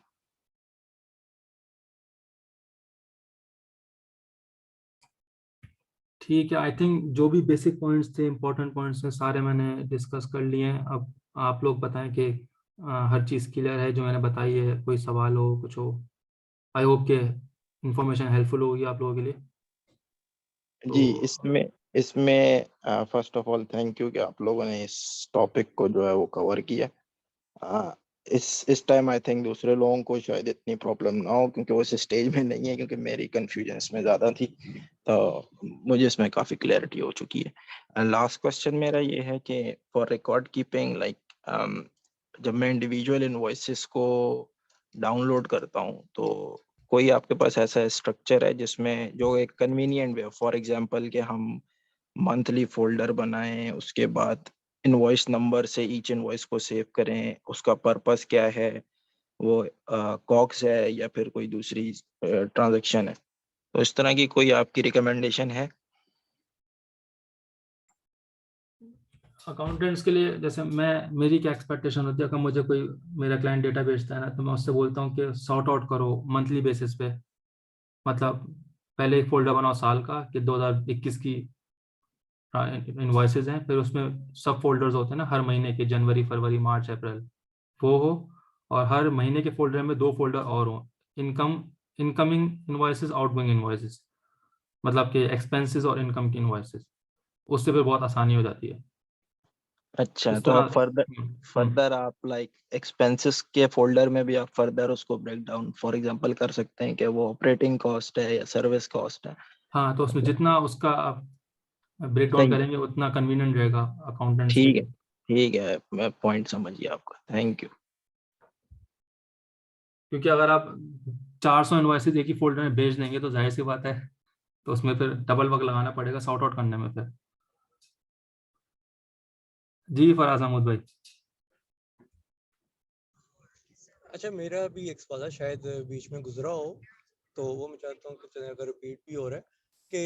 ठीक है, आई थिंक जो भी बेसिक पॉइंट्स थे, इंपॉर्टेंट पॉइंट्स थे, सारे मैंने डिस्कस कर लिए हैं। अब आप लोग बताएं कि हर चीज़ क्लियर है जो मैंने बताई है, कोई सवाल हो कुछ हो। आई होप के इंफॉर्मेशन हेल्पफुल होगी आप लोगों के लिए। जी, तो इसमें first of all thank you कि आप लोगों ने इस टॉपिक को जो है वो कवर किया। इस टाइम आई थिंक दूसरे लोगों को शायद इतनी प्रॉब्लम ना हो, क्योंकि वो इस स्टेज में नहीं है, क्योंकि मेरी कंफ्यूजन इसमें ज़्यादा थी, तो मुझे इसमें काफ़ी क्लैरिटी हो चुकी है। लास्ट क्वेश्चन मेरा ये है कि फॉर रिकॉर्ड कीपिंग, लाइक जब मैं इंडिविजुअल इनवॉइसेस को डाउनलोड करता हूँ, तो कोई आपके पास ऐसा स्ट्रक्चर है जिसमें जो एक कन्वीनियंट वे, फॉर एग्जांपल कि हम मंथली फोल्डर बनाएं, उसके बाद इनवॉइस नंबर से ईच इनवॉइस को सेव करें, उसका पर्पस क्या है, वो कॉक्स है या फिर कोई दूसरी ट्रांजैक्शन है, तो इस तरह की कोई आपकी रिकमेंडेशन है? अकाउंटेंट्स के लिए, जैसे मेरी क्या एक्सपेक्टेशन होती है, अगर मुझे कोई मेरा क्लाइंट डेटा भेजता है ना, तो मैं उससे बोलता हूँ कि सॉर्ट आउट करो मंथली बेसिस पे। मतलब पहले एक फोल्डर बनाओ साल का कि 2021 की इनवॉइसेज हैं, फिर उसमें सब फोल्डर्स होते हैं ना हर महीने के, जनवरी फरवरी मार्च अप्रैल, वो हो। और हर महीने के फोल्डर में 2 फोल्डर और हो, इनकमिंग इनवॉइसेस, आउटगोइंग इनवॉइसेस, मतलब कि एक्सपेंसेस और इनकम की इनवॉइसेस। उससे फिर बहुत आसानी हो जाती है अच्छा, इस तो तरह। आप फर्दर आप लाइक एक्सपेंसेस के फोल्डर में भी आप फर्दर उसको ब्रेक डाउन फॉर एग्जांपल कर सकते हैं कि वो ऑपरेटिंग कॉस्ट है या सर्विस कॉस्ट है। हाँ, तो उसमें मतलब जितना उसका आप ब्रेक डाउन सही, करेंगे उतना कन्वीनियंट रहेगा अकाउंटेंट्स के ठीक है, लिए। ठीक है, मैं पॉइंट समझ गया आपका, थैंक यू। क्योंकि अगर आप 400 इनवॉइसेज एक ही फोल्डर में भेज देंगे तो जाहिर सी बात है, तो उसमें फिर डबल वर्क लगाना पड़ेगा सॉर्ट आउट करने में फिर। जी फराज अहमद भाई। अच्छा, मेरा भी एक सवाल है, शायद बीच में गुजरा हो, तो वो मैं चाहता हूँ कि चले अगर रिपीट भी हो रहा है कि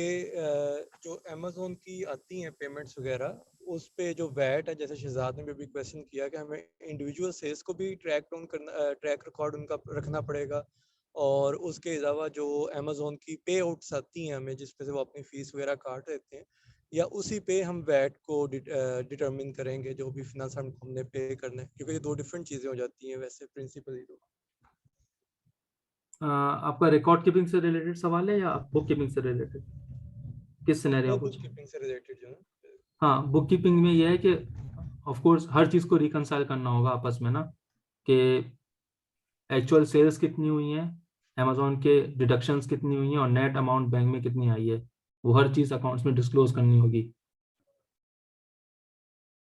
जो अमेजोन की आती हैं पेमेंट्स वगैरह, उस पे जो वैट है, जैसे शहजाद ने भी क्वेश्चन किया कि हमें इंडिविजुअल सेल्स को भी ट्रैक डाउन करना, ट्रैक रिकॉर्ड उनका रखना पड़ेगा, और उसके अलावा जो अमेजोन की पे आउट्स आती हैं हमें जिसपे से वो अपनी फीस वगैरह काट देते हैं, या उसी पे हम वैट को डिटरमिन करेंगे जो भी फिनांस हमने पे करना है, क्योंकि ये दो डिफरेंट चीज़ें हो जाती हैं वैसे प्रिंसिपली। तो आपका रिकॉर्ड कीपिंग से रिलेटेड सवाल है या बुक कीपिंग से रिलेटेड, किस सिनेरियो वो में बुक पूछे? कीपिंग से रिलेटेड जो है। हाँ, बुक कीपिंग में यह है कि ऑफ कोर्स हर चीज़ को रिकंसाइल करना होगा आपस में ना, कि एक्चुअल सेल्स कितनी हुई हैं, अमेजोन के डिडक्शंस कितनी हुई हैं, और नेट अमाउंट बैंक में कितनी आई है, वो हर चीज़ अकाउंट्स में डिस्क्लोज करनी होगी।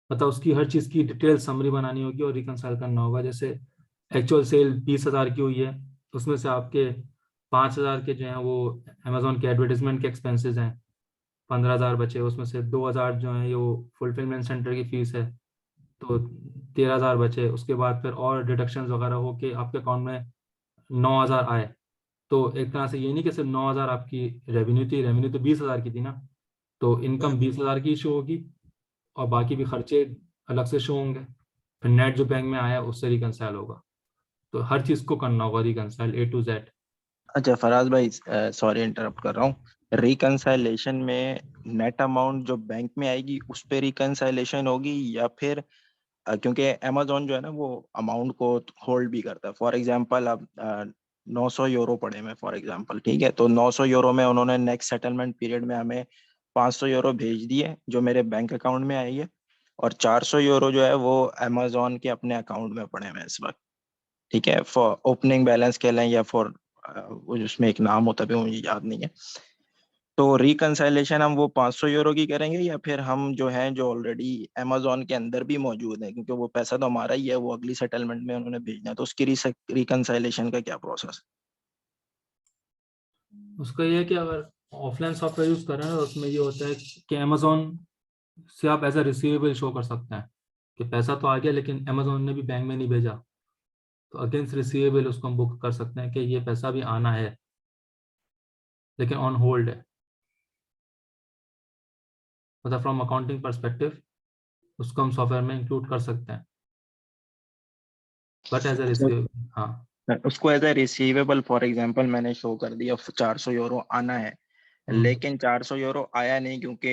मतलब उसकी हर चीज़ की डिटेल समरी बनानी होगी और रिकंसाइल करना होगा। जैसे एक्चुअल सेल 20,000 की हुई है, उसमें से आपके 5,000 के जो हैं वो अमेजोन के एडवर्टीजमेंट के एक्सपेंसेस हैं, 15,000 बचे, उसमें से 2,000 जो है वो फुलफिलमेंट सेंटर की फीस है, तो 13,000 बचे। उसके बाद फिर और डिडक्शंस वगैरह हो के आपके अकाउंट में 9,000 आए। तो एक तरह से ये नहीं कि सिर्फ 9,000 आपकी रेवेन्यू थी, रेवेन्यू तो 20,000 की थी ना, तो इनकम 20,000 की शो होगी और बाकी भी खर्चे अलग से शो होंगे, फिर नेट जो बैंक में आया उससे रिकंसाइल होगा। तो हर चीज़ को करना होगा रिकंसाइल A to Z। अच्छा फराज भाई, सॉरी इंटरप्ट कर रहा हूँ, रिकंसाइलेशन में नेट अमाउंट जो बैंक में आएगी उस पे रिकंसाइलेशन होगी, या फिर क्योंकि अमेजोन जो है ना वो अमाउंट को होल्ड भी करता है, फॉर एग्जांपल अब 900 यूरो पड़े में, फॉर एग्जांपल, ठीक है, तो 900 यूरो में उन्होंने नेक्स्ट सेटलमेंट पीरियड में हमें 500 यूरो भेज दिए जो मेरे बैंक अकाउंट में आई है, और 400 यूरो जो है वो अमेजोन के अपने अकाउंट में पड़े हुए हैं इस वक्त, ठीक है, फॉर ओपनिंग बैलेंस कह लें या फॉर उसमें एक नाम होता है मुझे याद नहीं है। तो रिकंसाइलेशन हम वो 500 यूरो की करेंगे या फिर हम जो है जो ऑलरेडी अमेजोन के अंदर भी मौजूद है, क्योंकि वो पैसा तो हमारा ही है, वो अगली सेटलमेंट में उन्होंने भेजना है, तो उसकी रिकंसाइलेशन का क्या प्रोसेस? उसका ये है कि अगर ऑफलाइन सॉफ्टवेयर यूज कर रहे हैं तो उसमें ये होता है कि अमेजोन से आप एज अ रिसीवेबल शो कर सकते हैं कि पैसा तो आ गया लेकिन अमेजोन ने भी बैंक में नहीं भेजा, तो अगेंस्ट रिसीवेबल उसको हम बुक कर सकते हैं कि ये पैसा भी आना है लेकिन ऑन होल्ड है। मतलब फ्रॉम अकाउंटिंग पर्सपेक्टिव उसको हम सॉफ्टवेयर में इंक्लूड कर सकते हैं, बट एज अ रिसीवेबल। हाँ, उसको as a receivable for example मैंने शो कर दिया 400 यूरो आना है, लेकिन 400 यूरो आया नहीं क्योंकि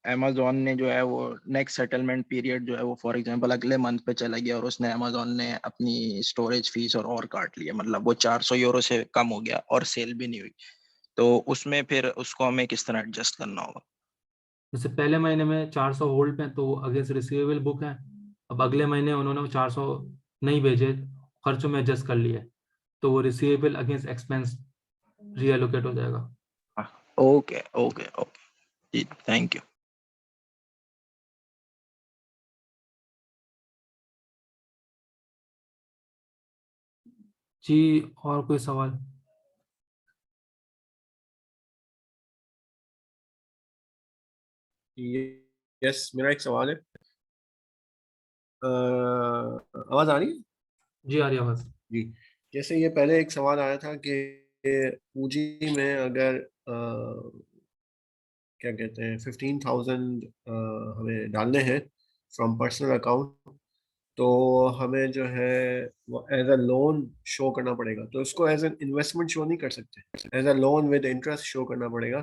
अमेजोन ने जो है वो नेक्स्ट सेटलमेंट पीरियड जो है वो फॉर एग्जांपल अगले मंथ पे चला गया और उसने अमेजोन ने अपनी स्टोरेज फीस और काट लिया, मतलब वो 400 यूरो से कम हो गया और सेल भी नहीं हुई, तो उसमें फिर उसको हमें किस तरह एडजस्ट करना होगा? जैसे पहले महीने में 400 होल्ड पे तो वो अगेंस्ट रिसीवेबल बुक है, अब अगले महीने उन्होंने वो 400 नहीं भेजे, खर्चों में एडजस्ट कर लिए, तो वो रिसीवेबल अगेंस्ट एक्सपेंस रीएलोकेट हो जाएगा। ओके ओके ओके जी, थैंक यू। जी, और कोई सवाल? यस, मेरा एक सवाल है। आवाज आ रही है? जी, आ रही है आवाज। जी, जैसे ये पहले एक सवाल आया था कि पूंजी में अगर क्या कहते हैं 15,000 हमें डालने हैं फ्रॉम पर्सनल अकाउंट, तो हमें जो है वो एज अ लोन शो करना पड़ेगा, तो इसको एज एन इन्वेस्टमेंट शो नहीं कर सकते, as a loan with interest show करना पड़ेगा।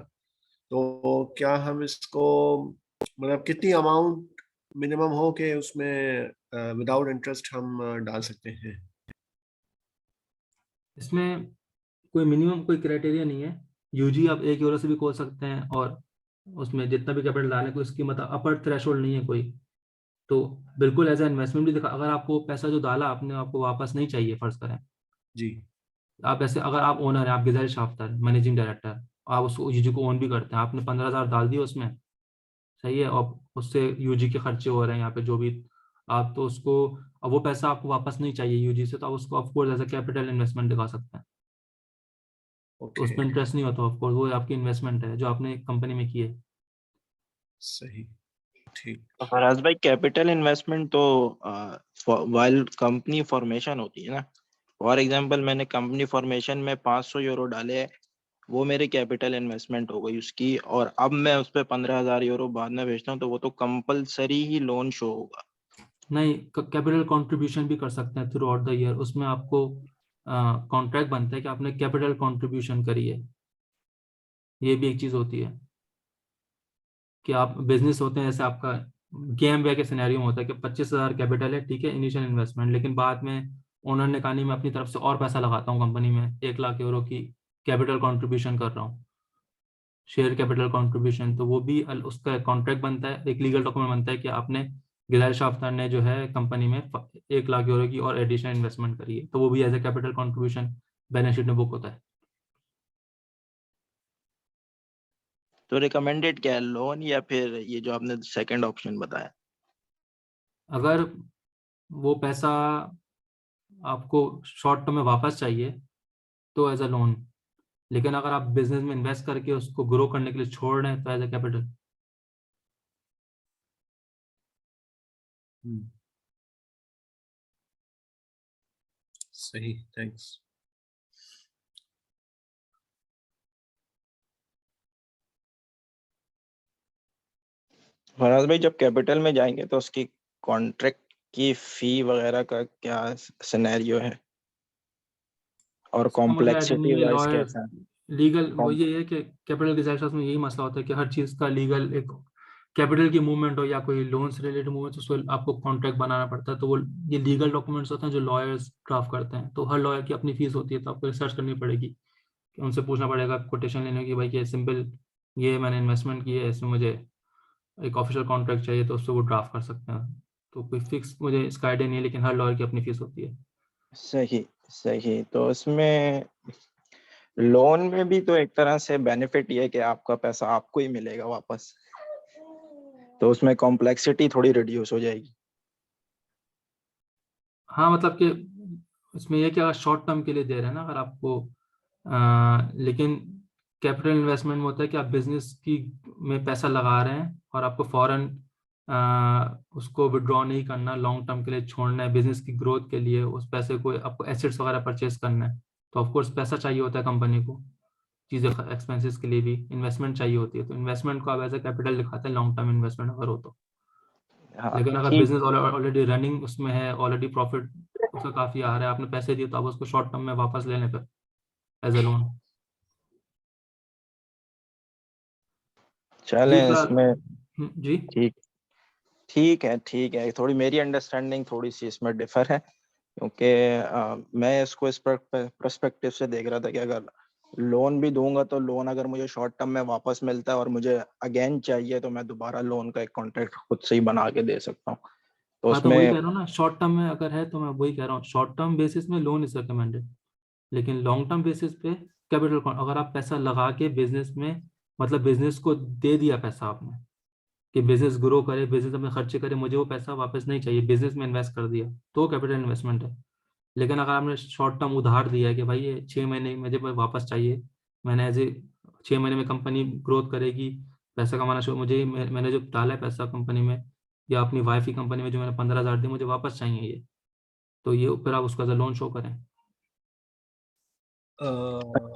तो क्या हम इसको मतलब कितनी अमाउंट मिनिमम हो के उसमें विदाउट इंटरेस्ट हम डाल सकते हैं? इसमें कोई मिनिमम कोई क्राइटेरिया नहीं है। यूजी आप 1 यूरो से भी खोल सकते हैं और उसमें जितना भी कैपिटल डालने को इसकी मतलब अपर थ्रेशोल्ड नहीं है कोई, तो बिल्कुल एज ए इन्वेस्टमेंट भी देखा। अगर आपको पैसा जो डाला आपने आपको वापस नहीं चाहिए, फर्ज करें जी आप ऐसे, अगर आप ओनर हैं, आप गिजाइल शाफ्तार मैनेजिंग डायरेक्टर, आप उसको यूजी को ओन भी करते हैं, आपने 15,000 डाल दिए उसमें, सही है, और उससे यूजी के खर्चे हो रहे हैं यहाँ पे जो भी, आप तो उसको, अब वो पैसा आपको वापस नहीं चाहिए यूजी से, तो आप उसको of course as a capital investment दिखा सकते हैं, तो ओके, उसमें इंटरेस्ट नहीं होता ऑफकोर्स, वो आपकी इन्वेस्टमेंट है जो आपने कंपनी में की है। सही, ठीक। फराज भाई, कैपिटल इन्वेस्टमेंट तो वाइल कंपनी फॉर्मेशन होती है ना, फॉर एग्जांपल मैंने कंपनी फॉर्मेशन में 500 यूरो डाले, वो मेरी कैपिटल इन्वेस्टमेंट हो गई उसकी, और अब मैं उस पर 15,000 यूरो बाद में भेजता हूँ, तो वो तो कंपलसरी ही लोन शो होगा? नहीं, कैपिटल कंट्रीब्यूशन भी कर सकते हैं थ्रू आउट द ईयर, उसमें आपको कॉन्ट्रैक्ट बनता है कि आपने कैपिटल कंट्रीब्यूशन करी है, ये भी एक चीज़ होती है कि आप बिजनेस होते हैं, जैसे आपका गेम वे के सिनेरियो में होता है कि 25,000 कैपिटल है, ठीक है, इनिशियल इन्वेस्टमेंट, लेकिन बाद में ओनर ने कहा नहीं मैं अपनी तरफ से और पैसा लगाता हूँ कंपनी में, 1 लाख यूरो की कैपिटल कंट्रीब्यूशन कर रहा हूँ, शेयर कैपिटल कंट्रीब्यूशन, तो वो भी उसका कॉन्ट्रैक्ट बनता है, एक लीगल डॉक्यूमेंट बनता है कि आपने गिलाल शाफ्तार ने जो है कंपनी में 1 लाख यूरो की और एडिशनल इन्वेस्टमेंट करी है, तो वो भी as a capital contribution balance sheet में बुक होता है। तो रिकमेंडेड क्या है, लोन या फिर ये जो आपने सेकंड ऑप्शन बताया? अगर वो पैसा आपको शॉर्ट टर्म में वापस चाहिए तो एज अ लोन, लेकिन अगर आप बिजनेस में इन्वेस्ट करके उसको ग्रो करने के लिए छोड़ रहे हैं तो एज अ कैपिटल। सही, थैंक्स। फराज भाई, जब कैपिटल में जाएंगे तो उसकी कॉन्ट्रैक्ट की फी वगैरह का क्या सिनेरियो है, और इसका मुझे आइडिया कॉम्प्लेक्सिटी नहीं है, वाइज लॉयर कैसा है? लीगल वो कॉम- ये है कि कैपिटल के साथ में यही मसला होता है कि हर चीज़ का लीगल एक कैपिटल की मूवमेंट हो या कोई लोन से रिलेटेड मूवमेंट, उसको आपको कॉन्ट्रैक्ट बनाना पड़ता है, तो वो ये लीगल डॉक्यूमेंट्स होते हैं जो लॉयर्स ड्राफ्ट करते हैं, तो हर लॉयर की अपनी फीस होती है, तो आपको रिसर्च करनी पड़ेगी कि उनसे पूछना पड़ेगा कोटेशन लेने की, भाई ये सिंपल ये मैंने इन्वेस्टमेंट की है, इसमें मुझे एक ऑफिशियल कॉन्ट्रैक्ट चाहिए तो उससे वो ड्राफ्ट कर सकते हैं। तो कोई फिक्स मुझे इसका आइडिया नहीं है, लेकिन हर लॉयर की अपनी फीस होती है। सही सही। तो इसमें लोन में भी तो एक तरह से बेनिफिट ये है कि आपका पैसा आपको ही मिलेगा वापस, तो उसमें कॉम्प्लेक्सिटी थोड़ी रिड्यूस हो जाएगी। हाँ मतलब कि इसमें यह कि अगर शॉर्ट टर्म के लिए दे रहे हैं ना अगर आपको, लेकिन कैपिटल इन्वेस्टमेंट में होता है कि आप बिजनेस की में पैसा लगा रहे हैं और आपको फौरन उसको विड्रॉ नहीं करना, लॉन्ग टर्म के लिए छोड़ना है बिजनेस की ग्रोथ के लिए, उस पैसे को आपको एसेट्स वगैरह परचेज करना है, तो ऑफकोर्स पैसा चाहिए होता है कंपनी को, चीज़ें एक्सपेंसेस के लिए भी इन्वेस्टमेंट चाहिए होती है, तो इन्वेस्टमेंट को आप एज ए कैपिटल दिखाते हैं लॉन्ग टर्म इन्वेस्टमेंट अगर हो तो। हाँ लेकिन अगर ठीक। बिजनेस ऑलरेडी रनिंग उसमें है, ऑलरेडी प्रॉफिट उसका काफी आ रहा है, आपने पैसे दिए तो आप उसको शॉर्ट टर्म में वापस लेने पर एज ए लोन। जी चलें फिलहाल इसमें। जी ठीक ठीक है ठीक है। थोड़ी मेरी अंडरस्टैंडिंग थोड़ी सी इसमें डिफर है, क्योंकि मैं इसको इस पर्सपेक्टिव से देख रहा था कि अगर लोन भी दूंगा तो लोन अगर मुझे शॉर्ट टर्म में वापस मिलता है और मुझे अगेन चाहिए तो मैं दोबारा लोन का एक कॉन्ट्रैक्ट खुद से ही बना के दे सकता हूँ, तो हाँ, तो वही उसमें। कह रहा हूँ ना, शॉर्ट टर्म में अगर है तो मैं वही कह रहा हूँ, शॉर्ट टर्म बेसिस में लोन इज रिकमेंडेड, लेकिन लॉन्ग टर्म बेसिस पे कैपिटल, अगर आप पैसा लगा के बिजनेस में, मतलब बिजनेस को दे दिया पैसा आपने कि बिजनेस ग्रो करे, बिजनेस अपने खर्चे करे, मुझे वो पैसा वापस नहीं चाहिए, बिजनेस में इन्वेस्ट कर दिया, तो कैपिटल इन्वेस्टमेंट है। लेकिन अगर आपने शॉर्ट टर्म उधार दिया है कि भाई ये 6 महीने मुझे वापस चाहिए, मैंने एज ए 6 महीने में कंपनी ग्रोथ करेगी, पैसा कमाना शुरू, मुझे मैंने जो डाला है पैसा कंपनी में या अपनी वाइफ की कंपनी में जो मैंने 15,000 दी, मुझे वापस चाहिए ये, तो ये फिर आप उसका लोन शो करें। ओके।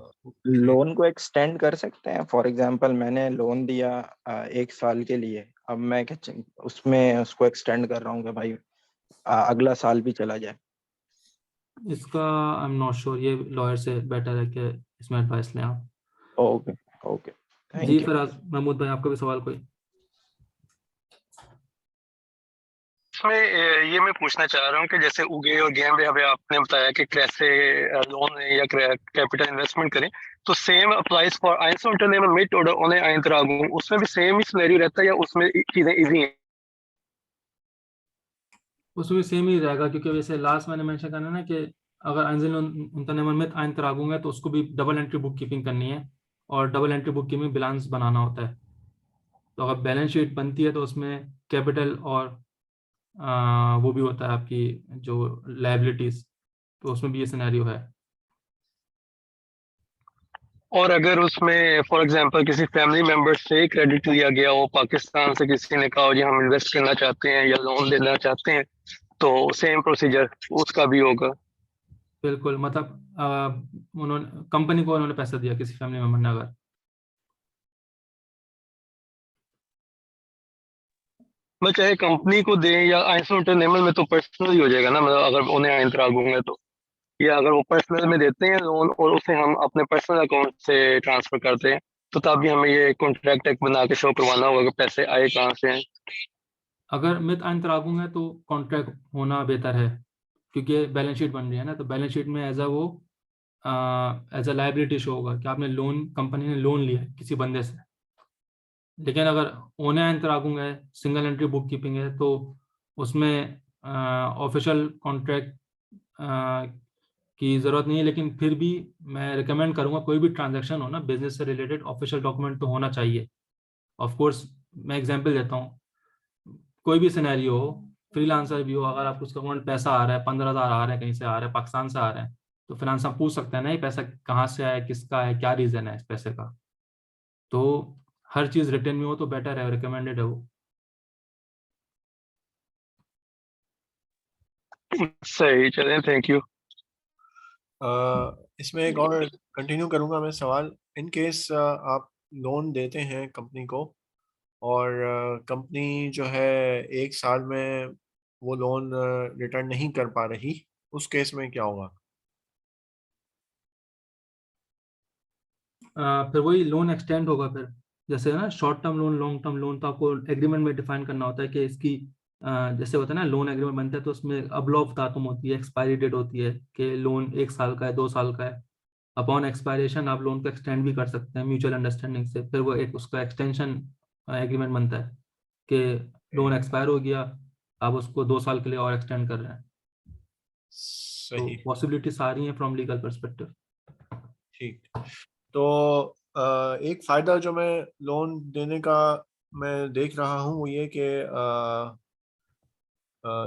लोन को एक्सटेंड कर सकते हैं। फॉर एग्जांपल मैंने लोन दिया 1 साल के लिए, अब मैं उसमें उसको एक्सटेंड कर रहा हूँ कि भाई अगला साल भी चला जाए। इसका आई एम नॉट श्योर, ये लॉयर से बेटर है कि इसमें एडवाइस लें आप। ओके ओके, जी थैंक यू। फिर महमूद भाई आपका भी सवाल कोई? इसमें ये मैं पूछना चाह रहा हूँ कि जैसे उगे और गेम अभी आपने बताया कि कैसे लोन या कैपिटल इन्वेस्टमेंट करें, तो same applies for Einzelunternehmen mit oder ohne Eintragung, उसमें भी सेम ही सिनेरियो रहता है या उसमें चीजें इजी हैं? उसमें सेम ही रहेगा, क्योंकि वैसे लास्ट मैंने मेंशन करना ना कि अगर Einzelunternehmen mit Eintragung है तो उसको भी डबल एंट्री बुक कीपिंग करनी है, और double entry book keeping balance बनाना होता है, तो अगर बैलेंस शीट बनती है तो उसमें कैपिटल और वो भी होता है आपकी जो लायबिलिटीज, तो उसमें भी ये सिनेरियो है। और अगर उसमें फॉर एग्जांपल किसी फैमिली मेंबर से क्रेडिट लिया गया हो, पाकिस्तान से किसी ने कहा हो जी हम इन्वेस्ट करना चाहते हैं या लोन लेना चाहते हैं, तो सेम प्रोसीजर उसका भी होगा? बिल्कुल, मतलब उन्होंने कंपनी को उन्होंने पैसा दिया किसी फैमिली मेंबर ने अगर, मैं चाहे कंपनी को दें या Einzelunternehmen में तो पर्सनल ही हो जाएगा ना, मतलब अगर उन्हें Eintragung है तो, या अगर वो पर्सनल में देते हैं लोन और उसे हम अपने पर्सनल अकाउंट से ट्रांसफर करते हैं, तो तब भी हमें ये कॉन्ट्रैक्ट एक बना के शो करवाना होगा कि पैसे आए कहाँ से हैं? अगर मित अंतरागुंग है तो कॉन्ट्रैक्ट होना बेहतर है, क्योंकि बैलेंस शीट बन रही है ना, तो बैलेंस शीट में एज अ वो एज अ लायबिलिटी शो होगा कि आपने लोन, कंपनी ने लोन लिया है किसी बंदे से। लेकिन अगर ओने अंतरागुंग है, सिंगल एंट्री बुक कीपिंग है, तो उसमें ऑफिशियल कॉन्ट्रैक्ट की ज़रूरत नहीं है, लेकिन फिर भी मैं रिकमेंड करूंगा कोई भी ट्रांजैक्शन हो ना बिजनेस से रिलेटेड, ऑफिशियल डॉक्यूमेंट तो होना चाहिए। ऑफ कोर्स मैं एग्जांपल देता हूँ, कोई भी सिनेरियो हो, फ्रीलांसर भी हो, अगर आपको उसका अकाउंट पैसा आ रहा है, 15,000 आ रहा है, कहीं से आ रहा है, पाकिस्तान से आ रहा है, तो फ्रीलांसर पूछ सकते हैं ना ये पैसा कहाँ से आया, किसका है, क्या रीजन है इस पैसे का, तो हर चीज रिटर्न में हो तो बेटर है, रिकमेंडेड है वो। सही, चलें, थैंक यू। इसमें एक और कंटिन्यू करूंगा मैं सवाल। इन केस आप लोन देते हैं कंपनी को और कंपनी जो है 1 साल में वो लोन रिटर्न नहीं कर पा रही, उस केस में क्या होगा? फिर वही लोन एक्सटेंड होगा फिर, जैसे ना short term loan, long term loan, तो आपको एग्रीमेंट में डिफाइन करना होता है कि इसकी जैसे होता है ना लोन एग्रीमेंट बनता है तो उसमें अबलॉफ दातुम होती है, एक्सपायरी डेट होती है कि लोन 1 साल का है, 2 साल का है, अपॉन एक्सपायरेशन आप लोन को एक्सटेंड भी कर सकते हैं म्यूचुअल अंडरस्टैंडिंग से, फिर वो एक उसका एक्सटेंशन एग्रीमेंट बनता है। कि लोन एक्सपायर हो गया, आप उसको 2 साल के लिए और एक्सटेंड कर रहे हैं। तो सही, पॉसिबिलिटी सारी हैं फ्रॉम लीगल पर्सपेक्टिव। ठीक। तो एक फायदा जो मैं लोन देने का मैं देख रहा हूँ वो ये कि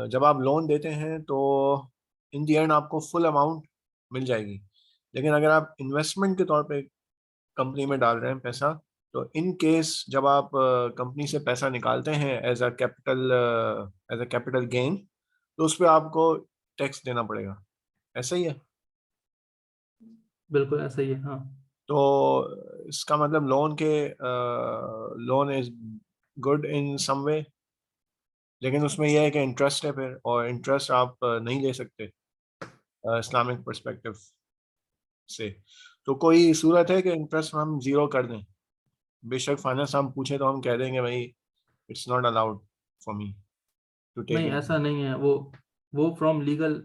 जब आप लोन देते हैं तो इन दी एंड आपको फुल अमाउंट मिल जाएगी, लेकिन अगर आप इन्वेस्टमेंट के तौर पे कंपनी में डाल रहे हैं पैसा, तो इन केस जब आप कंपनी से पैसा निकालते हैं एज अ कैपिटल गेन, तो उस पर आपको टैक्स देना पड़ेगा। ऐसा ही है? बिल्कुल ऐसा ही है, हाँ। तो इसका मतलब लोन इज गुड इन सम वे, लेकिन उसमें यह है कि इंटरेस्ट है फिर, और इंटरेस्ट आप नहीं ले सकते इस्लामिक पर्सपेक्टिव से। तो कोई सूरत है कि इंटरेस्ट हम जीरो कर दें? बेशक फाइनेंस हम पूछे तो हम कह देंगे भाई it's not allowed for me to take नहीं, इट। ऐसा नहीं है। वो फ्रॉम लीगल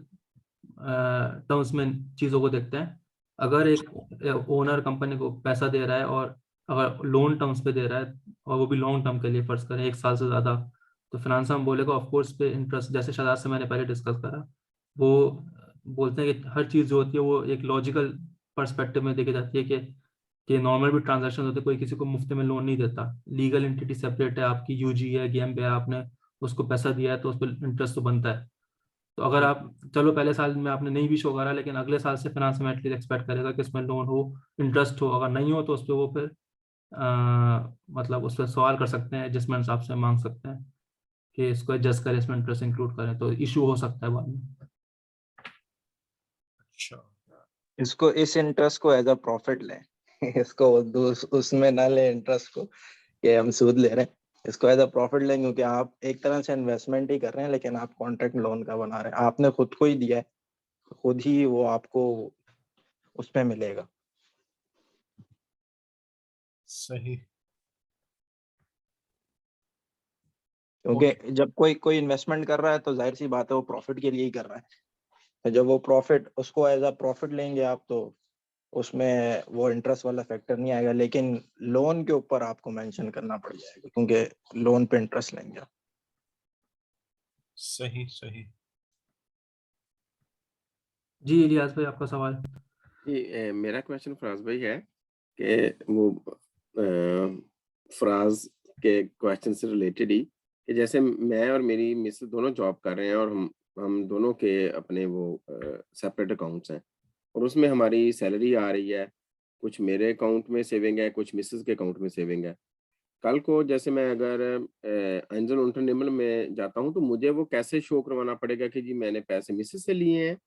टर्म्स में चीज़ों को देखते हैं। अगर एक ओनर कंपनी को पैसा दे रहा है और अगर लोन टर्म्स पे दे रहा है और वो भी लॉन्ग टर्म के लिए, फर्ज करें 1 साल से ज़्यादा, तो फिनांस हम बोलेगा ऑफ कोर्स पे इंटरेस्ट, जैसे शादाब से मैंने पहले डिस्कस करा, वो बोलते हैं कि हर चीज़ जो होती है वो एक लॉजिकल पर्सपेक्टिव में देखी जाती है कि नॉर्मल भी ट्रांजैक्शन होते हैं, कोई किसी को मुफ्त में लोन नहीं देता। लीगल एंटिटी सेपरेट है, आपकी यूजी है, गेम पे है, आपने उसको पैसा दिया है तो उस पर इंटरेस्ट तो बनता है। तो अगर आप, चलो पहले साल में आपने नहीं भी शो करा, लेकिन अगले साल से फाइनेंस में एटलीस्ट एक्सपेक्ट करेगा कि इसमें लोन हो, इंटरेस्ट हो। अगर नहीं हो तो उस पर वो फिर मतलब उस पर सवाल कर सकते हैं, एडजस्टमेंट्स आपसे मांग सकते हैं कि इसको एडजस्ट करें, इसमें इंटरेस्ट इंक्लूड करें, तो इशू हो सकता है बाद में। अच्छा, इसको इस इंटरेस्ट को एज अ प्रॉफिट लें इसको उसमें ना ले इंटरेस्ट को कि हम सूद ले रहे हैं। इसको एज अ प्रॉफिट लें, क्योंकि आप एक तरह से इन्वेस्टमेंट ही कर रहे हैं, लेकिन आप कॉन्ट्रैक्ट लोन का बना रहे हैं। आपने खुद को ही दिया है, खुद ही वो आपको उसमें मिलेगा। सही। क्योंकि जब कोई इन्वेस्टमेंट कर रहा है तो जाहिर सी बात है वो प्रॉफिट के लिए ही कर रहा है। तो जब वो प्रॉफिट, उसको एज अ प्रॉफिट लेंगे आप, तो उसमें वो इंटरेस्ट वाला फैक्टर नहीं आएगा। लेकिन लोन के ऊपर आपको मेंशन करना पड़ जाएगा, क्योंकि लोन पे इंटरेस्ट लेंगे आप। सही सही। जी इलियास भाई, आपका सवाल। जी मेरा क्वेश्चन फराज भाई है कि वो फराज के क्वेश्चन से रिलेटेड ही, कि जैसे मैं और मेरी मिसेस दोनों जॉब कर रहे हैं और हम दोनों के अपने वो सेपरेट अकाउंट्स हैं, और उसमें हमारी सैलरी आ रही है, कुछ मेरे अकाउंट में सेविंग है, कुछ मिसेस के अकाउंट में सेविंग है। कल को जैसे मैं अगर एंजल उन्टरनेमल में जाता हूँ तो मुझे वो कैसे शो करवाना पड़ेगा कि जी मैंने पैसे मिसेस से लिए हैं,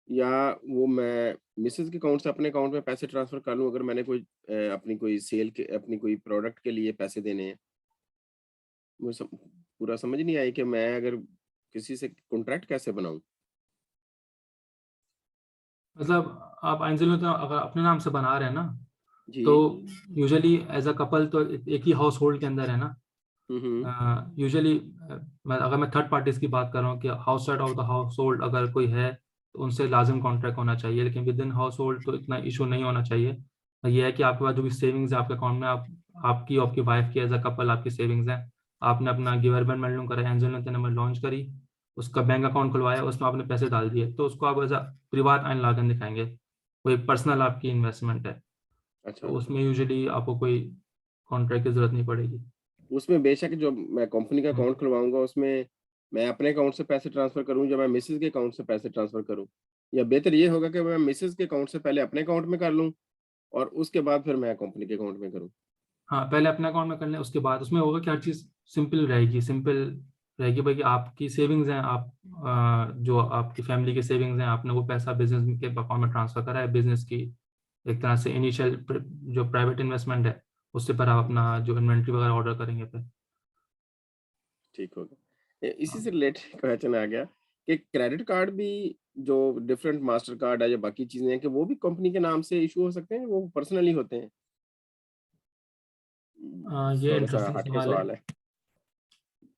या वो मैं मिसेस के अकाउंट से अपने अकाउंट में पैसे ट्रांसफर कर लूँ अगर मैंने कोई अपनी कोई सेल के अपनी कोई प्रोडक्ट के लिए पैसे देने हैं? मुझे पूरा समझ नहीं आई कि मैं अगर किसी से कॉन्ट्रैक्ट कैसे बनाऊं? मतलब आप एंजल में तो अगर अपने नाम से बना रहे हैं ना, जी। तो यूजुअली एज अ कपल तो एक ही हाउस होल्ड के अंदर है ना। हम्म। यूजुअली अगर मैं थर्ड पार्टीज की बात कर रहा हूँ कि house side of the house hold अगर कोई है तो उनसे लाजिम कॉन्ट्रैक्ट होना चाहिए, लेकिन विद इन हाउस होल्ड तो इतना इशू नहीं होना चाहिए। ये है कि आपके पास जो भी सेविंग्स है आपके अकाउंट में, आपकी आपकी वाइफ की एज अ कपल आपकी सेविंग्स हैं, आपने अपना गिवरमेंट मेल्यूम करा, एंजल ने नंबर लॉन्च करी, उसका बैंक अकाउंट खुलवाया, उसमें आपने पैसे डाल दिए, तो उसको आप एज अ परिवार आइन लागन दिखाएंगे, कोई पर्सनल आपकी इन्वेस्टमेंट है, अच्छा तो अच्छा। उसमें यूजुअली आपको कोई कॉन्ट्रैक्ट की जरूरत नहीं पड़ेगी। उसमें बेशक जो मैं कंपनी का अकाउंट खुलवाऊंगा उसमें मैं अपने अकाउंट से पैसे ट्रांसफर करूं या मैं मिसेज के अकाउंट से पैसे ट्रांसफर करूं, या बेहतर ये होगा कि मैं मिसेज के अकाउंट से पहले अपने अकाउंट में कर लूं और उसके बाद फिर मैं कंपनी के अकाउंट में करूं? हाँ, पहले अपने अकाउंट में कर लें, उसके बाद उसमें होगा कि हर चीज़ सिंपल रहेगी, भाई कि आपकी सेविंग्स हैं, आप जो आपकी फैमिली की सेविंग्स हैं, आपने वो पैसा बिजनेस के अकाउंट में ट्रांसफर करा है, बिजनेस की एक तरह से इनिशियल जो प्राइवेट इन्वेस्टमेंट है उससे पर आप अपना जो इन्वेंट्री वगैरह ऑर्डर करेंगे फिर। ठीक होगा। इसी से रिलेटेड क्वेश्चन आ गया कि क्रेडिट कार्ड भी जो डिफरेंट मास्टर कार्ड है या बाकी चीजें हैं कि वो भी कंपनी के नाम से इशू हो सकते हैं, वो पर्सनली होते हैं? ये थोड़ा सा इंटरेस्टिंग हटके सवाल है। सवाल है।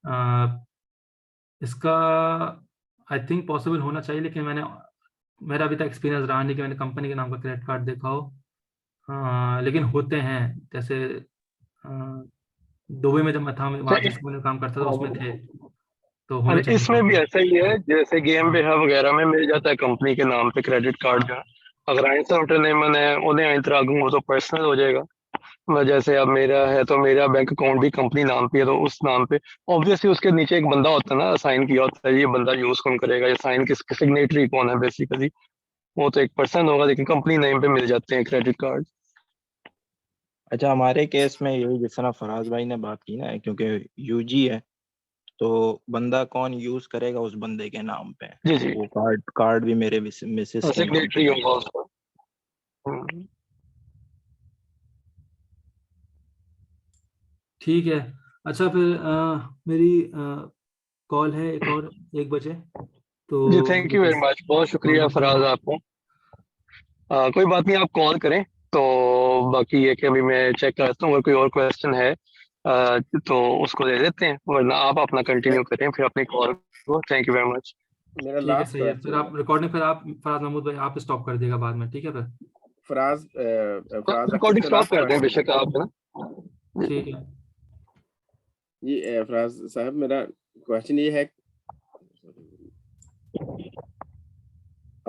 अ, इसका आई थिंक पॉसिबल होना चाहिए, लेकिन मेरा अभी तक एक्सपीरियंस रहा नहीं कि मैंने कंपनी के नाम का क्रेडिट कार्ड देखा हो। लेकिन होते हैं, जैसे दुबई में जब मैं था, वहाँ जिस कंपनी में काम करता था उसमें थे, तो होने और चाहिए इसमें भी proper। ऐसा ही है, जैसे गेम पे वगैरह में मिल जाता है कंपनी के नाम पे क्रेडिट कार्ड जो है। अगर आइंसा इंटरनेशनल है उन्हें आइंतरागू हो तो पर्सनल हो जाएगा। जैसे अब मेरा है तो मेरा बैंक अकाउंट भी कंपनी नाम पे है, तो उस नाम पे ऑब्वियसली उसके नीचे एक बंदा होता है ना, साइन किया होता है, ये बंदा यूज कौन करेगा, ये साइन किसके, सिग्नेटरी कौन है बेसिकली, वो तो एक पर्सन होगा, लेकिन कंपनी नेम पे मिल जाते हैं क्रेडिट कार्ड। अच्छा, हमारे केस में यही जिस तरह फराज भाई ने बात की ना, क्योंकि यूजी है तो बंदा कौन यूज करेगा उस बंदे के नाम पे, जी जी, वो कार्ड भी मेरे मिसेस के नाम सिग्नेटरी पे। होगा उसका। हम्म। ठीक है। अच्छा फिर मेरी कॉल है एक और 1 बजे, जी, तो थैंक मुझे यू वेरी बस मच, बहुत शुक्रिया ऑलमोस्ट फराज आपको। कोई बात नहीं, आप कॉल करें। तो बाकी ये कि अभी मैं चेक करता हूँ, अगर कोई और क्वेश्चन है तो उसको दे देते हैं, वरना आप अपना कंटिन्यू करें फिर अपनी कॉल को। Thank you very much. मेरा ठीक है, लास्ट सही है। फिर क्वेश्चन आप रिकॉर्डिंग, फिर आप फराज महमूद भाई आप स्टॉप कर दिएगा बाद में, ठीक है फिर। फराज अख्तर रिकॉर्डिंग से स्टॉप लास्ट कर दें क्वेश्चन। बेशक आप, है ना। ठीक है। जी फराज साहब, मेरा क्वेश्चन ये है